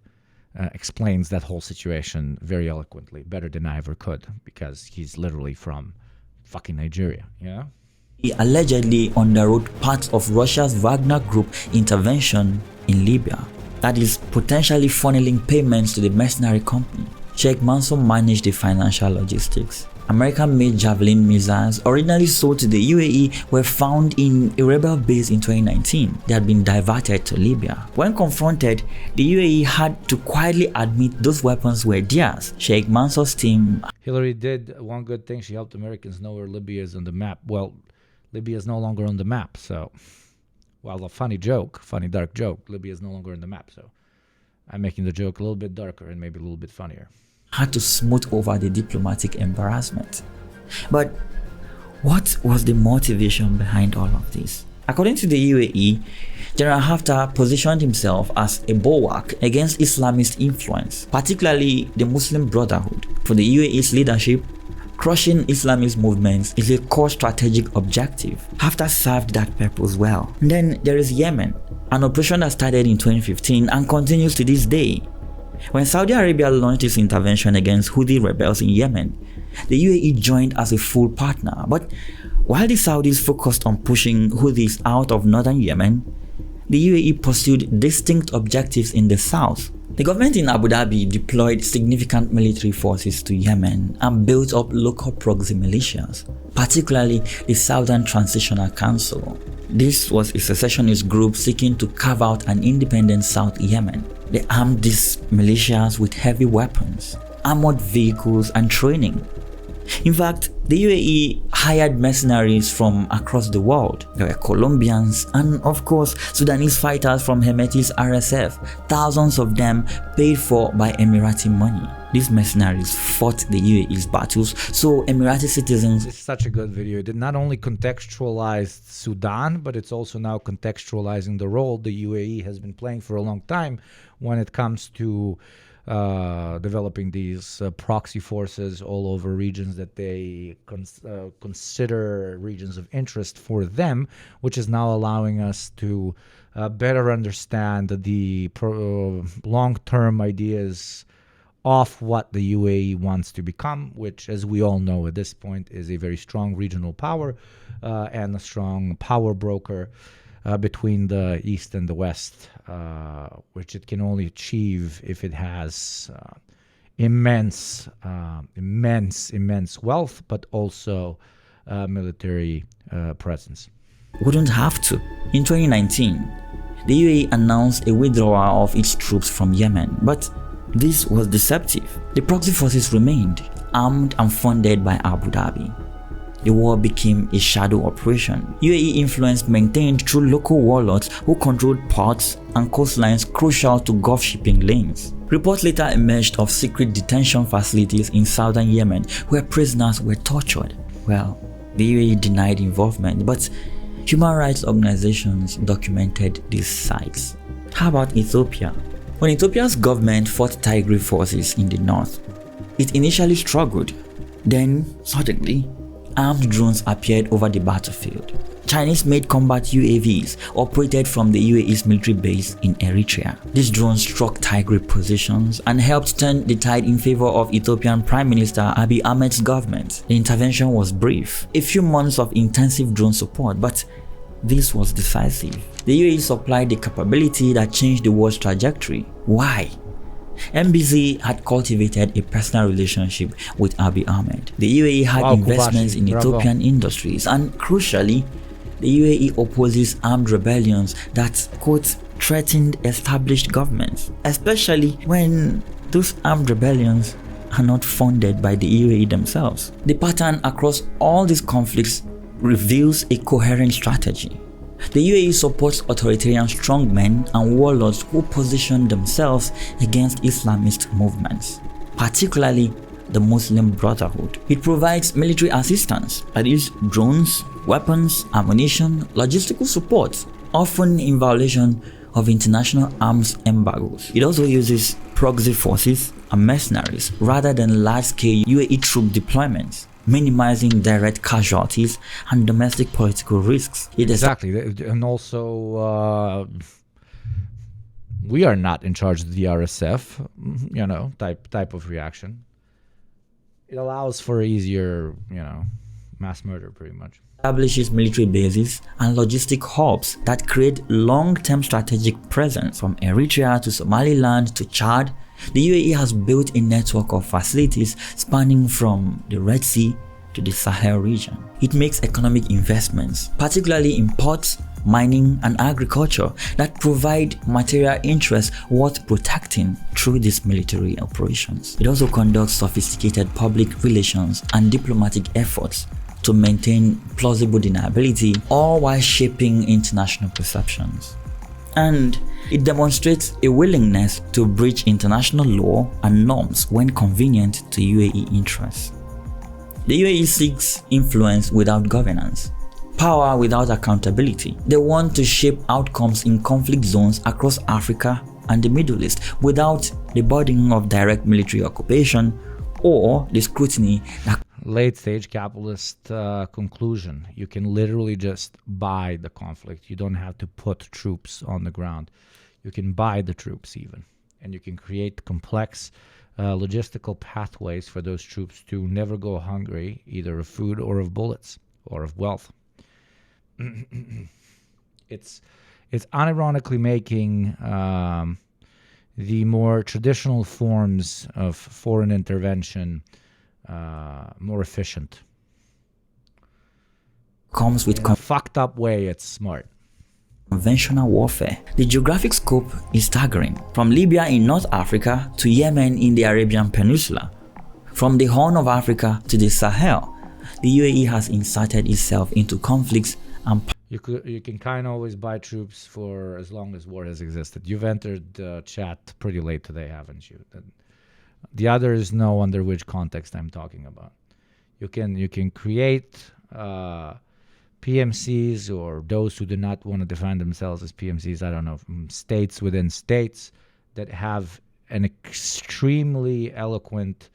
explains that whole situation very eloquently, better than I ever could, because he's literally from fucking Nigeria, yeah?
He allegedly underwrote parts of Russia's Wagner Group intervention in Libya, that is potentially funneling payments to the mercenary company. Sheikh Mansour managed the financial logistics. American-made Javelin missiles, originally sold to the UAE, were found in a rebel base in 2019. They had been diverted to Libya. When confronted, the UAE had to quietly admit those weapons were theirs. Sheikh Mansour's team...
Hillary did one good thing. She helped Americans know where Libya is on the map. Well, Libya is no longer on the map, so... Well, a funny dark joke, Libya is no longer on the map, so... I'm making the joke a little bit darker and maybe a little bit funnier.
Had to smooth over the diplomatic embarrassment. But what was the motivation behind all of this? According to the UAE, General Haftar positioned himself as a bulwark against Islamist influence, particularly the Muslim Brotherhood. For the UAE's leadership, crushing Islamist movements is a core strategic objective. Haftar served that purpose well. And then there is Yemen, an operation that started in 2015 and continues to this day. When Saudi Arabia launched its intervention against Houthi rebels in Yemen, the UAE joined as a full partner. But while the Saudis focused on pushing Houthis out of northern Yemen, the UAE pursued distinct objectives in the south. The government in Abu Dhabi deployed significant military forces to Yemen and built up local proxy militias, particularly the Southern Transitional Council. This was a secessionist group seeking to carve out an independent South Yemen. They armed these militias with heavy weapons, armored vehicles, and training. In fact, the UAE hired mercenaries from across the world. There were Colombians and, of course, Sudanese fighters from Hemeti's RSF, thousands of them paid for by Emirati money. These mercenaries fought the UAE's battles, so Emirati citizens...
It's such a good video. It not only contextualized Sudan, but it's also now contextualizing the role the UAE has been playing for a long time when it comes to developing these proxy forces all over regions that they consider regions of interest for them, which is now allowing us to better understand the long-term ideas of what the UAE wants to become, which, as we all know at this point, is a very strong regional power and a strong power broker between the East and the West, which it can only achieve if it has immense wealth, but also military presence.
Wouldn't have to. In 2019, the UAE announced a withdrawal of its troops from Yemen, but this was deceptive. The proxy forces remained, armed and funded by Abu Dhabi. The war became a shadow operation. UAE influence maintained through local warlords who controlled ports and coastlines crucial to Gulf shipping lanes. Reports later emerged of secret detention facilities in southern Yemen where prisoners were tortured. Well, the UAE denied involvement, but human rights organizations documented these sites. How about Ethiopia? When Ethiopia's government fought Tigray forces in the north, it initially struggled. Then, suddenly, armed drones appeared over the battlefield. Chinese-made combat UAVs operated from the UAE's military base in Eritrea. These drones struck Tigray positions and helped turn the tide in favor of Ethiopian Prime Minister Abiy Ahmed's government. The intervention was brief, a few months of intensive drone support, but this was decisive. The UAE supplied the capability that changed the war's trajectory. Why? MBZ had cultivated a personal relationship with Abiy Ahmed. The UAE had investments in Ethiopian industries, and crucially, the UAE opposes armed rebellions that, quote, threatened established governments, especially when those armed rebellions are not funded by the UAE themselves. The pattern across all these conflicts reveals a coherent strategy. The UAE supports authoritarian strongmen and warlords who position themselves against Islamist movements, particularly the Muslim Brotherhood. It provides military assistance, that is, drones, weapons, ammunition, logistical support, often in violation of international arms embargoes. It also uses proxy forces and mercenaries rather than large-scale UAE troop deployments, minimizing direct casualties and domestic political risks.
Exactly, and also we are not in charge of the RSF, you know, type of reaction. It allows for easier, you know, mass murder pretty much.
Establishes military bases and logistic hubs that create long-term strategic presence from Eritrea to Somaliland to Chad. The UAE has built a network of facilities spanning from the Red Sea to the Sahel region. It makes economic investments, particularly in ports, mining, and agriculture, that provide material interests worth protecting through these military operations. It also conducts sophisticated public relations and diplomatic efforts to maintain plausible deniability, all while shaping international perceptions. And it demonstrates a willingness to breach international law and norms when convenient to UAE interests. The UAE seeks influence without governance, power without accountability. They want to shape outcomes in conflict zones across Africa and the Middle East without the burden of direct military occupation or the scrutiny that
late-stage capitalist conclusion. You can literally just buy the conflict. You don't have to put troops on the ground. You can buy the troops even. and you can create complex logistical pathways for those troops to never go hungry, either of food or of bullets or of wealth. It's unironically making the more traditional forms of foreign intervention more efficient.
Comes with
in a fucked up way, it's smart.
Conventional warfare. The geographic scope is staggering. From Libya in North Africa to Yemen in the Arabian Peninsula. From the Horn of Africa to the Sahel, the UAE has inserted itself into conflicts and
you can kind of always buy troops for as long as war has existed. You've entered chat pretty late today, haven't you? The others know under which context I'm talking about. You can create PMCs, or those who do not want to define themselves as PMCs, I don't know, states within states that have an extremely eloquent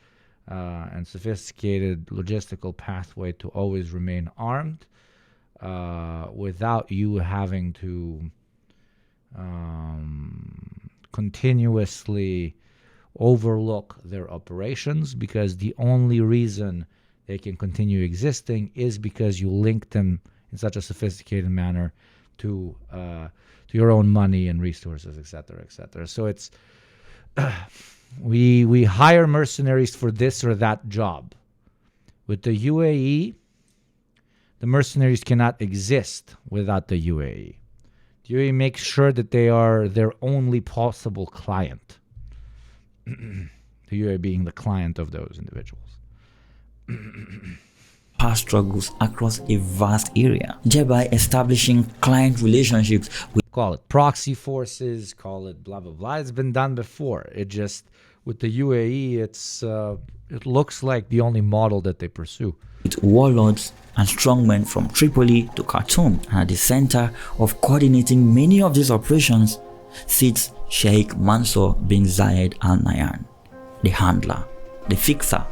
and sophisticated logistical pathway to always remain armed without you having to continuously overlook their operations, because the only reason they can continue existing is because you link them in such a sophisticated manner to your own money and resources, etc., etc. So it's we hire mercenaries for this or that job. With the UAE, the mercenaries cannot exist without the UAE. The UAE makes sure that they are their only possible client. The UAE being the client of those individuals.
power struggles across a vast area, thereby establishing client relationships with,
call it proxy forces, call it blah blah blah. It's been done before. It just, with the UAE, it looks like the only model that they pursue.
with warlords and strongmen from Tripoli to Khartoum, and at the center of coordinating many of these operations sits Sheikh Mansour bin Zayed Al Nahyan, the handler, the fixer,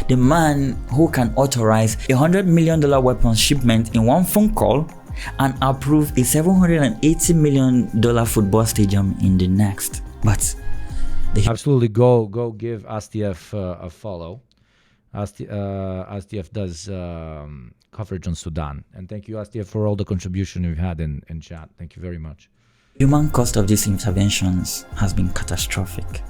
the man who can authorize $100 million weapons shipment in one phone call and approve a $780 million football stadium in the next. But
absolutely go give Astiev a follow. Astiev does coverage on Sudan, and thank you, Astiev, for all the contribution you've had in chat. Thank you very much.
Human cost of these interventions has been catastrophic.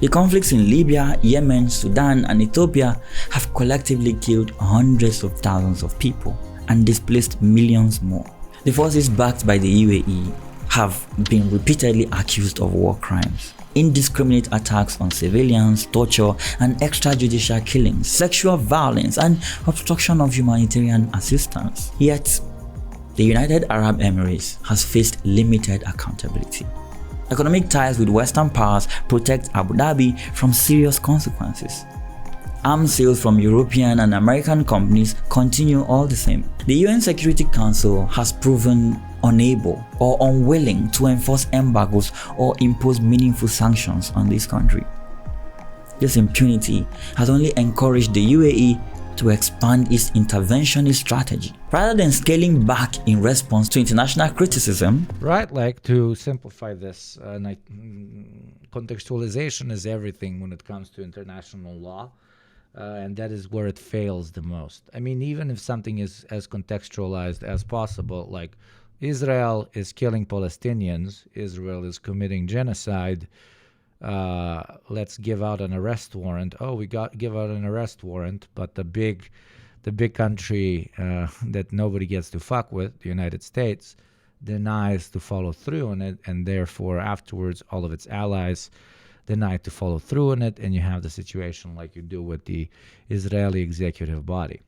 The conflicts in Libya, Yemen, Sudan, and Ethiopia have collectively killed hundreds of thousands of people and displaced millions more. The forces backed by the UAE have been repeatedly accused of war crimes, indiscriminate attacks on civilians, torture and extrajudicial killings, sexual violence, and obstruction of humanitarian assistance. Yet, the United Arab Emirates has faced limited accountability. Economic ties with Western powers protect Abu Dhabi from serious consequences. Arms sales from European and American companies continue all the same. The UN Security Council has proven unable or unwilling to enforce embargoes or impose meaningful sanctions on this country. This impunity has only encouraged the UAE to expand its interventionist strategy rather than scaling back in response to international criticism.
Right, like, to simplify this, contextualization is everything when it comes to international law, and that is where it fails the most. I mean, even if something is as contextualized as possible, like Israel is killing Palestinians, Israel is committing genocide, let's give out an arrest warrant. Oh, give out an arrest warrant, but the big country that nobody gets to fuck with, the United States, denies to follow through on it, and therefore afterwards all of its allies deny to follow through on it, and you have the situation like you do with the Israeli executive body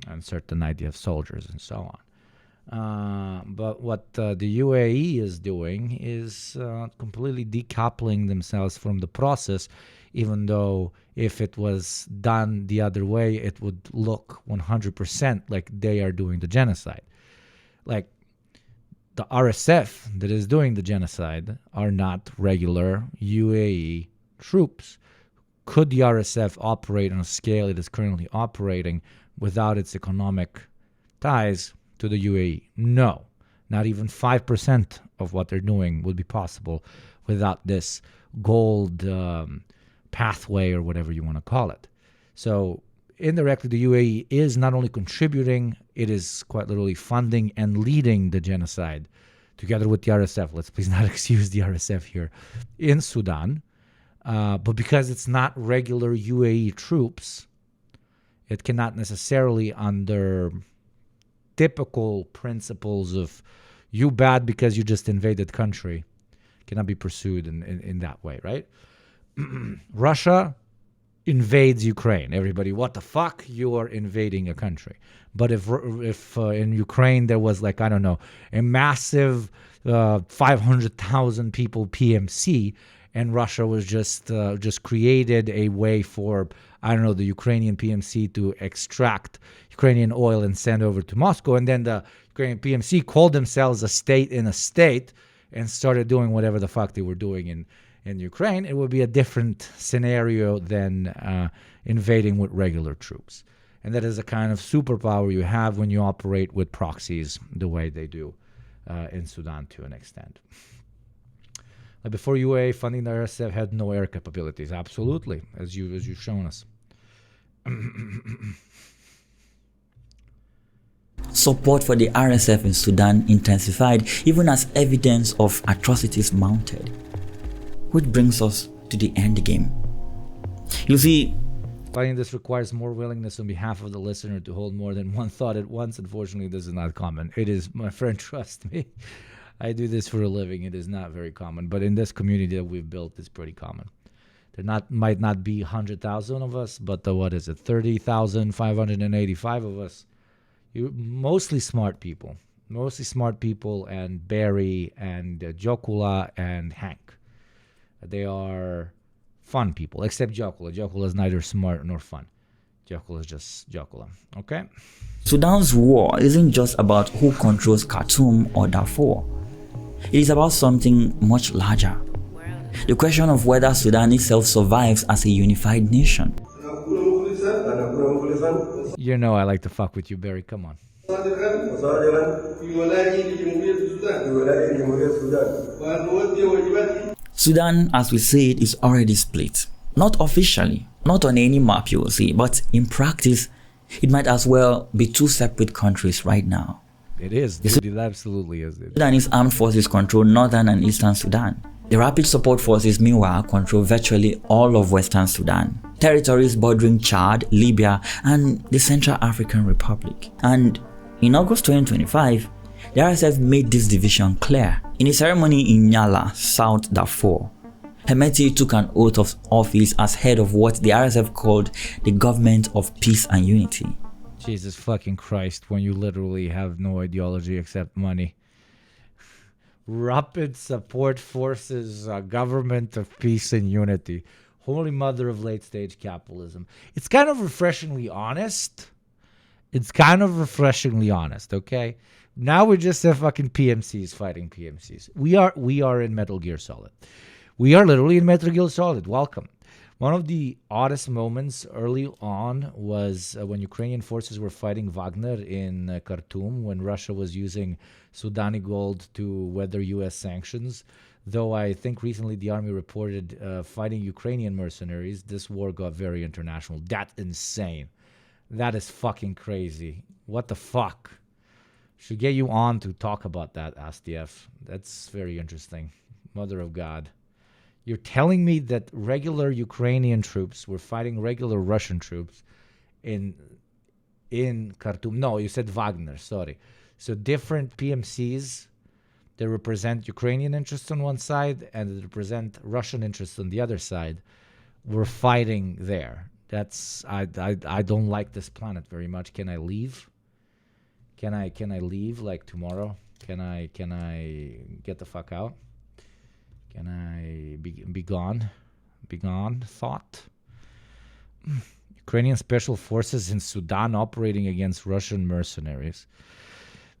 and certain idea of soldiers and so on. But what the UAE is doing is completely decoupling themselves from the process, even though if it was done the other way, it would look 100% like they are doing the genocide. Like, the RSF that is doing the genocide are not regular UAE troops. Could the RSF operate on a scale it is currently operating without its economic ties to the UAE? No, not even 5% of what they're doing would be possible without this gold pathway or whatever you want to call it. So indirectly, the UAE is not only contributing, it is quite literally funding and leading the genocide together with the RSF. Let's please not excuse the RSF here in Sudan. But because it's not regular UAE troops, it cannot necessarily, under typical principles of you bad because you just invaded country, cannot be pursued in that way, right? Russia invades Ukraine. Everybody, what the fuck? You are invading a country. But if in Ukraine there was, like, I don't know, a massive 500,000 people PMC, and Russia was just created a way for, I don't know, the Ukrainian PMC to extract Ukrainian oil and send over to Moscow, and then the Ukrainian PMC called themselves a state in a state and started doing whatever the fuck they were doing in Ukraine, it would be a different scenario than invading with regular troops. And that is a kind of superpower you have when you operate with proxies the way they do in Sudan to an extent. Like before UAE funding the RSF had no air capabilities. Absolutely, as you've shown us.
Support for the RSF in Sudan intensified even as evidence of atrocities mounted. Which brings us to the end game. You see,
fighting this requires more willingness on behalf of the listener to hold more than one thought at once. Unfortunately, this is not common. It is, my friend, trust me. I do this for a living. It is not very common. But in this community that we've built, it's pretty common. There might not be 100,000 of us, but 30,585 of us. Mostly smart people. And Barry and Jokula and Hank. They are fun people, except Jokula. Jokula is neither smart nor fun. Jokula is just Jokula. Okay?
Sudan's war isn't just about who controls Khartoum or Darfur. It is about something much larger. The question of whether Sudan itself survives as a unified nation.
You know I like to fuck with you, Barry. Come on.
Sudan, as we say it, is already split. Not officially, not on any map you will see, but in practice, it might as well be two separate countries right now.
It is, dude. It absolutely is.
Sudanese armed forces control northern and eastern Sudan. The Rapid Support Forces, meanwhile, control virtually all of Western Sudan, territories bordering Chad, Libya, and the Central African Republic. And in August 2025, the RSF made this division clear. In a ceremony in Nyala, South Darfur, Hemeti took an oath of office as head of what the RSF called the Government of Peace and Unity.
Jesus fucking Christ, when you literally have no ideology except money. Rapid Support Forces, Government of Peace and Unity. Holy mother of late-stage capitalism. It's kind of refreshingly honest. Okay? Now we just have fucking PMCs fighting PMCs. We are in Metal Gear Solid. We are literally in Metal Gear Solid. Welcome. One of the oddest moments early on was when Ukrainian forces were fighting Wagner in Khartoum, when Russia was using Sudani gold to weather U.S. sanctions. Though I think recently the army reported fighting Ukrainian mercenaries, this war got very international. That's insane. That is fucking crazy. What the fuck? Should get you on to talk about that, SDF. That's very interesting. Mother of God. You're telling me that regular Ukrainian troops were fighting regular Russian troops in Khartoum. No, you said Wagner, sorry. So different PMCs that represent Ukrainian interests on one side and that represent Russian interests on the other side were fighting there. That's I don't like this planet very much. Can I leave? Can I leave like tomorrow? Can I get the fuck out? Can I be gone? Be gone? Thought? Ukrainian special forces in Sudan operating against Russian mercenaries.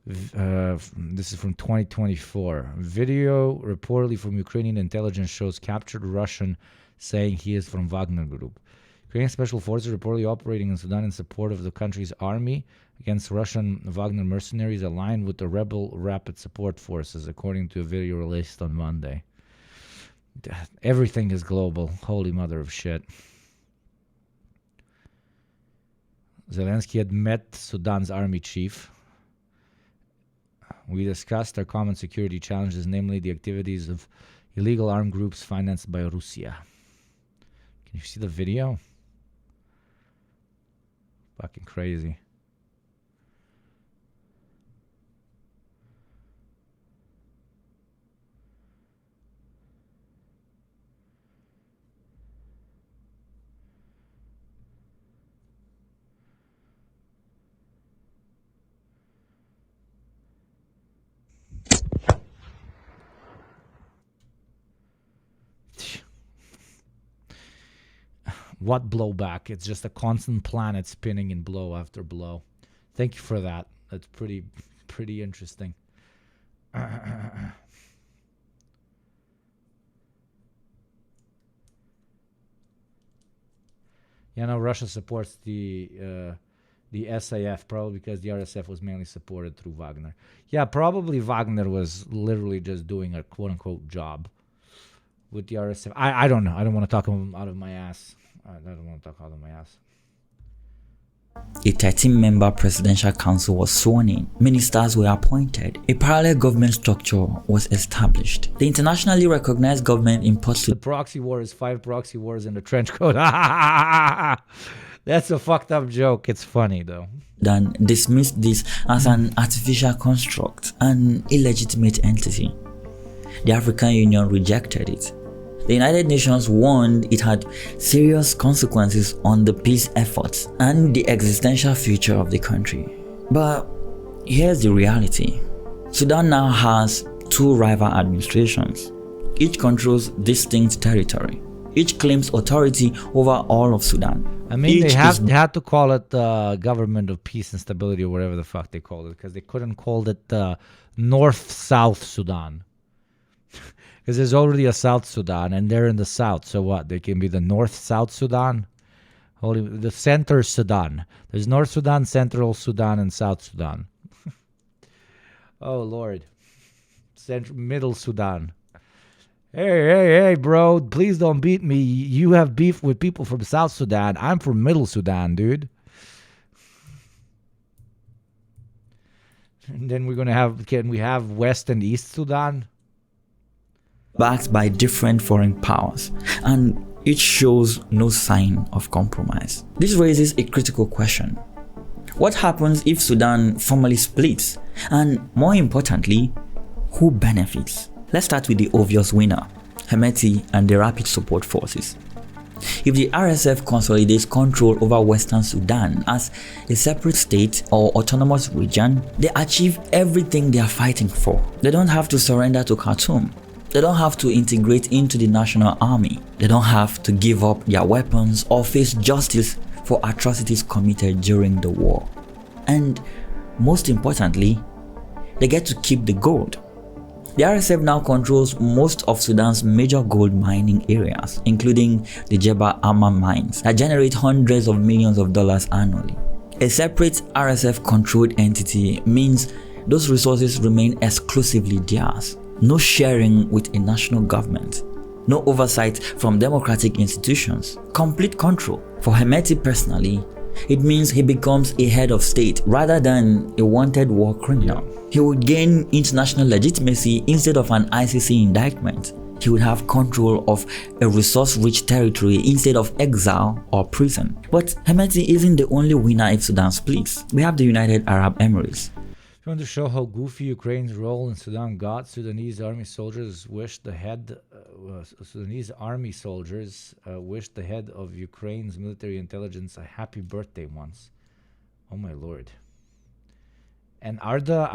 This is from 2024. Video reportedly from Ukrainian intelligence shows captured Russian saying he is from Wagner Group. Ukrainian special forces reportedly operating in Sudan in support of the country's army against Russian Wagner mercenaries aligned with the rebel rapid support forces, according to a video released on Monday. Everything is global. Holy mother of shit. Zelensky had met Sudan's army chief. We discussed our common security challenges, namely the activities of illegal armed groups financed by Russia. Can you see the video? Fucking crazy. What blowback? It's just a constant planet spinning in blow after blow. Thank you for that. That's pretty interesting. Yeah, no, Russia supports the SAF probably because the RSF was mainly supported through Wagner. Yeah, probably Wagner was literally just doing a quote-unquote job with the RSF. I don't know. I don't want to talk out of my ass. I don't want to talk out of my ass.
A 13-member presidential council was sworn in. Ministers were appointed. A parallel government structure was established. The internationally recognized government imposed
the proxy war is 5 proxy wars in the trench coat. That's a fucked up joke. It's funny though.
Then dismissed this as an artificial construct, an illegitimate entity. The African Union rejected it. The United Nations warned it had serious consequences on the peace efforts and the existential future of the country. But here's the reality. Sudan now has 2 rival administrations. Each controls distinct territory. Each claims authority over all of Sudan.
I mean, they had to call it the Government of Peace and Stability or whatever the fuck they called it, because they couldn't call it North-South Sudan. Because there's already a South Sudan, and they're in the south. So what? They can be the North-South Sudan? The Center Sudan. There's North Sudan, Central Sudan, and South Sudan. Oh, Lord. Middle Sudan. Hey, bro. Please don't beat me. You have beef with people from South Sudan. I'm from Middle Sudan, dude. And then we're going to have... Can we have West and East Sudan?
Backed by different foreign powers, and it shows no sign of compromise. This raises a critical question. What happens if Sudan formally splits? And more importantly, who benefits? Let's start with the obvious winner, Hemeti and the Rapid Support Forces. If the RSF consolidates control over Western Sudan as a separate state or autonomous region, they achieve everything they are fighting for. They don't have to surrender to Khartoum. They don't have to integrate into the national army. They don't have to give up their weapons or face justice for atrocities committed during the war. And most importantly, they get to keep the gold. The RSF now controls most of Sudan's major gold mining areas, including the Jebel Amma mines that generate hundreds of millions of dollars annually. A separate RSF-controlled entity means those resources remain exclusively theirs. No sharing with a national government. No oversight from democratic institutions. Complete control. For Hemeti personally, it means he becomes a head of state rather than a wanted war criminal. He would gain international legitimacy instead of an ICC indictment. He would have control of a resource-rich territory instead of exile or prison. But Hemeti isn't the only winner if Sudan splits. We have the United Arab Emirates.
If you want to show how goofy Ukraine's role in Sudan got, Sudanese army soldiers wished the head of Ukraine's military intelligence a happy birthday once. Oh my lord! And are the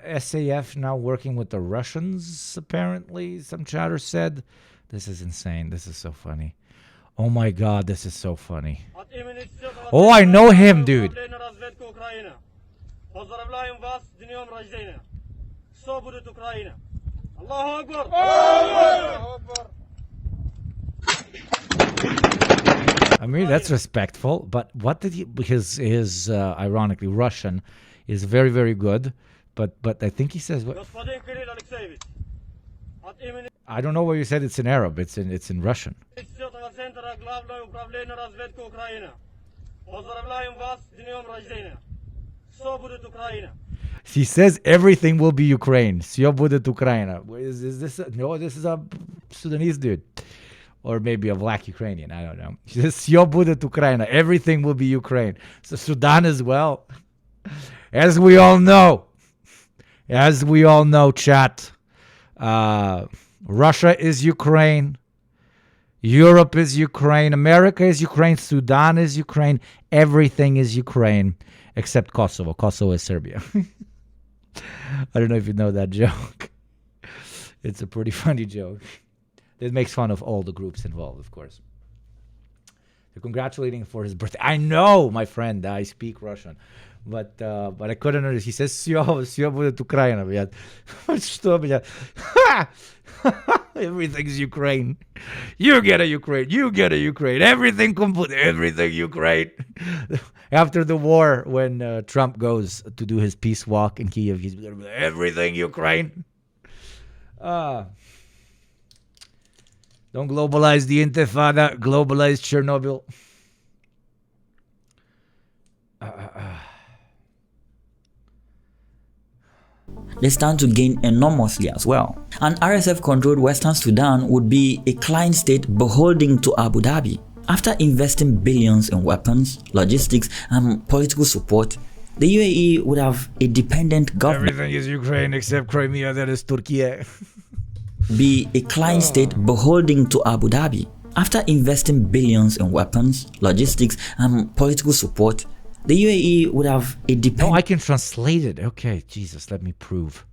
SAF now working with the Russians? Apparently, some chatter said. This is insane. This is so funny. Oh my god, this is so funny. Oh, I know him, dude.
Поздравляем вас с днем рождения. Что будет Украина? Аллаху Акбар!
I mean, that's respectful, but what did he... Because his, ironically, Russian is very, very good, but I think he says...
Господин Кирилл Алексеевич,
I don't know why you said it's in Arab. It's in Russian.
Центра Главное управление разведки Украины. Поздравляем вас с днем рождения. Все будет Украина.
He says everything will be Ukraine. Все будет Украина. Is this no? This is a Sudanese dude, or maybe a black Ukrainian. I don't know. He says все будет Украина. Everything will be Ukraine. So Sudan as well, as we all know, chat. Russia is Ukraine. Europe is Ukraine. America is Ukraine. Sudan is Ukraine. Everything is Ukraine except Kosovo. Kosovo is Serbia. I don't know if you know that joke. It's a pretty funny joke. It makes fun of all the groups involved, of course. They're congratulating him for his birthday. I know, my friend, I speak Russian. But I couldn't understand. He says, все будет Украина, блядь. Что, блядь? Everything's Ukraine. You get a Ukraine. You get a Ukraine. Everything complete. Everything Ukraine. After the war, when Trump goes to do his peace walk in Kyiv, he's going to be like, everything Ukraine. Don't globalize the Intifada. Globalize Chernobyl.
They stand to gain enormously as well. An RSF-controlled Western Sudan would be a client state beholden to Abu Dhabi. After investing billions in weapons, logistics, and political support, the UAE would have a dependent government.
Everything is Ukraine except Crimea, that is Turkey.
Be a client state beholden to Abu Dhabi. After investing billions in weapons, logistics, and political support, the UAE would have a dependent...
No, I can translate it. Okay, Jesus, let me prove.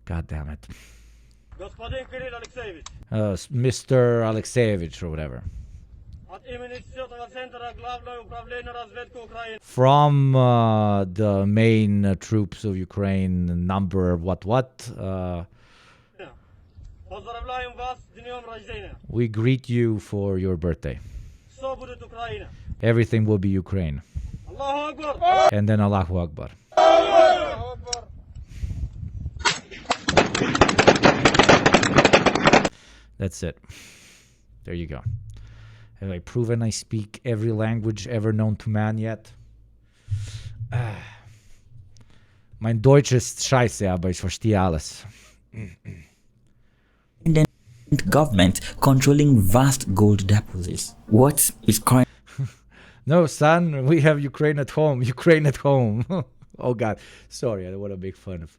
God damn it. Mr. Alexeyevich or whatever. From the main troops of Ukraine, number what? We greet you for your birthday. Everything will be Ukraine. And then Allahu Akbar. That's it. There you go. Have I proven I speak every language ever known to man yet? Mein Deutsch ist scheiße, aber ich verstehe alles.
Government controlling vast gold deposits. What is current?
No, son, we have Ukraine at home. Ukraine at home. Oh, God. Sorry, I don't want to make fun of.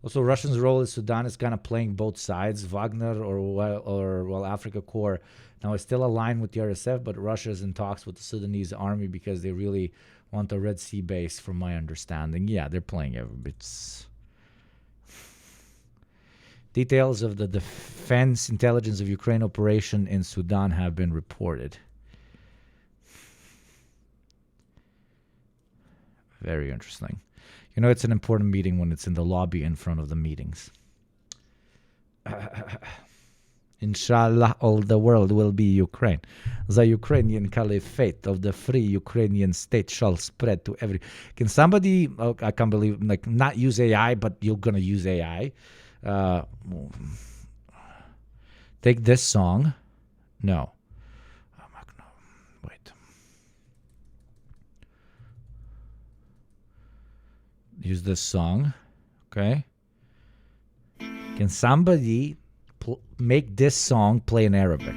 Also, Russia's role in Sudan is kind of playing both sides. Wagner or Africa Corps now is still aligned with the RSF, but Russia is in talks with the Sudanese army because they really want a Red Sea base, from my understanding. Yeah, they're playing every bit. Details of the Defense Intelligence of Ukraine operation in Sudan have been reported. Very interesting. You know, it's an important meeting when it's in the lobby in front of the meetings. Inshallah, all the world will be Ukraine. The Ukrainian caliphate of the free Ukrainian state shall spread to every... Can somebody, I can't believe, like, not use AI, but you're going to use AI. Take this song. No. Wait. Use this song. Okay. Can somebody make this song play in Arabic?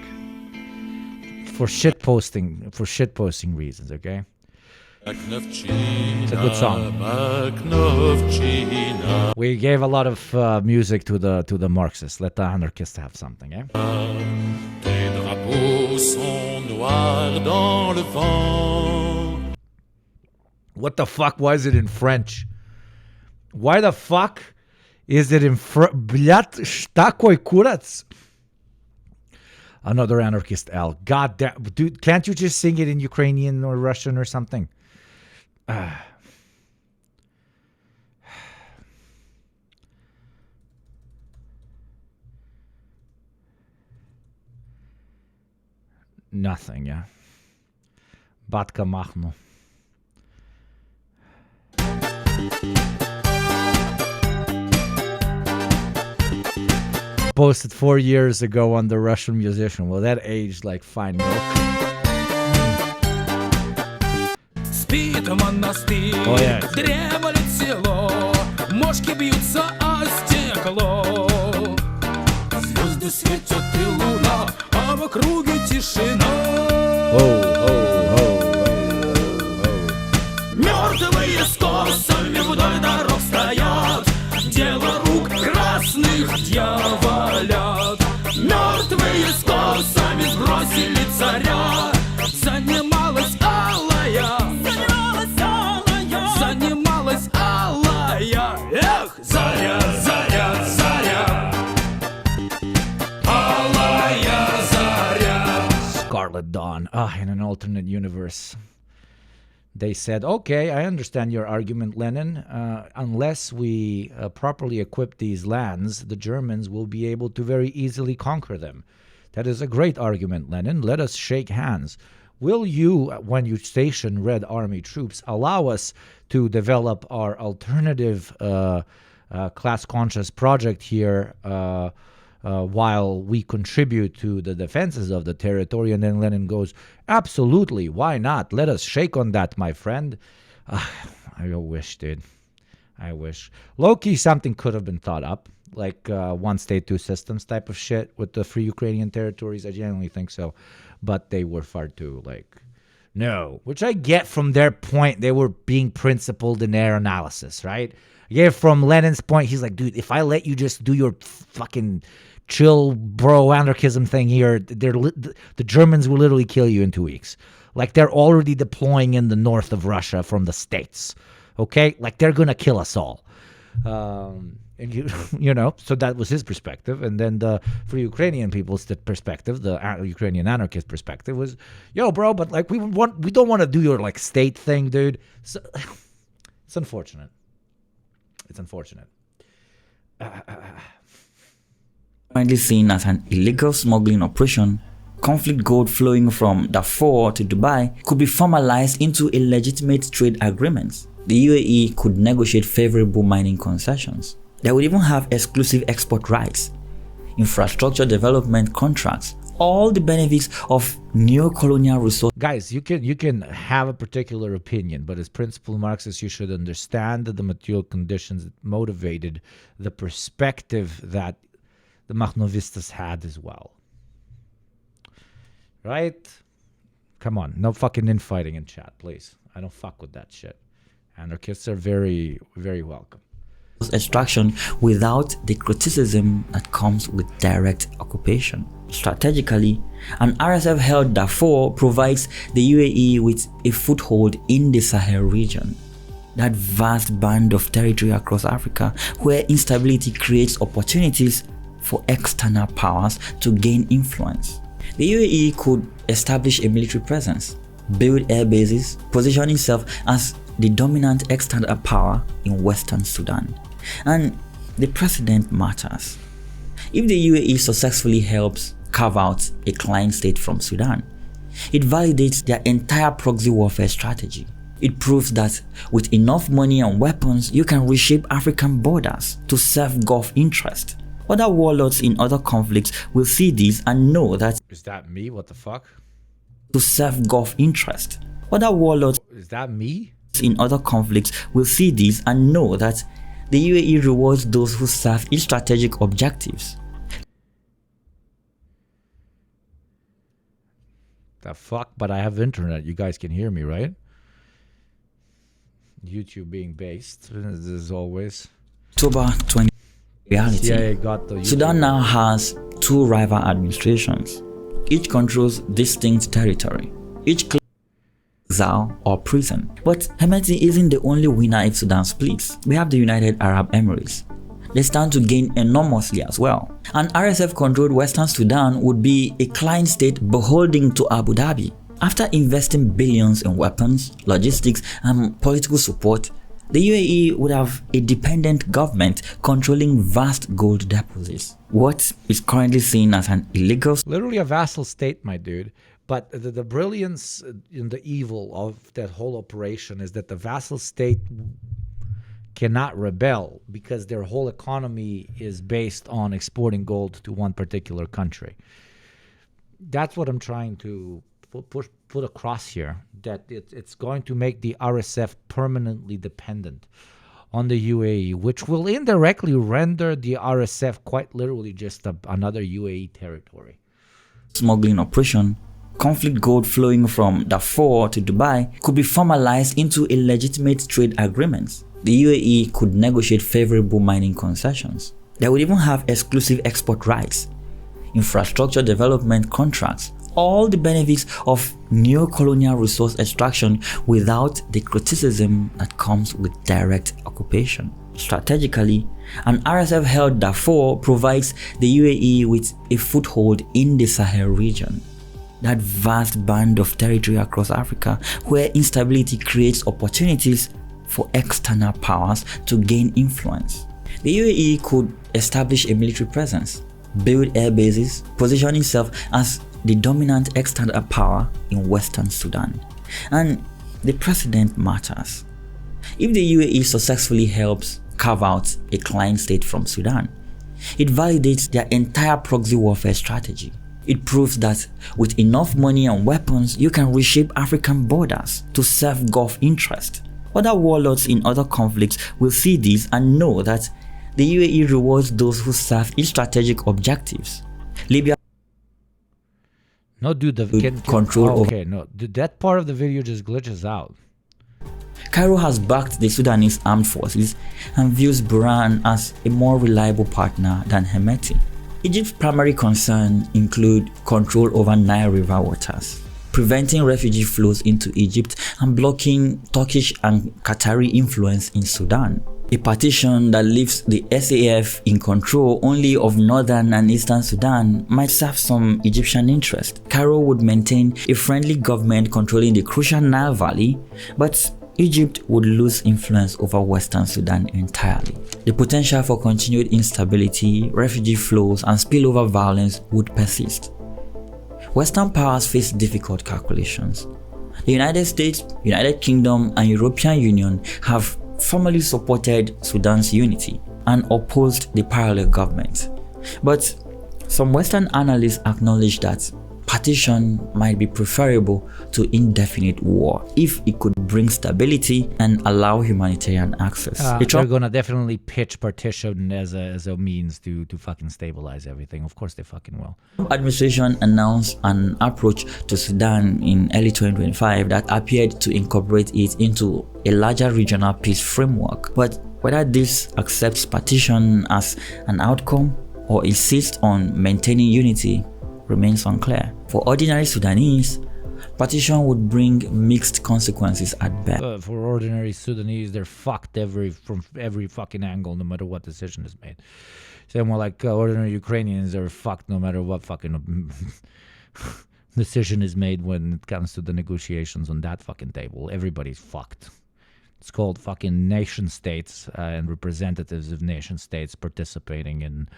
For shitposting reasons, okay? It's a good song. We gave a lot of music to the Marxists. Let the anarchists have something, eh? What the fuck was it in French? Why the fuck is it in French? Блядь, такой курац. Another anarchist L. God damn, dude, can't you just sing it in Ukrainian or Russian or something? Nothing, yeah. Batka Machno. posted 4 years ago on the Russian musician. Well, that aged like fine milk.
Спит монастырь,
yes.
дремлет село, мошки бьются о стекло. Звезды светят и луна, а в округе тишина. Мертвые с косами вдоль дорог стоят, дело рук красных дьяволят. Мертвые с косами сбросили царя, занималась алая, занималась алая. Эх, заря, заря, заря, алая заря.
Scarlet Dawn. In an alternate universe. They said, okay, I understand your argument, Lenin. Unless we properly equip these lands, the Germans will be able to very easily conquer them. That is a great argument, Lenin. Let us shake hands. Will you, when you station Red Army troops, allow us to develop our alternative class-conscious project here while we contribute to the defenses of the territory? And then Lenin goes, absolutely, why not? Let us shake on that, my friend. I wish, dude. I wish. Low-key, something could have been thought up, like one state, two systems type of shit with the free Ukrainian territories. I genuinely think so. But they were far too, no. Which I get from their point. They were being principled in their analysis, right? I get from Lenin's point. He's like, dude, if I let you just do your fucking chill bro anarchism thing here, the Germans will literally kill you in 2 weeks. Like, they're already deploying in the north of Russia from the States. Okay? Like, they're going to kill us all. And you know, so that was his perspective. And then for Ukrainian people's perspective, the Ukrainian anarchist perspective was, yo, bro, but like we don't want to do your like state thing, dude. So, it's unfortunate. It's unfortunate.
Currently seen as an illegal smuggling operation, conflict gold flowing from Darfur to Dubai could be formalized into a legitimate trade agreement. The UAE could negotiate favorable mining concessions. They would even have exclusive export rights, infrastructure development contracts, all the benefits of neo-colonial resources.
Guys, you can have a particular opinion, but as principal Marxists, you should understand that the material conditions that motivated the perspective that the Makhnovistas had as well. Right? Come on, no fucking infighting in chat, please. I don't fuck with that shit. Anarchists are very, very welcome.
Extraction without the criticism that comes with direct occupation. Strategically, an RSF-held Darfur provides the UAE with a foothold in the Sahel region, that vast band of territory across Africa where instability creates opportunities for external powers to gain influence. The UAE could establish a military presence, build air bases, position itself as the dominant external power in Western Sudan. And the precedent matters. If the UAE successfully helps carve out a client state from Sudan, it validates their entire proxy warfare strategy. It proves that with enough money and weapons, you can reshape African borders to serve Gulf interests. Other warlords in other conflicts will see this and know that...
Is that me? What the fuck?
To serve Gulf interest. Other warlords...
Is that me?
In other conflicts will see this and know that the UAE rewards those who serve its strategic objectives.
The fuck? But I have internet. You guys can hear me, right? YouTube being based, as always.
October 20 reality.
Yeah, got the
Sudan now has two rival administrations. Each controls distinct territory. Each claims exile or prison. But Hemeti isn't the only winner if Sudan splits. We have the United Arab Emirates. They stand to gain enormously as well. An RSF-controlled Western Sudan would be a client state beholden to Abu Dhabi. After investing billions in weapons, logistics, and political support, the UAE would have a dependent government controlling vast gold deposits. What is currently seen as an illegal...
Literally a vassal state, my dude. But the brilliance in the evil of that whole operation is that the vassal state cannot rebel because their whole economy is based on exporting gold to one particular country. That's what I'm trying to put across here, that it's going to make the RSF permanently dependent on the UAE, which will indirectly render the RSF quite literally just another UAE territory.
Smuggling operation, conflict gold flowing from Darfur to Dubai could be formalized into a legitimate trade agreement. The UAE could negotiate favorable mining concessions. They would even have exclusive export rights, infrastructure development contracts, all the benefits of neo-colonial resource extraction without the criticism that comes with direct occupation. Strategically, an RSF-held Darfur provides the UAE with a foothold in the Sahel region, that vast band of territory across Africa where instability creates opportunities for external powers to gain influence. The UAE could establish a military presence, build air bases, position itself as the dominant external power in Western Sudan. And the precedent matters. If the UAE successfully helps carve out a client state from Sudan, it validates their entire proxy warfare strategy. It proves that with enough money and weapons, you can reshape African borders to serve Gulf interest. Other warlords in other conflicts will see this and know that the UAE rewards those who serve its strategic objectives. Libya
No, dude, that part of the video just glitches out.
Cairo has backed the Sudanese armed forces and views Burhan as a more reliable partner than Hemeti. Egypt's primary concern include control over Nile River waters, preventing refugee flows into Egypt and blocking Turkish and Qatari influence in Sudan. A partition that leaves the SAF in control only of northern and eastern Sudan might serve some Egyptian interest. Cairo would maintain a friendly government controlling the crucial Nile Valley, but Egypt would lose influence over Western Sudan entirely. The potential for continued instability, refugee flows, and spillover violence would persist. Western powers face difficult calculations. The United States, United Kingdom, and European Union have formally supported Sudan's unity and opposed the parallel government. But some Western analysts acknowledge that partition might be preferable to indefinite war if it could bring stability and allow humanitarian access.
They're gonna definitely pitch partition as a means to fucking stabilize everything. Of course they fucking will.
Administration announced an approach to Sudan in early 2025 that appeared to incorporate it into a larger regional peace framework. But whether this accepts partition as an outcome or insists on maintaining unity remains unclear. For ordinary Sudanese, partition would bring mixed consequences at best.
For ordinary Sudanese, they're fucked from every fucking angle, no matter what decision is made. Same way like ordinary Ukrainians are fucked no matter what fucking decision is made when it comes to the negotiations on that fucking table. Everybody's fucked. It's called fucking nation states and representatives of nation states participating in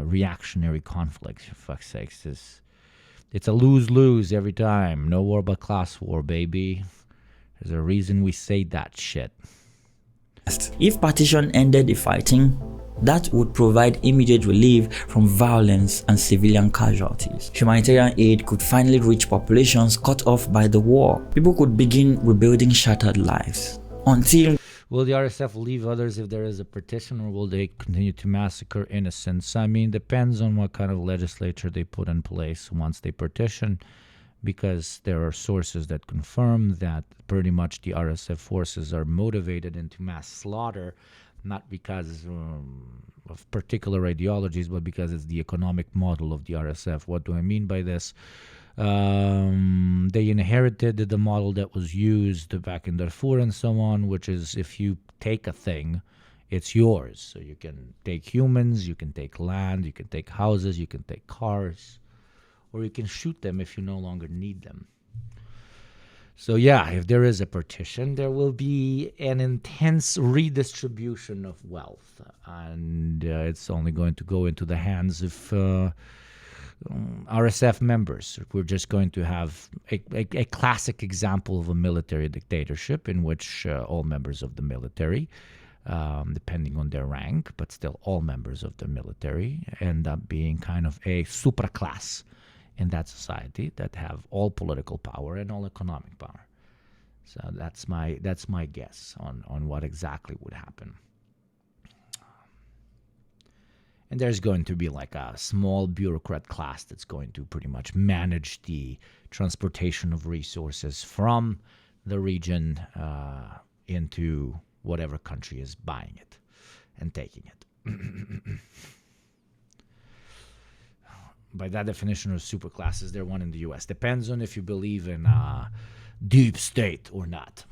reactionary conflicts. For fuck's sakes, it's a lose-lose every time. No war but class war, baby. There's a reason we say that shit.
If partition ended the fighting, that would provide immediate relief from violence and civilian casualties. Humanitarian aid could finally reach populations cut off by the war. People could begin rebuilding shattered lives. Until
will the RSF leave others if there is a partition, or will they continue to massacre innocents? I mean, depends on what kind of legislature they put in place once they partition, because there are sources that confirm that pretty much the RSF forces are motivated into mass slaughter, not because of particular ideologies, but because it's the economic model of the RSF. What do I mean by this? They inherited the model that was used back in Darfur and so on, which is if you take a thing, it's yours. So you can take humans, you can take land, you can take houses, you can take cars, or you can shoot them if you no longer need them. So yeah, if there is a partition, there will be an intense redistribution of wealth, and it's only going to go into the hands of RSF members. We're just going to have a classic example of a military dictatorship in which all members of the military depending on their rank, but still all members of the military end up being kind of a super class in that society that have all political power and all economic power. So that's my guess on what exactly would happen. And there's going to be like a small bureaucrat class that's going to pretty much manage the transportation of resources from the region into whatever country is buying it and taking it. By that definition of superclasses, there one in the U.S. Depends on if you believe in deep state or not.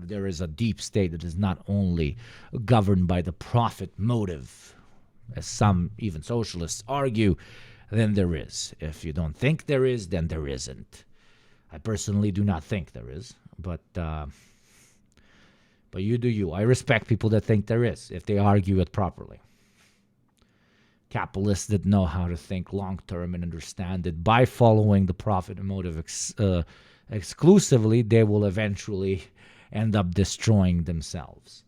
There is a deep state that is not only governed by the profit motive, as some even socialists argue, then there is. If you don't think there is, then there isn't. I personally do not think there is, but you do you. I respect people that think there is, if they argue it properly. Capitalists that know how to think long-term and understand it by following the profit motive exclusively, they will eventually end up destroying themselves.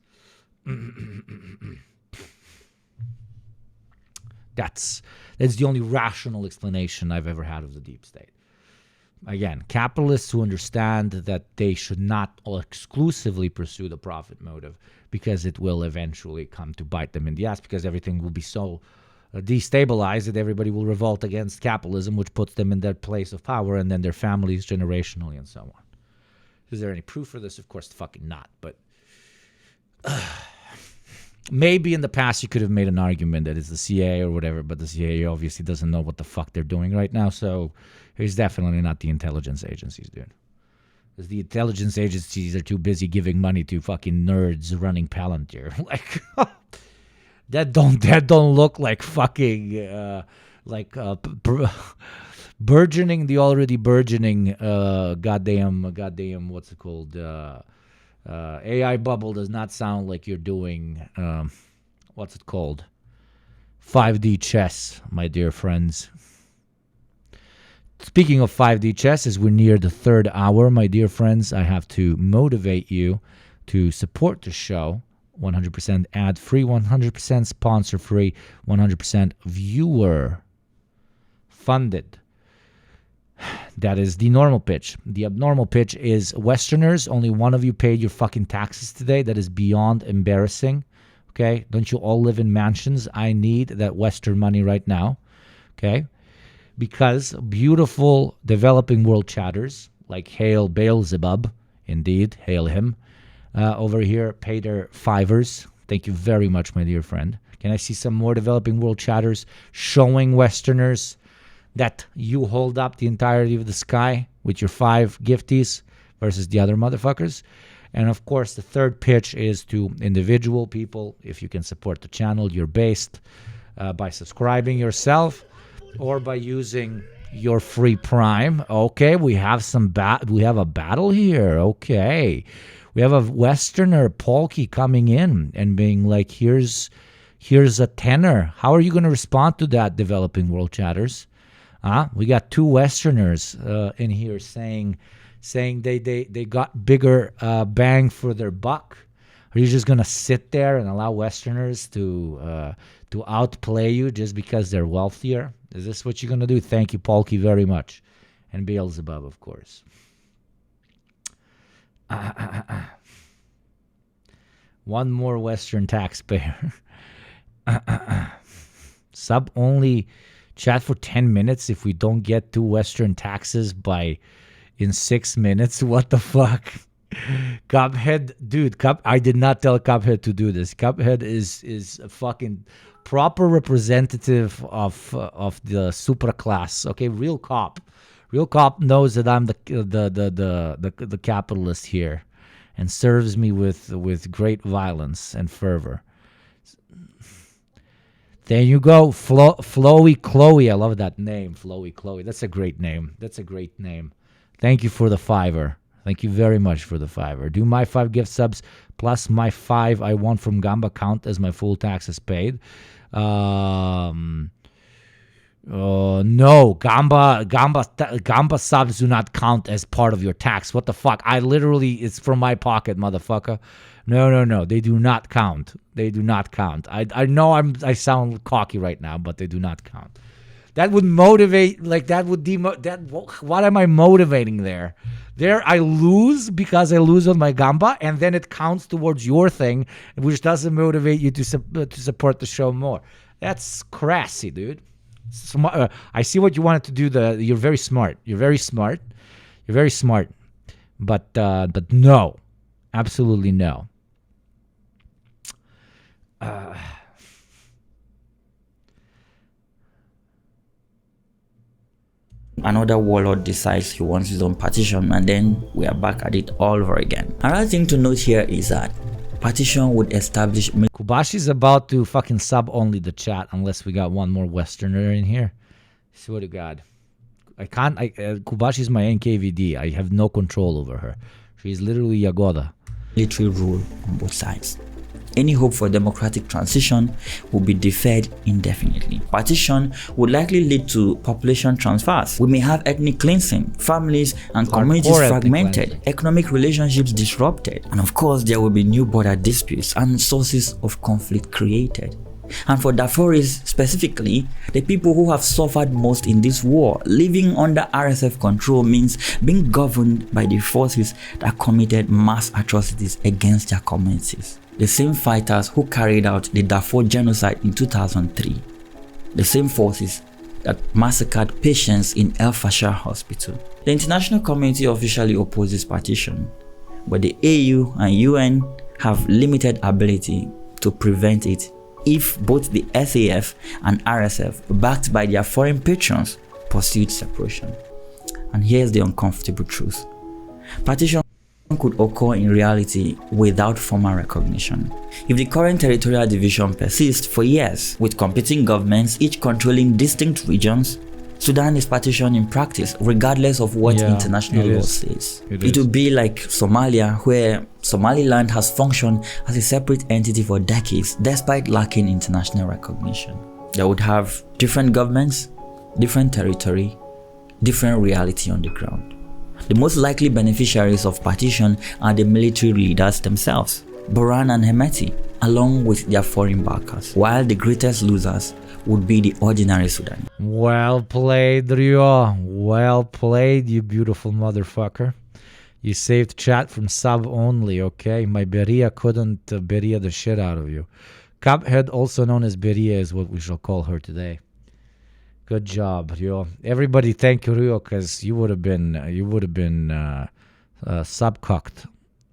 That's the only rational explanation I've ever had of the deep state. Again, capitalists who understand that they should not exclusively pursue the profit motive because it will eventually come to bite them in the ass, because everything will be so destabilized that everybody will revolt against capitalism, which puts them in their place of power, and then their families generationally and so on. Is there any proof for this? Of course, fucking not. But maybe in the past you could have made an argument that it's the CIA or whatever, but the CIA obviously doesn't know what the fuck they're doing right now, so it's definitely not the intelligence agencies, dude. Because the intelligence agencies are too busy giving money to fucking nerds running Palantir. Like, that don't look like fucking burgeoning the already burgeoning goddamn what's it called AI bubble does not sound like you're doing what's it called 5D chess, my dear friends. Speaking of 5D chess, as we're near the third hour, my dear friends, I have to motivate you to support the show. 100% ad-free, 100% sponsor-free, 100% viewer-funded. That is the normal pitch. The abnormal pitch is Westerners. Only one of you paid your fucking taxes today. That is beyond embarrassing. Okay? Don't you all live in mansions? I need that Western money right now. Okay? Because beautiful developing world chatters like Hail Beelzebub, indeed, hail him, over here pay their fivers. Thank you very much, my dear friend. Can I see some more developing world chatters showing Westerners that you hold up the entirety of the sky with your 5 gifties versus the other motherfuckers? And of course, the third pitch is to individual people. If you can support the channel, you're based by subscribing yourself or by using your free Prime. Okay, we have a battle here. Okay. We have a Westerner, Polky, coming in and being like, here's a tenor. How are you going to respond to that, developing world chatters? We got 2 Westerners in here saying they got bigger bang for their buck. Are you just going to sit there and allow Westerners to outplay you just because they're wealthier? Is this what you're going to do? Thank you, Polky, very much. And Beelzebub, of course. One more Western taxpayer. Sub only chat for 10 minutes if we don't get 2 Western taxes in 6 minutes. What the fuck? Cuphead, dude, I did not tell Cuphead to do this. Cuphead is a fucking proper representative of the super class. Okay, real cop knows that I'm the capitalist here, and serves me with great violence and fervor. There you go, Flowy Chloe. I love that name, Flowy Chloe. That's a great name. Thank you for the $5. Thank you very much for the $5. Do my 5 gift subs plus my 5 I want from Gamba count as my full taxes paid? No, Gamba subs do not count as part of your tax. What the fuck? It's from my pocket, motherfucker. No. They do not count. They do not count. I know I sound cocky right now, but they do not count. That would motivate, like that would what am I motivating there? There I lose because I lose on my gamba, and then it counts towards your thing, which doesn't motivate you to support the show more. That's crassy, dude. I see what you wanted to do. You're very smart. You're very smart. You're very smart. But no, absolutely no.
Another warlord decides he wants his own partition, and then we are back at it all over again. Another thing to note here is that partition would establish...
Kubashi's about to fucking sub only the chat unless we got one more Westerner in here. Swear to God. I can't... Kubashi's my NKVD. I have no control over her. She's literally Yagoda.
Military rule on both sides. Any hope for democratic transition will be deferred indefinitely. Partition would likely lead to population transfers. We may have ethnic cleansing, families and communities fragmented, economic relationships disrupted, and of course there will be new border disputes and sources of conflict created. And for Darfuris specifically, the people who have suffered most in this war, living under RSF control means being governed by the forces that committed mass atrocities against their communities. The same fighters who carried out the Darfur genocide in 2003. The same forces that massacred patients in El Fasher Hospital. The international community officially opposes partition, but the AU and UN have limited ability to prevent it if both the SAF and RSF, backed by their foreign patrons, pursued separation. And here's the uncomfortable truth. Partition could occur in reality without formal recognition. If the current territorial division persists for years, with competing governments each controlling distinct regions, Sudan is partitioned in practice regardless of what international law says. It would be like Somalia, where Somaliland has functioned as a separate entity for decades despite lacking international recognition. They would have different governments, different territory, different reality on the ground. The most likely beneficiaries of partition are the military leaders themselves, Boran and Hemeti, along with their foreign backers, while the greatest losers would be the ordinary Sudan.
Well played, Rio. Well played, you beautiful motherfucker. You saved chat from sub only, okay? My Beria couldn't Beria the shit out of you. Cuphead, also known as Beria, is what we shall call her today. Good job, Rio. Everybody thank you, Rio, because you would have been subcocked.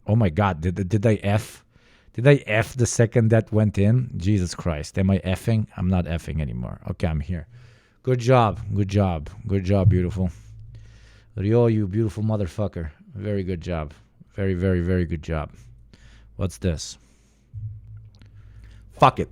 Oh my God, did I F? Did I F the second that went in? Jesus Christ, am I effing? I'm not effing anymore. Okay, I'm here. Good job, good job, good job, beautiful. Rio, you beautiful motherfucker. Very good job. Very, very, very good job. What's this? Fuck it.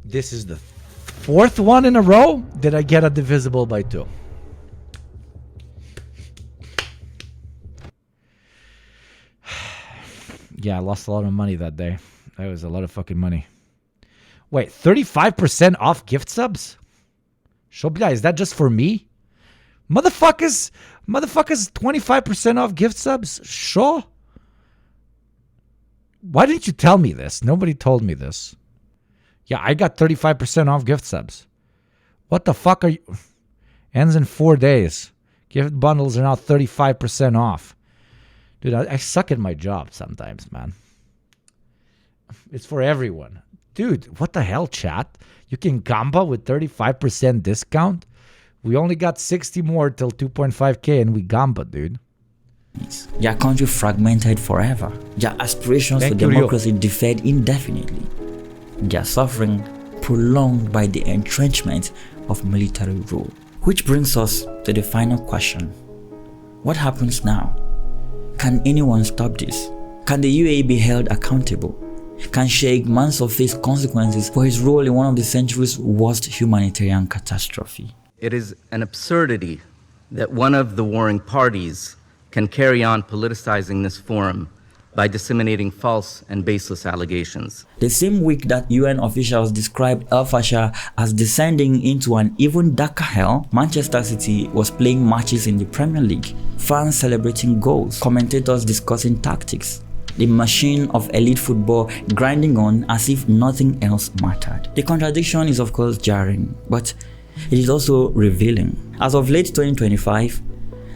This is the fourth one in a row. Did I get a divisible by 2? Yeah, I lost a lot of money that day. That was a lot of fucking money. Wait, 35% off gift subs? Shobla, is that just for me? Motherfuckers, 25% off gift subs? Sure. Why didn't you tell me this? Nobody told me this. Yeah, I got 35% off gift subs. What the fuck are you? Ends in 4 days. Gift bundles are now 35% off. Dude, I suck at my job sometimes, man. It's for everyone. Dude, what the hell, chat? You can gamba with 35% discount? We only got 60 more till 2.5k and we gamba, dude.
Their country fragmented forever. Their aspirations for democracy deferred indefinitely. Their suffering prolonged by the entrenchment of military rule. Which brings us to the final question. What happens now? Can anyone stop this? Can the UAE be held accountable? Can Sheikh Mansour face consequences for his role in one of the century's worst humanitarian catastrophe?
It is an absurdity that one of the warring parties can carry on politicizing this forum by disseminating false and baseless allegations.
The same week that UN officials described El Fasher as descending into an even darker hell, Manchester City was playing matches in the Premier League, fans celebrating goals, commentators discussing tactics, the machine of elite football grinding on as if nothing else mattered. The contradiction is of course jarring, but it is also revealing. As of late 2025,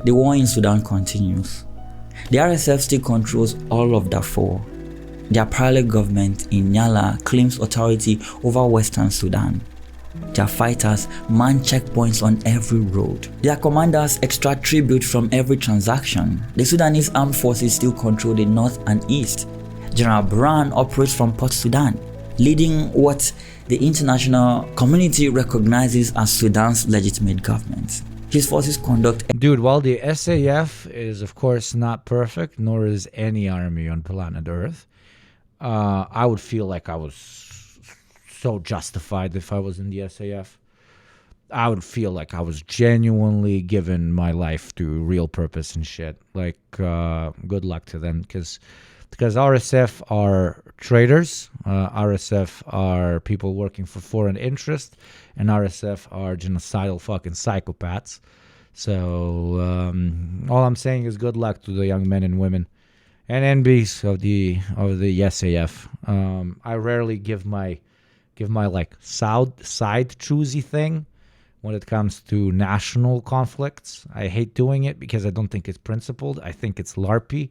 the war in Sudan continues. The RSF still controls all of Darfur. Their parallel government in Nyala claims authority over Western Sudan. Their fighters man checkpoints on every road. Their commanders extract tribute from every transaction. The Sudanese armed forces still control the north and east. General Burhan operates from Port Sudan, leading what the international community recognizes as Sudan's legitimate government. His forces conduct...
Dude, while the SAF is of course not perfect, nor is any army on planet Earth, I would feel like I was so justified if I was in the SAF. I would feel like I was genuinely giving my life to real purpose and shit. Like, good luck to them, because RSF are traitors, RSF are people working for foreign interest, and RSF are genocidal fucking psychopaths. So all I'm saying is good luck to the young men and women and NBs of the SAF. I rarely give my like side choosy thing when it comes to national conflicts. I hate doing it because I don't think it's principled. I think it's LARPy.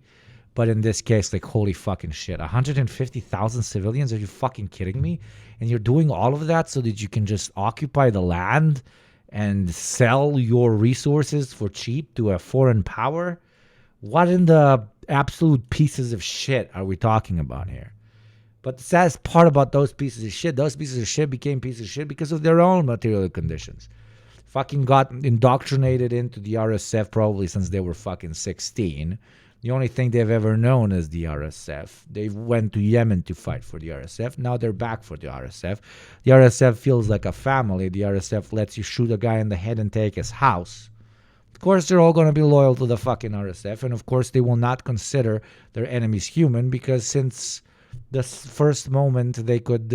But in this case, like, holy fucking shit. 150,000 civilians? Are you fucking kidding me? And you're doing all of that so that you can just occupy the land and sell your resources for cheap to a foreign power? What in the absolute pieces of shit are we talking about here? But the saddest part about those pieces of shit became pieces of shit because of their own material conditions. Fucking got indoctrinated into the RSF probably since they were fucking 16. The only thing they've ever known is the RSF. They went to Yemen to fight for the RSF. Now they're back for the RSF. The RSF feels like a family. The RSF lets you shoot a guy in the head and take his house. Of course, they're all going to be loyal to the fucking RSF. And of course, they will not consider their enemies human because since the first moment they could,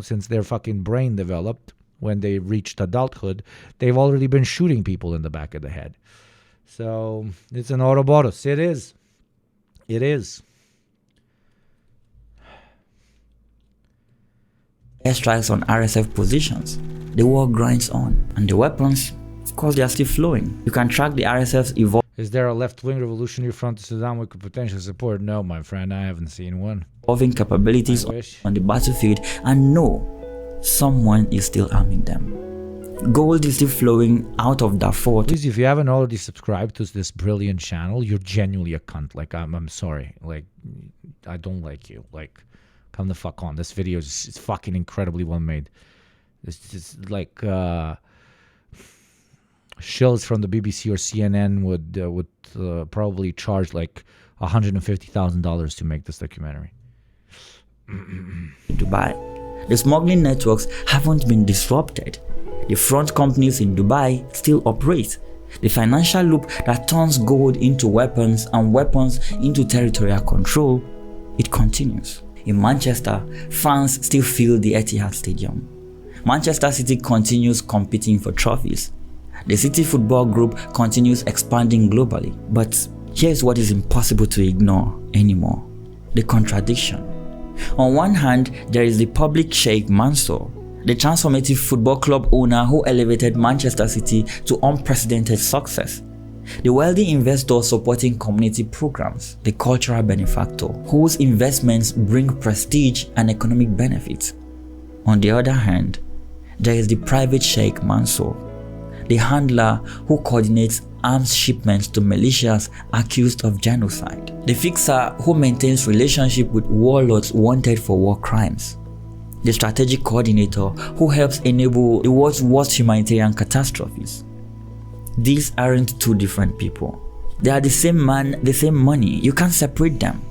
since their fucking brain developed when they reached adulthood, they've already been shooting people in the back of the head. So it's an Ouroboros. It is. It is.
Airstrikes on RSF positions. The war grinds on, and the weapons, of course, they are still flowing. You can track the RSF's
Is there a left-wing revolutionary front to Sudan we could potentially support? No, my friend, I haven't seen one.
Evolving capabilities on the battlefield, and no, someone is still arming them. Gold is still flowing out of Darfur.
Please, if you haven't already subscribed to this brilliant channel, you're genuinely a cunt. Like, I'm sorry. Like, I don't like you. Like, come the fuck on. This video is fucking incredibly well made. It's like shills from the BBC or CNN would probably charge like $150,000 to make this documentary.
Dubai. The smuggling networks haven't been disrupted. The front companies in Dubai still operate. The financial loop that turns gold into weapons and weapons into territorial control, it continues. In Manchester, fans still fill the Etihad Stadium. Manchester City continues competing for trophies. The City Football Group continues expanding globally. But here's what is impossible to ignore anymore: the contradiction. On one hand, there is the public Sheikh Mansour, the transformative football club owner who elevated Manchester City to unprecedented success. The wealthy investor supporting community programs, the cultural benefactor whose investments bring prestige and economic benefits. On the other hand, there is the private Sheikh Mansour, the handler who coordinates arms shipments to militias accused of genocide, the fixer who maintains relationship with warlords wanted for war crimes, the strategic coordinator who helps enable the world's worst humanitarian catastrophes. These aren't two different people. They are the same man, the same money. You can't separate them.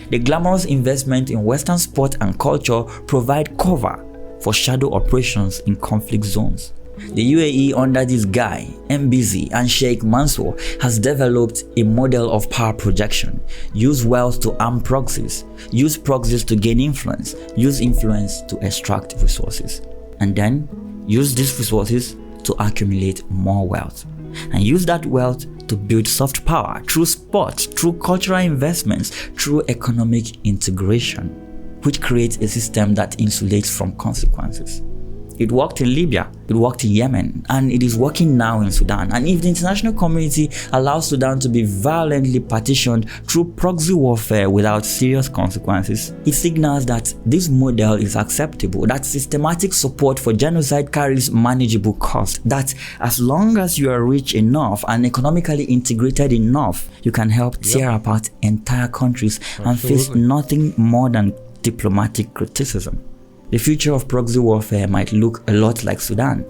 The glamorous investment in Western sport and culture provide cover for shadow operations in conflict zones. The UAE under this guy, MBZ, and Sheikh Mansour has developed a model of power projection. Use wealth to arm proxies, use proxies to gain influence, use influence to extract resources, and then use these resources to accumulate more wealth, and use that wealth to build soft power through sports, through cultural investments, through economic integration, which creates a system that insulates from consequences. It worked in Libya, it worked in Yemen, and it is working now in Sudan. And if the international community allows Sudan to be violently partitioned through proxy warfare without serious consequences, it signals that this model is acceptable, that systematic support for genocide carries manageable cost, that as long as you are rich enough and economically integrated enough, you can help tear apart entire countries and face nothing more than diplomatic criticism. The future of proxy warfare might look a lot like Sudan.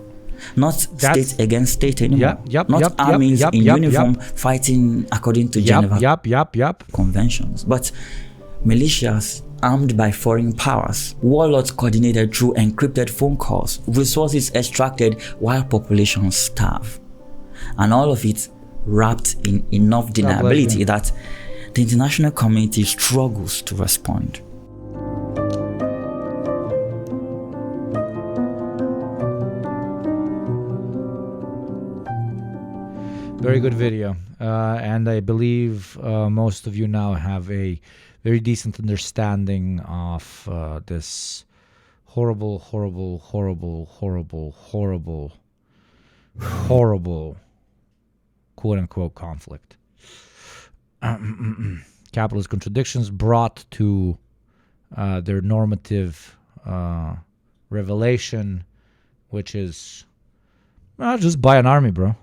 Not state against state anymore. Not armies in uniform fighting according to Geneva conventions, but militias armed by foreign powers, warlords coordinated through encrypted phone calls, resources extracted while populations starve. And all of it wrapped in enough deniability that the international community struggles to respond.
Very good video, and I believe most of you now have a very decent understanding of this horrible quote-unquote conflict. Capitalist contradictions brought to their normative revelation, which is just buy an army, bro.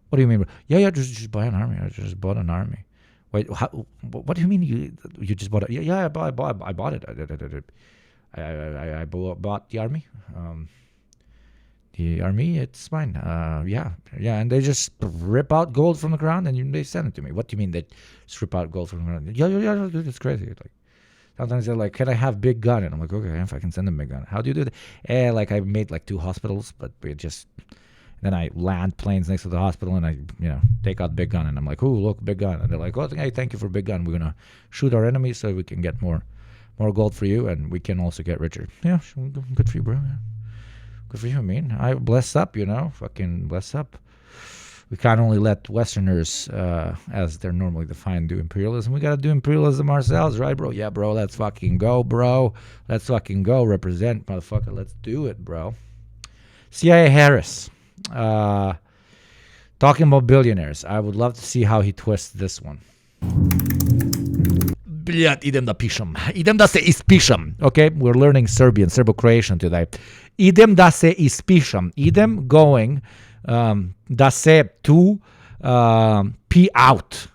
What do you mean, bro? Yeah, just buy an army. I just bought an army. Wait, what do you mean you just bought it? Yeah, I bought it. I bought the army. The army, it's mine. Yeah, and they just rip out gold from the ground and they send it to me. What do you mean they just rip out gold from the ground? Yeah, it's crazy. Like, sometimes they're like, can I have big gun? And I'm like, okay, if I can send them big gun. How do you do that? Like I made like 2 hospitals, but we just... Then I land planes next to the hospital and I, take out big gun and I'm like, ooh, look, big gun. And they're like, oh, hey, thank you for big gun. We're going to shoot our enemies so we can get more gold for you and we can also get richer. Yeah, good for you, bro. Yeah. Good for you, I bless up, fucking bless up. We can't only let Westerners, as they're normally defined, do imperialism. We got to do imperialism ourselves, right, bro? Yeah, bro, let's fucking go, bro. Let's fucking go. Represent, motherfucker. Let's do it, bro. CIA Harris. Talking about billionaires, I would love to see how he twists this one. Idem da pišem. Idem da se ispišem. Okay, we're learning Serbian, Serbo-Croatian today. Idem da se ispišem. Idem going da se to pee out.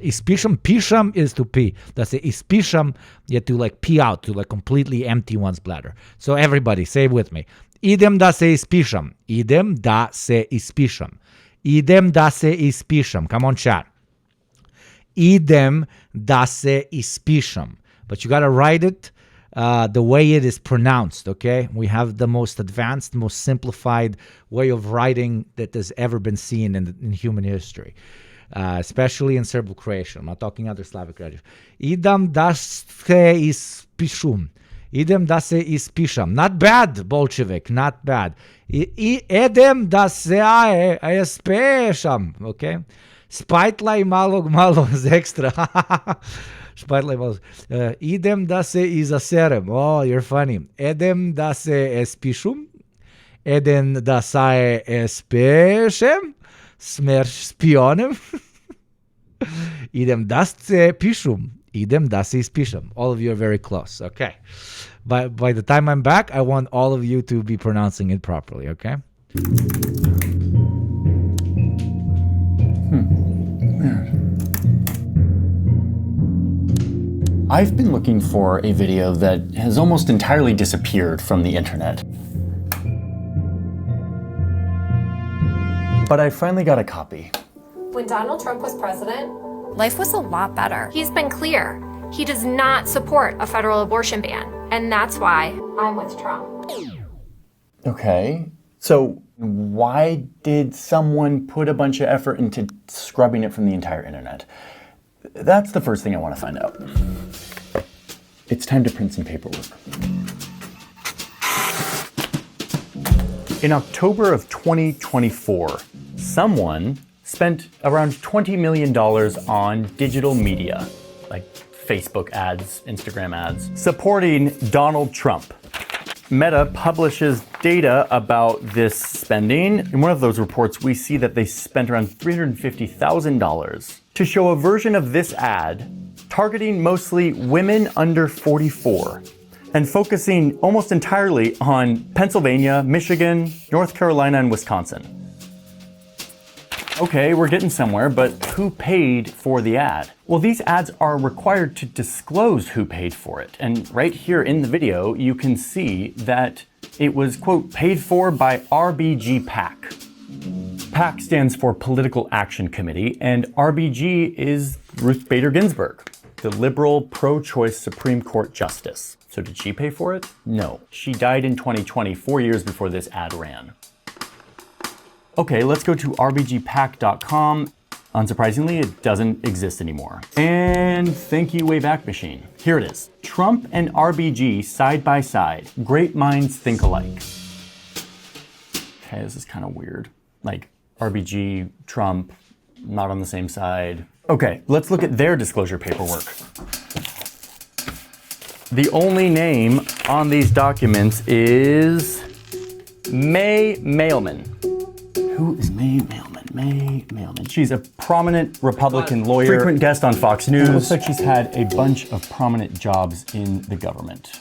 Ispišem, pišem is to pee. Da se ispišem, you have to like pee out, to like completely empty one's bladder. So everybody, say it with me. Idem da se ispišem. Idem da se ispišem. Idem da se ispišem. Come on, chat. Idem da se ispišem. But you got to write it the way it is pronounced, okay? We have the most advanced, most simplified way of writing that has ever been seen in human history, especially in Serbo-Croatian. I'm not talking other Slavic languages. Idem da se ispišem. Idem da se ispišem. Not bad, Bolshevik, not bad. Idem da se ispišem, okay? Spajtlaj malo z extra. Spajtlaj malo. Idem da se izaserem. Oh, you're funny. Idem da se ispišem. Idem da se ispišem. Smer špionem. Idem da se pišem. Idem da se ispišem. All of you are very close, okay? By the time I'm back, I want all of you to be pronouncing it properly, okay?
I've been looking for a video that has almost entirely disappeared from the internet. But I finally got a copy.
When Donald Trump was president, life was a lot better. He's been clear. He does not support a federal abortion ban, and that's why I'm with Trump.
Okay, So why did someone put a bunch of effort into scrubbing it from the entire internet? That's the first thing I want to find out. It's time to print some paperwork. In October of 2024, someone spent around $20 million on digital media, like Facebook ads, Instagram ads, supporting Donald Trump. Meta publishes data about this spending. In one of those reports, we see that they spent around $350,000 to show a version of this ad targeting mostly women under 44 and focusing almost entirely on Pennsylvania, Michigan, North Carolina, and Wisconsin. Okay, we're getting somewhere, but who paid for the ad? Well, these ads are required to disclose who paid for it. And right here in the video, you can see that it was, quote, paid for by RBG PAC. PAC stands for Political Action Committee, and RBG is Ruth Bader Ginsburg, the liberal pro-choice Supreme Court justice. So did she pay for it? No. She died in 2020, 4 years before this ad ran. Okay, let's go to rbgpac.com. Unsurprisingly, it doesn't exist anymore. And thank you, Wayback Machine. Here it is. Trump and RBG side by side. Great minds think alike. Okay, this is kind of weird. Like RBG, Trump, not on the same side. Okay, let's look at their disclosure paperwork. The only name on these documents is May Mailman. Who is May Mailman? May Mailman. She's a prominent Republican lawyer, frequent guest on Fox News. It looks like she's had a bunch of prominent jobs in the government.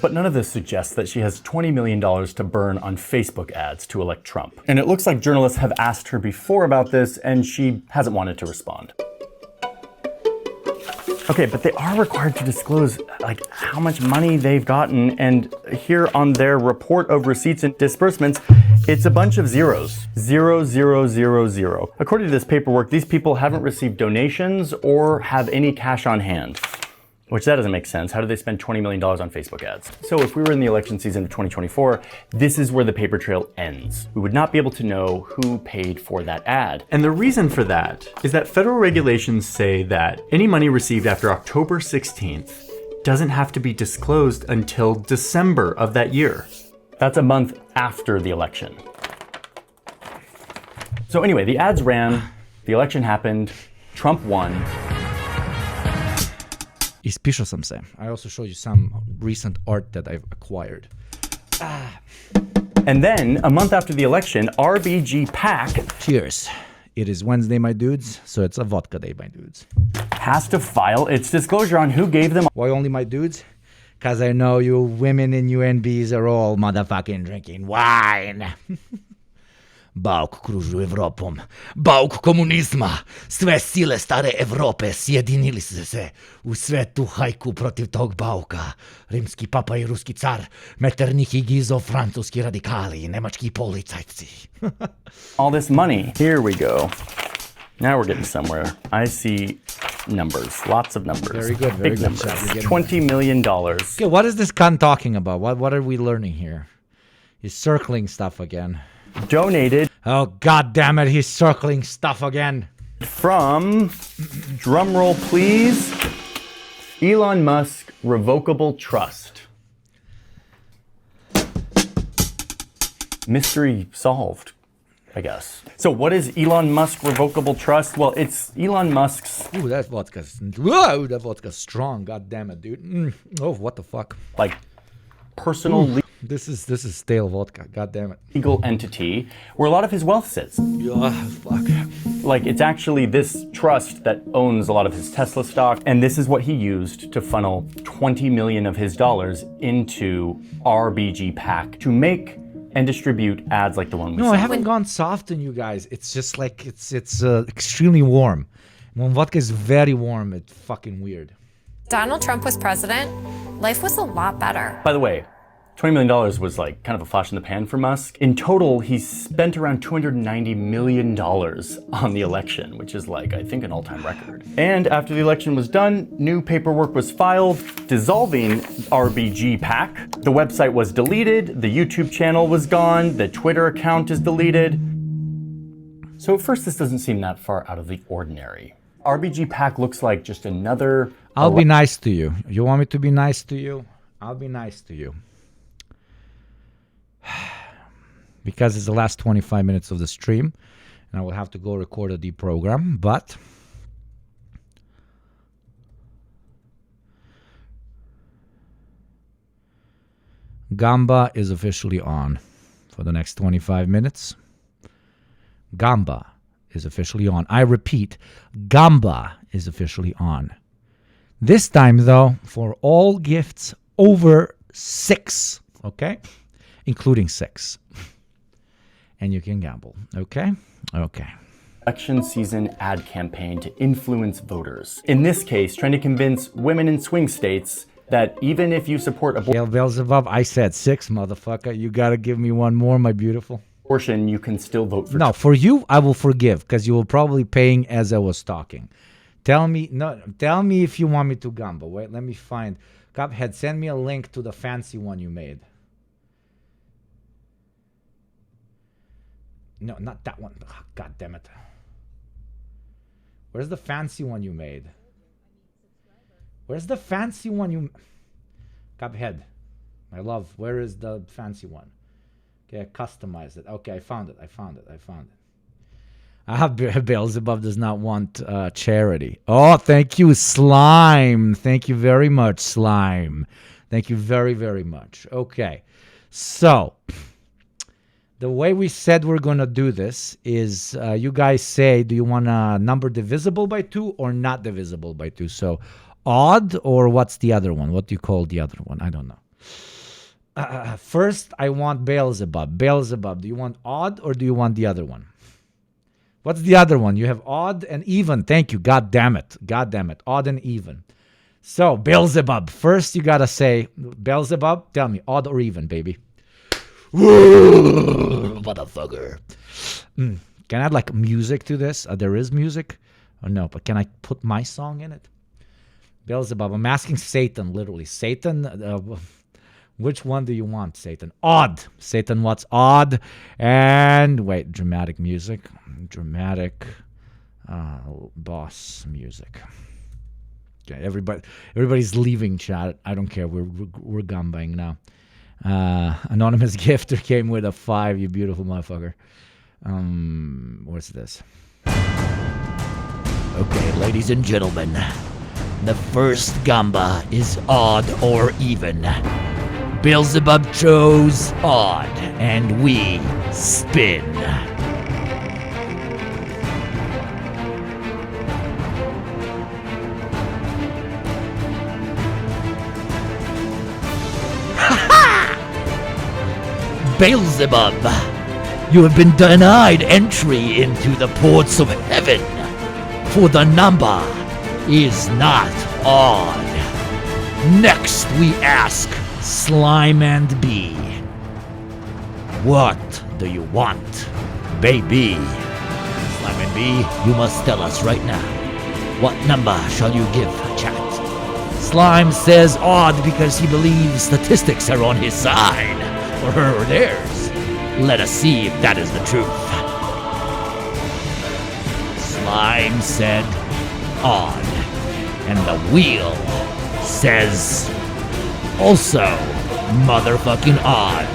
But none of this suggests that she has $20 million to burn on Facebook ads to elect Trump. And it looks like journalists have asked her before about this, and she hasn't wanted to respond. Okay, but they are required to disclose like how much money they've gotten, and here on their report of receipts and disbursements, it's a bunch of zeros. 0, 0, 0, 0. According to this paperwork, these people haven't received donations or have any cash on hand. Which that doesn't make sense. How do they spend $20 million on Facebook ads? So if we were in the election season of 2024, this is where the paper trail ends. We would not be able to know who paid for that ad. And the reason for that is that federal regulations say that any money received after October 16th doesn't have to be disclosed until December of that year. That's a month after the election. So anyway, the ads ran, the election happened, Trump won.
Ispišao sam se. I also showed you some recent art that I've acquired.
And then, a month after the election, RBG PAC...
Cheers. It is Wednesday, my dudes, so it's a vodka day, my dudes.
...has to file its disclosure on who gave them...
Why only my dudes? Because I know you women in UNBs are all motherfucking drinking wine. Bauk kružu Evropom, bauk komunizma, sve sile stare Evrope sjedinili su se u svetu hajku protiv tog bauka. Rimski papa i ruski car, Metternich i Gizo, francuski radikali i nemački policajci.
All this money. Here we go. Now we're getting somewhere. I see numbers, lots of numbers.
Very good, very
big
good.
Numbers. $20 million.
Okay, what is this cunt talking about? What are we learning here? He's circling stuff again.
Donated.
Oh, God damn it, he's circling stuff again.
From, drumroll please, Elon Musk Revocable Trust. Mystery solved, I guess. So what is Elon Musk Revocable Trust? Well, it's Elon Musk's...
Ooh, that vodka's strong. God damn it, dude. Oh, what the fuck?
Like, personal...
This is stale vodka. God damn it.
Legal entity where a lot of his wealth sits.
Fuck.
Like, it's actually this trust that owns a lot of his Tesla stock, and this is what he used to funnel 20 million of his dollars into RBG PAC to make and distribute ads like the one we saw.
No, I haven't gone soft on you guys. It's just like it's extremely warm. When vodka is very warm, it's fucking weird.
Donald Trump was president, life was a lot better.
By the way, $20 million was like kind of a flash in the pan for Musk. In total, he spent around $290 million on the election, which is like, I think, an all-time record. And after the election was done, new paperwork was filed dissolving RBG PAC. The website was deleted, the YouTube channel was gone, the Twitter account is deleted. So at first, this doesn't seem that far out of the ordinary. RBG PAC looks like just another...
I'll be nice to you. You want me to be nice to you? I'll be nice to you. Because it's the last 25 minutes of the stream, and I will have to go record a deprogram, but Gamba is officially on for the next 25 minutes. Gamba is officially on. I repeat, Gamba is officially on. This time, though, for all gifts over 6, okay? Including 6. And you can gamble, okay? Okay.
Election season ad campaign to influence voters. In this case, trying to convince women in swing states that even if you support
Beelzebub, I said 6, motherfucker. You gotta give me one more, my beautiful.
Abortion, you can still vote for.
No, for you, I will forgive, because you were probably paying as I was talking. Tell me if you want me to gamble. Wait, let me find. Cuphead, send me a link to the fancy one you made. No, not that one. Oh, God damn it. Where's the fancy one you made? Where's the fancy one you... Cuphead, my love, where is the fancy one? Okay, I customized it. Okay, I found it. Beelzebub does not want charity. Oh, thank you, Slime. Thank you very much, Slime. Thank you very, very much. Okay, so... The way we said we're going to do this is you guys say, do you want a number divisible by 2 or not divisible by 2? So odd, or what's the other one? What do you call the other one? I don't know. First, I want Beelzebub. Beelzebub, do you want odd or do you want the other one? What's the other one? You have odd and even. Thank you. God damn it. Odd and even. So Beelzebub, first you got to say, Beelzebub, tell me, odd or even, baby. Motherfucker. Can I add like music to this? There is music? Or no, but can I put my song in it? Beelzebub, I'm asking Satan, literally. Satan, which one do you want, Satan? Odd. Satan, what's odd? And wait, dramatic music. Dramatic boss music. Okay, everybody's leaving chat. I don't care. We're gambaying now. Anonymous gifter came with a 5, you beautiful motherfucker. What's this?
Okay, ladies and gentlemen, the first gamba is odd or even. Beelzebub chose odd, and we spin. Beelzebub, you have been denied entry into the ports of heaven, for the number is not odd. Next we ask Slime and Bee, what do you want, baby? Slime and Bee, you must tell us right now. What number shall you give, chat? Slime says odd because he believes statistics are on his side. Or her or theirs. Let us see if that is the truth. Slime said odd, and the wheel says also motherfucking odd.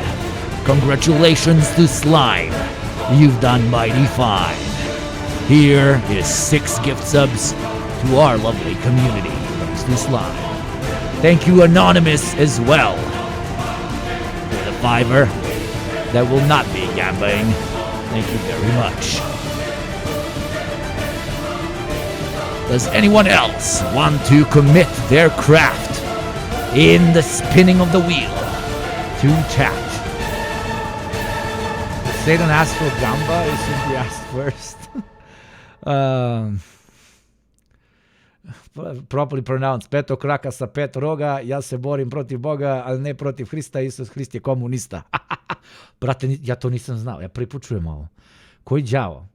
Congratulations to Slime. You've done mighty fine. Here is 6 gift subs to our lovely community. Thanks to Slime. Thank you, Anonymous, as well. $5 that will not be gambling. Thank you very much. Does anyone else want to commit their craft in the spinning of the wheel to chat?
Satan asked for gamba, it should be asked first. properly pronounced. Petokraka sa 5 roga, ja se borim protiv Boga, ali ne protiv Hrista, Isus Hrist je komunista. Brate, ja to nisam znao, ja prvi put čujem ovo. Koji đavo?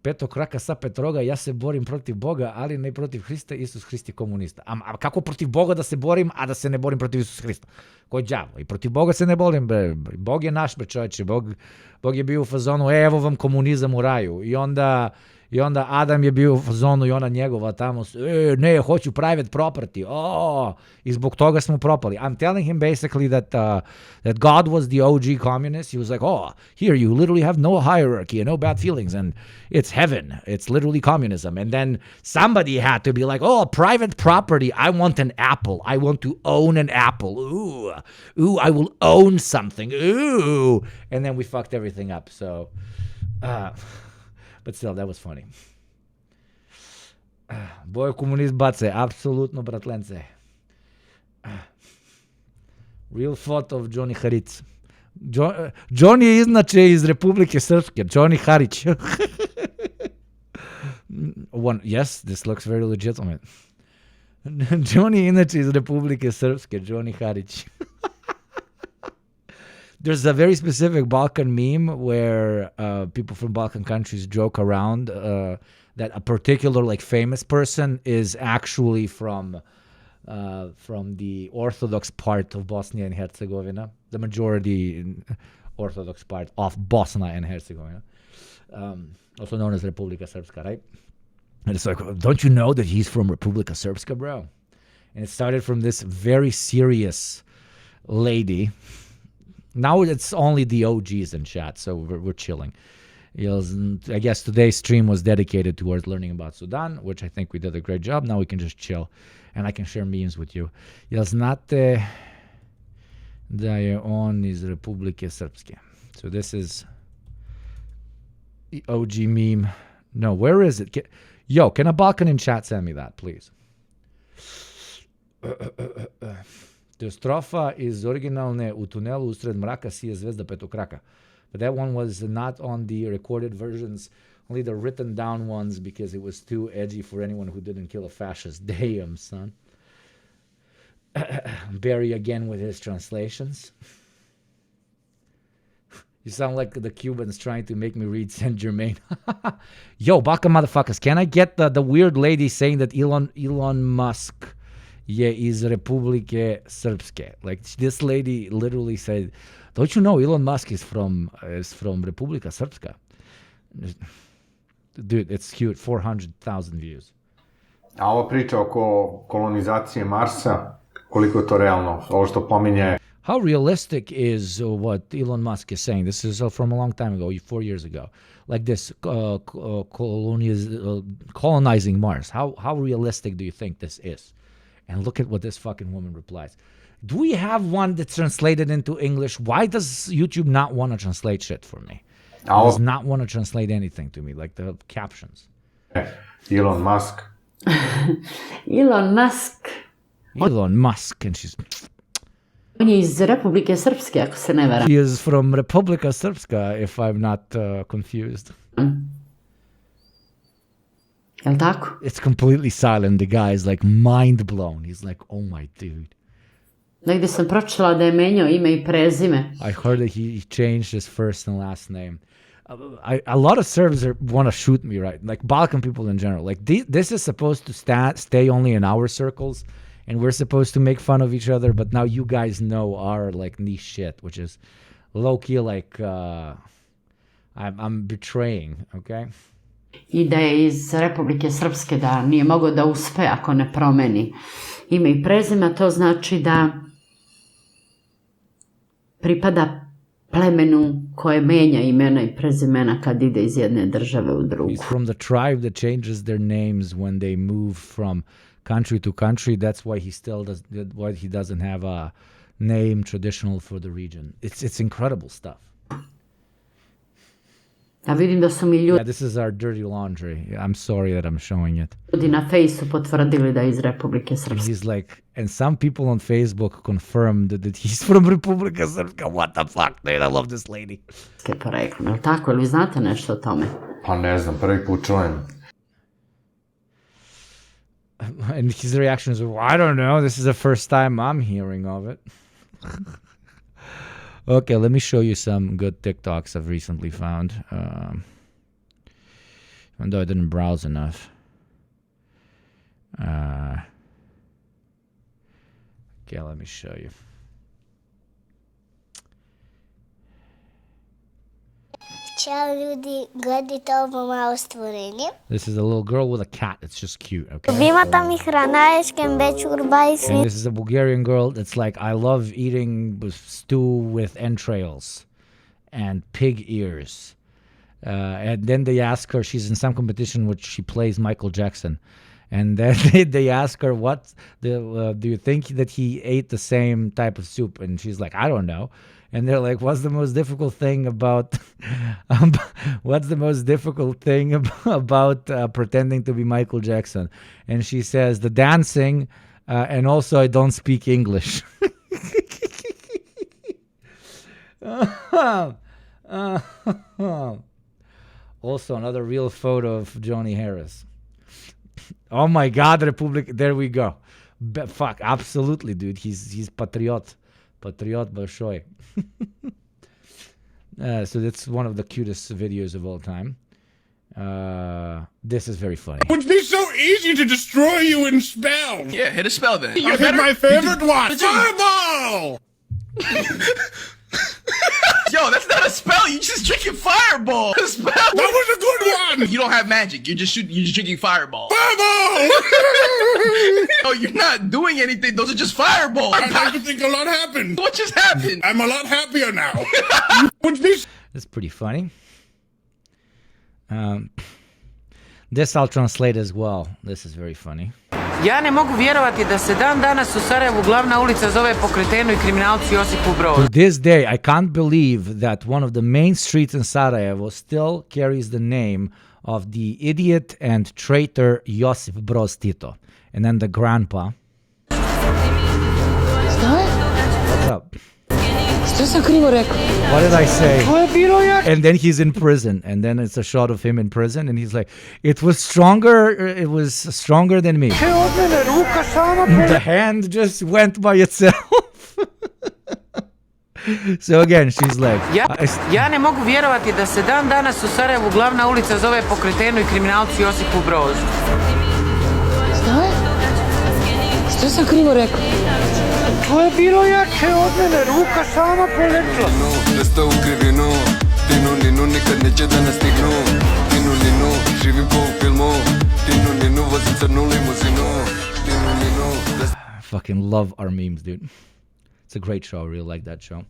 Petokraka sa 5 roga, ja se borim protiv Boga, ali ne protiv Hrista, Isus Hrist je komunista. A kako protiv Boga da se borim, a da se ne borim protiv Isus Hrista? Koji đavo? I protiv Boga se ne borim, bre. Bog je naš, bre, čovječe. Bog je bio u fazonu, evo vam komunizam u raju. I onda Adam je bio u fazonu i ona njegova tamo, ne, hoću private property. I zbog toga smo propali. I'm telling him basically that God was the OG communist. He was like, here you literally have no hierarchy and no bad feelings and it's heaven. It's literally communism. And then somebody had to be like, private property. I want an apple. I want to own an apple. Ooh, I will own something. Ooh. And then we fucked everything up. So, but still, that was funny. Bojo komunist bace, apsolutno bratlence. Real photo of Johnny Haric. Johnny je inače iz Republike Srpske. Johnny Haric. Yes, this looks very legitimate. Johnny je inače iz Republike Srpske. Johnny Haric. There's a very specific Balkan meme where people from Balkan countries joke around that a particular like famous person is actually from the Orthodox part of Bosnia and Herzegovina, the majority Orthodox part of Bosnia and Herzegovina, also known as Republika Srpska, right? And it's like, don't you know that he's from Republika Srpska, bro? And it started from this very serious lady. Now it's only the OGs in chat, so we're chilling. I guess today's stream was dedicated towards learning about Sudan, which I think we did a great job. Now we can just chill, and I can share memes with you. Jel znate da je on iz Republike Srpske? So this is the OG meme. No, where is it? Yo, can a Balkan in chat send me that, please? To je strofa iz originalne U tunelu usred mraka sije zvezda petokraka. But that one was not on the recorded versions, only the written down ones because it was too edgy for anyone who didn't kill a fascist. Damn, son. Barry again with his translations. You sound like the Cubans trying to make me read Saint Germain. Yo, Baka motherfuckers, can I get the weird lady saying that Elon Musk je iz Republike Srpske? Like, this lady literally said, don't you know Elon Musk is from Republika Srpska? Dude, it's cute. 400,000 views.
A ova priča oko kolonizacije Marsa, koliko je to realno? Ovo što pominje...
How realistic is what Elon Musk is saying? This is from a long time ago, 4 years ago. Like this, colonizing Mars. How realistic do you think this is? And look at what this fucking woman replies. Do we have one that's translated into English? Why does YouTube not want to translate shit for me? It does not want to translate anything to me, like the captions.
Elon Musk.
Elon Musk.
Elon Musk, and she's...
On je iz Republike Srpske, ako se ne varam.
He is from Republika Srpska, if I'm not confused.
Jel' tako?
It's completely silent. The guy is like mind blown. He's like, oh my dude.
Negdje sam pročitala da je menjao ime I prezime.
I heard that he changed his first and last name. A lot of Serbs want to shoot me, right? Like Balkan people in general. Like this is supposed to stay only in our circles, and we're supposed to make fun of each other. But now you guys know our like niche shit, which is low key like I'm betraying. Okay.
I da je iz Republike Srpske, da nije mogao da uspe ako ne promeni ime I prezime, to znači da pripada plemenu koje menja imena I prezimena kad ide iz jedne države u drugu.
He's from the tribe that changes their names when they move from country to country. That's why he doesn't have a name traditional for the region. It's incredible stuff.
Ja vidim da su mi ljudi...
Yeah, this is our dirty laundry. I'm sorry that I'm showing it.
Ljudi na Fejsu potvrdili da je iz Republike Srpske.
He's like, and some people on Facebook confirmed that he's from Republika Srpska. What the fuck, dude? I love this lady.
Poreklo, je li tako? Ili vi znate nešto o tome?
Pa ne znam, prvi put čujem.
And his reaction is, well, I don't know. This is the first time I'm hearing of it. Okay, let me show you some good TikToks I've recently found. Even though I didn't browse enough. Okay, let me show you.
Ćao ljudi, gledajte ovo malo stvorenje.
This is a little girl with a cat. It's just cute, okay?
Вимата ми храна е шкембечурба и
And this is a Bulgarian girl that's like, I love eating stew with entrails and pig ears. And then they ask her, she's in some competition which she plays Michael Jackson. And then they ask her, do you think that he ate the same type of soup? And she's like, I don't know. And they're like, what's the most difficult thing about pretending to be Michael Jackson? And she says, the dancing, and also I don't speak English. Also, another real photo of Johnny Harris. Oh my God, Republic! There we go. Fuck, absolutely, dude. He's patriot большой. So that's one of the cutest videos of all time. This is very funny.
It would be so easy to destroy you in spells.
Yeah, hit a spell then.
You hit my favorite one. Fireball!
Yo, that's not a spell. You just drinking Fireball. A spell.
That was a good one.
You don't have magic. You're just drinking Fireball.
Fireball!
No, you're not doing anything. Those are just Fireballs.
I like to think a lot happened.
What just happened?
I'm a lot happier now.
That's pretty funny. This I'll translate as well. This is very funny.
Ja ne mogu vjerovati da se dan danas u Sarajevu glavna ulica zove po kretenu i kriminalcu Josipu Brozu.
To this day, I can't believe that one of the main streets in Sarajevo still carries the name of the idiot and traitor Josip Broz Tito. And then the grandpa. What's up?
Što sam krivo rekao?
What did I say?
To je bilo jak.
And then he's in prison. And then it's a shot of him in prison. And he's like, it was stronger than me. The hand just went by itself. So again, she's like...
Ja ne mogu vjerovati da se dan danas u Sarajevu glavna ulica zove po kretenu i kriminalcu Josipu Brozu. Što sam krivo rekao? To je bilo jače od mene, ruka sama poletila.
Da sta u krivinu, Tinu Ninu nikad neće da nas stignu. Tinu Ninu, živim po filmu. Tinu Ninu, vozim crnu limuzinu. Tinu Ninu,
fucking love our memes, dude. It's a great show. I really like that show.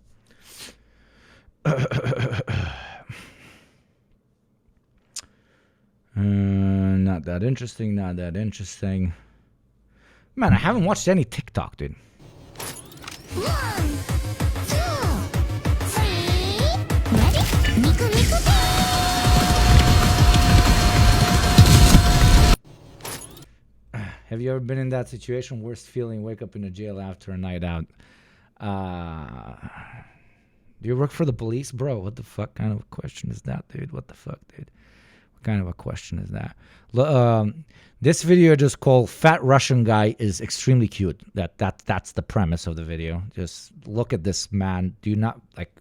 Not that interesting, not that interesting. Man, I haven't watched any TikTok, dude.
1, 2, 3, ready? Niku niku day!
Have you ever been in that situation? Worst feeling, wake up in a jail after a night out. Do you work for the police? Bro, what the fuck kind of a question is that, dude? What the fuck, dude? What kind of a question is that? This video just called Fat Russian Guy is extremely cute. That's the premise of the video. Just look at this man. Do you not, like,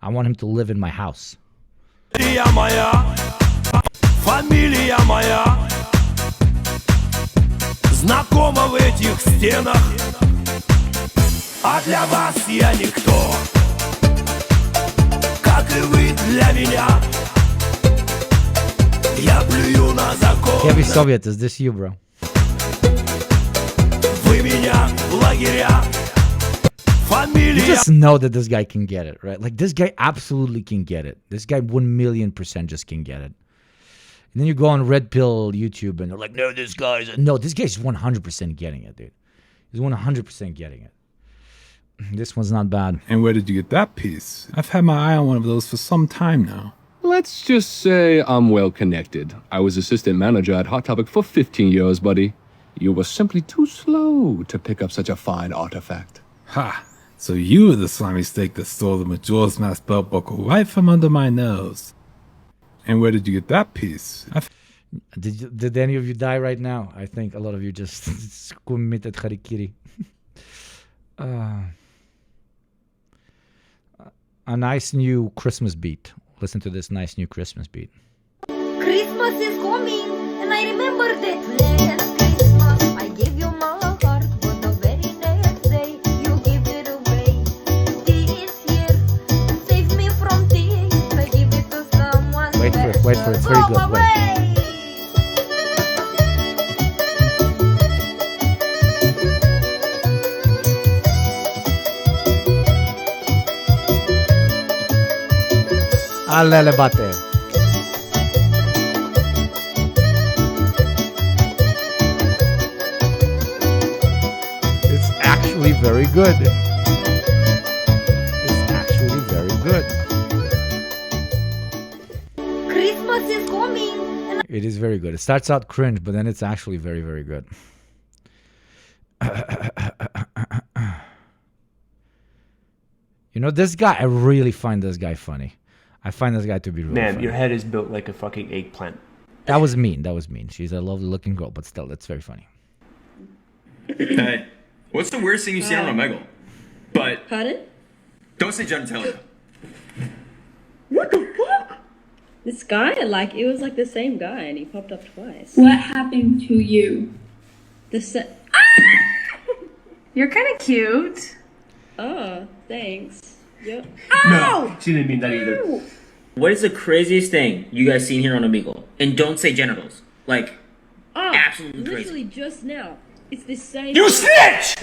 I want him to live in my house.
Фамилия моя знакома в этих стенах, а для вас я никто, как и вы для меня. Я плюю на закон.
Heavy Soviet, is this you, bro?
Вы меня в лагеря.
You just know that this guy can get it, right? Like, this guy absolutely can get it. This guy 1,000,000% just can get it. And then you go on Red Pill YouTube and they're like, no, this guy's 100% getting it, dude. He's 100% getting it. This one's not bad.
And where did you get that piece? I've had my eye on one of those for some time now.
Let's just say I'm well connected. I was assistant manager at Hot Topic for 15 years, buddy. You were simply too slow to pick up such a fine artifact.
Ha! So you were the slimy snake that stole the Majora's Mask belt buckle right from under my nose. And where did you get that piece?
Did any of you die right now? I think a lot of you just committed harikiri. A nice new Christmas beat. Listen to this nice new Christmas beat.
Christmas is coming, and I remember that last Christmas I gave you my heart, but the very next day you give it away. This year, save me from things. I give it to someone.
Wait for it. It's very good. Wait. Allele bate. It's actually very good.
Christmas is coming, and
It is very good. It starts out cringe, but then it's actually very, very good. You know, this guy, I really find this guy funny. I find this guy to be really
Man,
funny.
your head is built like a fucking eggplant.
That was mean. She's a lovely looking girl, but still, that's very funny.
Hey, what's the worst thing you've seen on Omegle? But
Pardon?
don't say genitalia.
What the fuck? This guy, like, it was like the same guy, and he popped up twice.
What happened to you?
You're kind of cute. Oh, thanks. Yep.
No, she didn't mean that either.
What is the craziest thing you guys seen here on Omegle? And don't say genitals. Like,
Oh,
absolutely crazy.
literally just now. It's the same.
You snitch!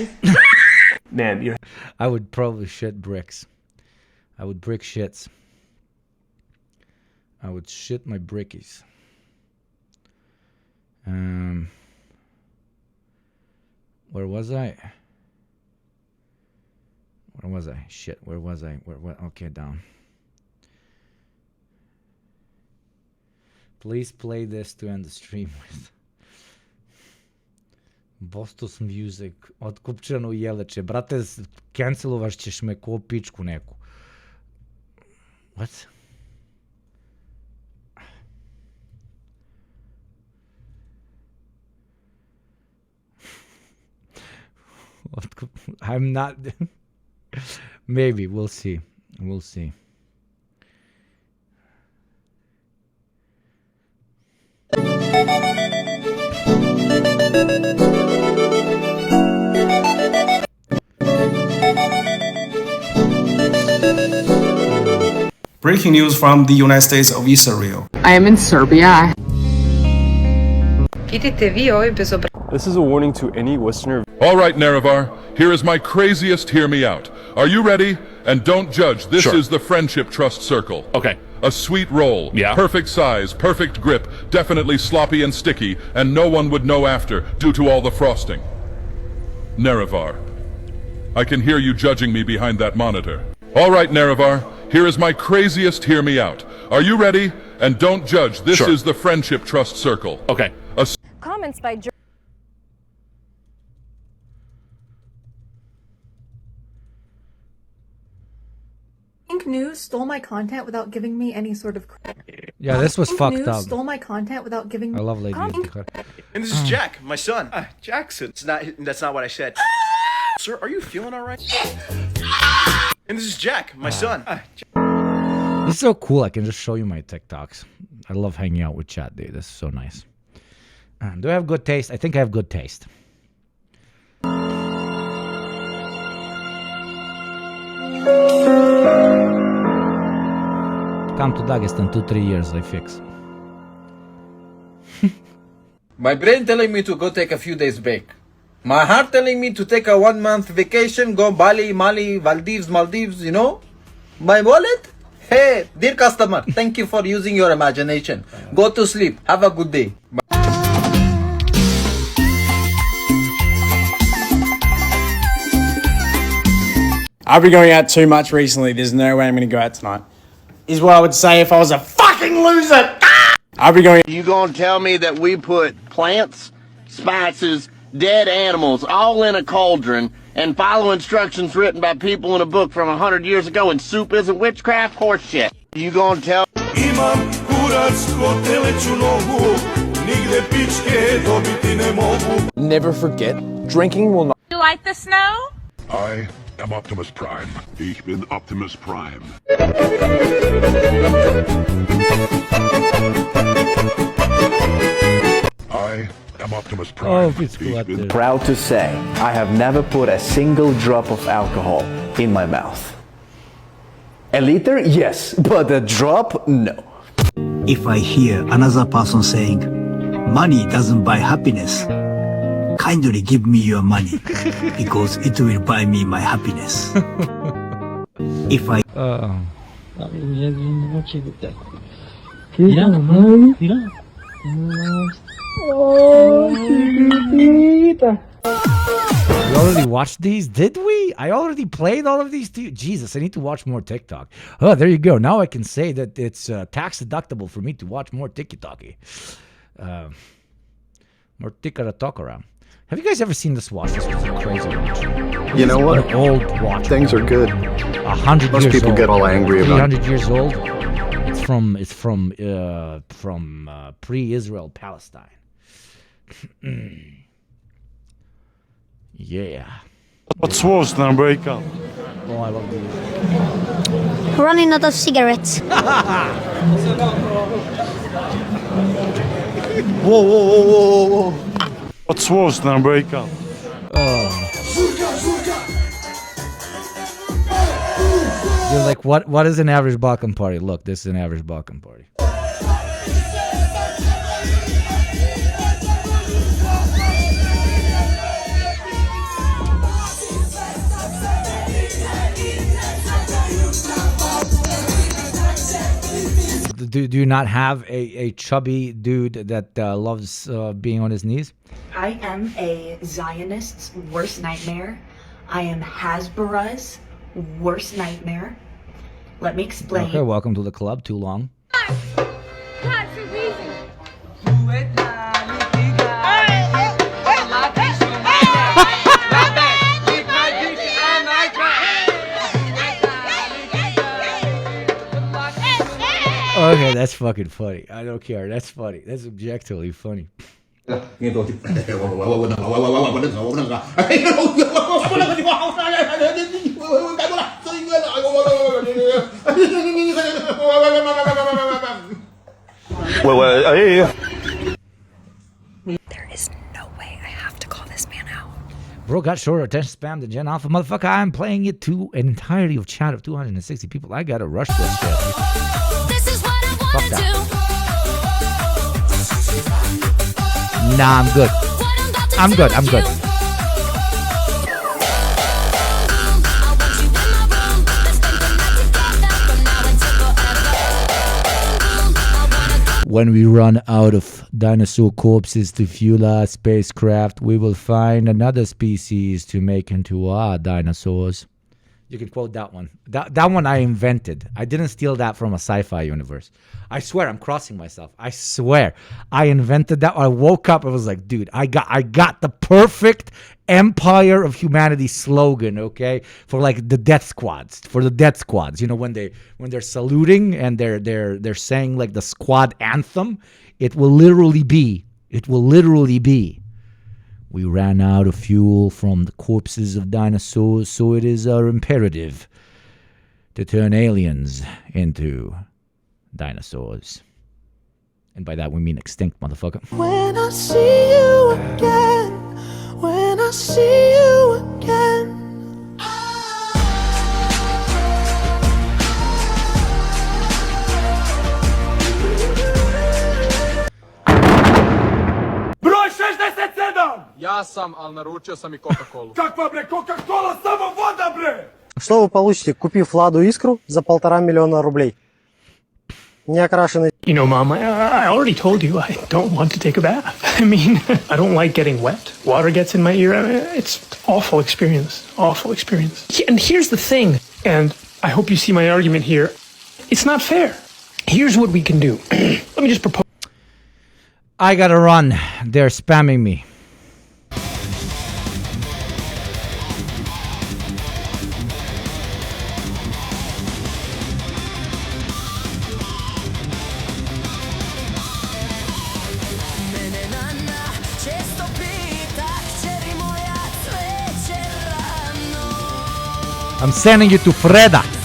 Man, you.
I would probably shit bricks. I would brick shits. I would shit my brickies. Where was I? Shit, where was I? Okay, down. Please play this to end the stream with. Bostos Music, otkupčeno jeleče. Brate, cancelovaš ćeš me ko pičku neku. What? I'm not... Maybe, we'll see. We'll see.
Breaking news from the United States of Israel.
I am in Serbia.
This is a warning to any Westerner.
All right, Nerevar, here is my craziest hear me out. Are you ready? And don't judge. This is the Friendship Trust Circle.
Okay.
A sweet roll.
Yeah.
Perfect size, perfect grip, definitely sloppy and sticky, and no one would know after due to all the frosting. Nerevar, I can hear you judging me behind that monitor. All right, Nerevar, here is my craziest hear me out. Are you ready? And don't judge. This is the Friendship Trust Circle.
Okay.
Comments by
Pink News stole my content without giving me any sort of credit.
Yeah, this was
Pink
fucked
News
up.
stole my content without giving me.
I love Lady.
And this is Jack, my son. Jackson. That's not what I said. Sir, are you feeling all right? And this is Jack, my son.
This is so cool. I can just show you my TikToks. I love hanging out with chat, dude. This is so nice. Do I have good taste? I think I have good taste. Come to Dagestan 2-3 years, I fix.
My brain telling me to go take a few days break. My heart telling me to take a 1-month vacation, go Bali, Mali, Maldives, you know? My wallet? Hey, dear customer, thank you for using your imagination. Go to sleep. Have a good day.
I've been going out too much recently. There's no way I'm going to go out tonight. Is what I would say if I was a fucking loser. I'll be going.
You gonna tell me that we put plants, spices, dead animals all in a cauldron and follow instructions written by people in a book from 100 years ago and soup isn't witchcraft? Horseshit. You gonna tell...
Imam kurac ko teleću nogu,
Never forget, drinking will not.
You like the snow?
I am Optimus Prime. Ich bin Optimus Prime. I am Optimus Prime.
Oh, it's cool.
Proud to say, I have never put a single drop of alcohol in my mouth. A liter, yes, but a drop, no.
If I hear another person saying, money doesn't buy happiness, kindly give me your money, because it will buy me my happiness. If I...
We already watched these, did we? I already played all of these too. Jesus, I need to watch more TikTok. Oh, there you go. Now I can say that it's tax deductible for me to watch more TikTok. More TikTok around. Have you guys ever seen this watch? This was a crazy watch.
You know what?
An old watch.
Things are good.
100
Most
years
people
old.
get all angry about
300 years old. It's from pre-Israel Palestine. Yeah.
What's worse than a breakup?
Oh, I love these.
Running out of cigarettes.
Whoa, whoa, whoa, whoa, whoa.
What's worse than a breakup?
You're like, what is an average Balkan party? Look, this is an average Balkan party. Do you not have a chubby dude that loves being on his knees?
I am a Zionist's worst nightmare. I am Hasbara's worst nightmare. Let me explain.
Okay, welcome to the club. Too long. Okay, that's fucking funny. I don't care. That's funny. That's objectively funny.
There is no way I have to call this man out.
Bro got shorter attention span than Gen Alpha. Motherfucker, I'm playing it to an entirety of chat of 260 people. I gotta rush this shit. Fuck that. Nah, I'm good. I'm good. I'm good. When we run out of dinosaur corpses to fuel our spacecraft, we will find another species to make into our dinosaurs. You can quote that one. That one I invented. I didn't steal that from a sci-fi universe. I swear, I'm crossing myself. I swear, I invented that. I woke up. I was like, dude, I got the perfect Empire of Humanity slogan. Okay, for like the death squads. For the death squads, you know, when they're saluting and they're saying like the squad anthem. It will literally be. We ran out of fuel from the corpses of dinosaurs, so it is our imperative to turn aliens into dinosaurs. And by that we mean extinct, motherfucker.
When I see you again, when I see you again.
Broj 67!
Ja sam, ali naručio sam i Coca-Colu.
Kakva bre, Coca-Cola, samo voda bre!
Что вы получите, купив Ладу Искру за 1,5 миллиона рублей? Неокрашенный.
You know, Mom, I already told you I don't want to take a bath. I mean, I don't like getting wet. Water gets in my ear. I mean, it's awful experience. Awful experience. And here's the thing, and I hope you see my argument here. It's not fair. Here's what we can do. Let me just propose.
I gotta run. They're spamming me. I'm sending you to Freda.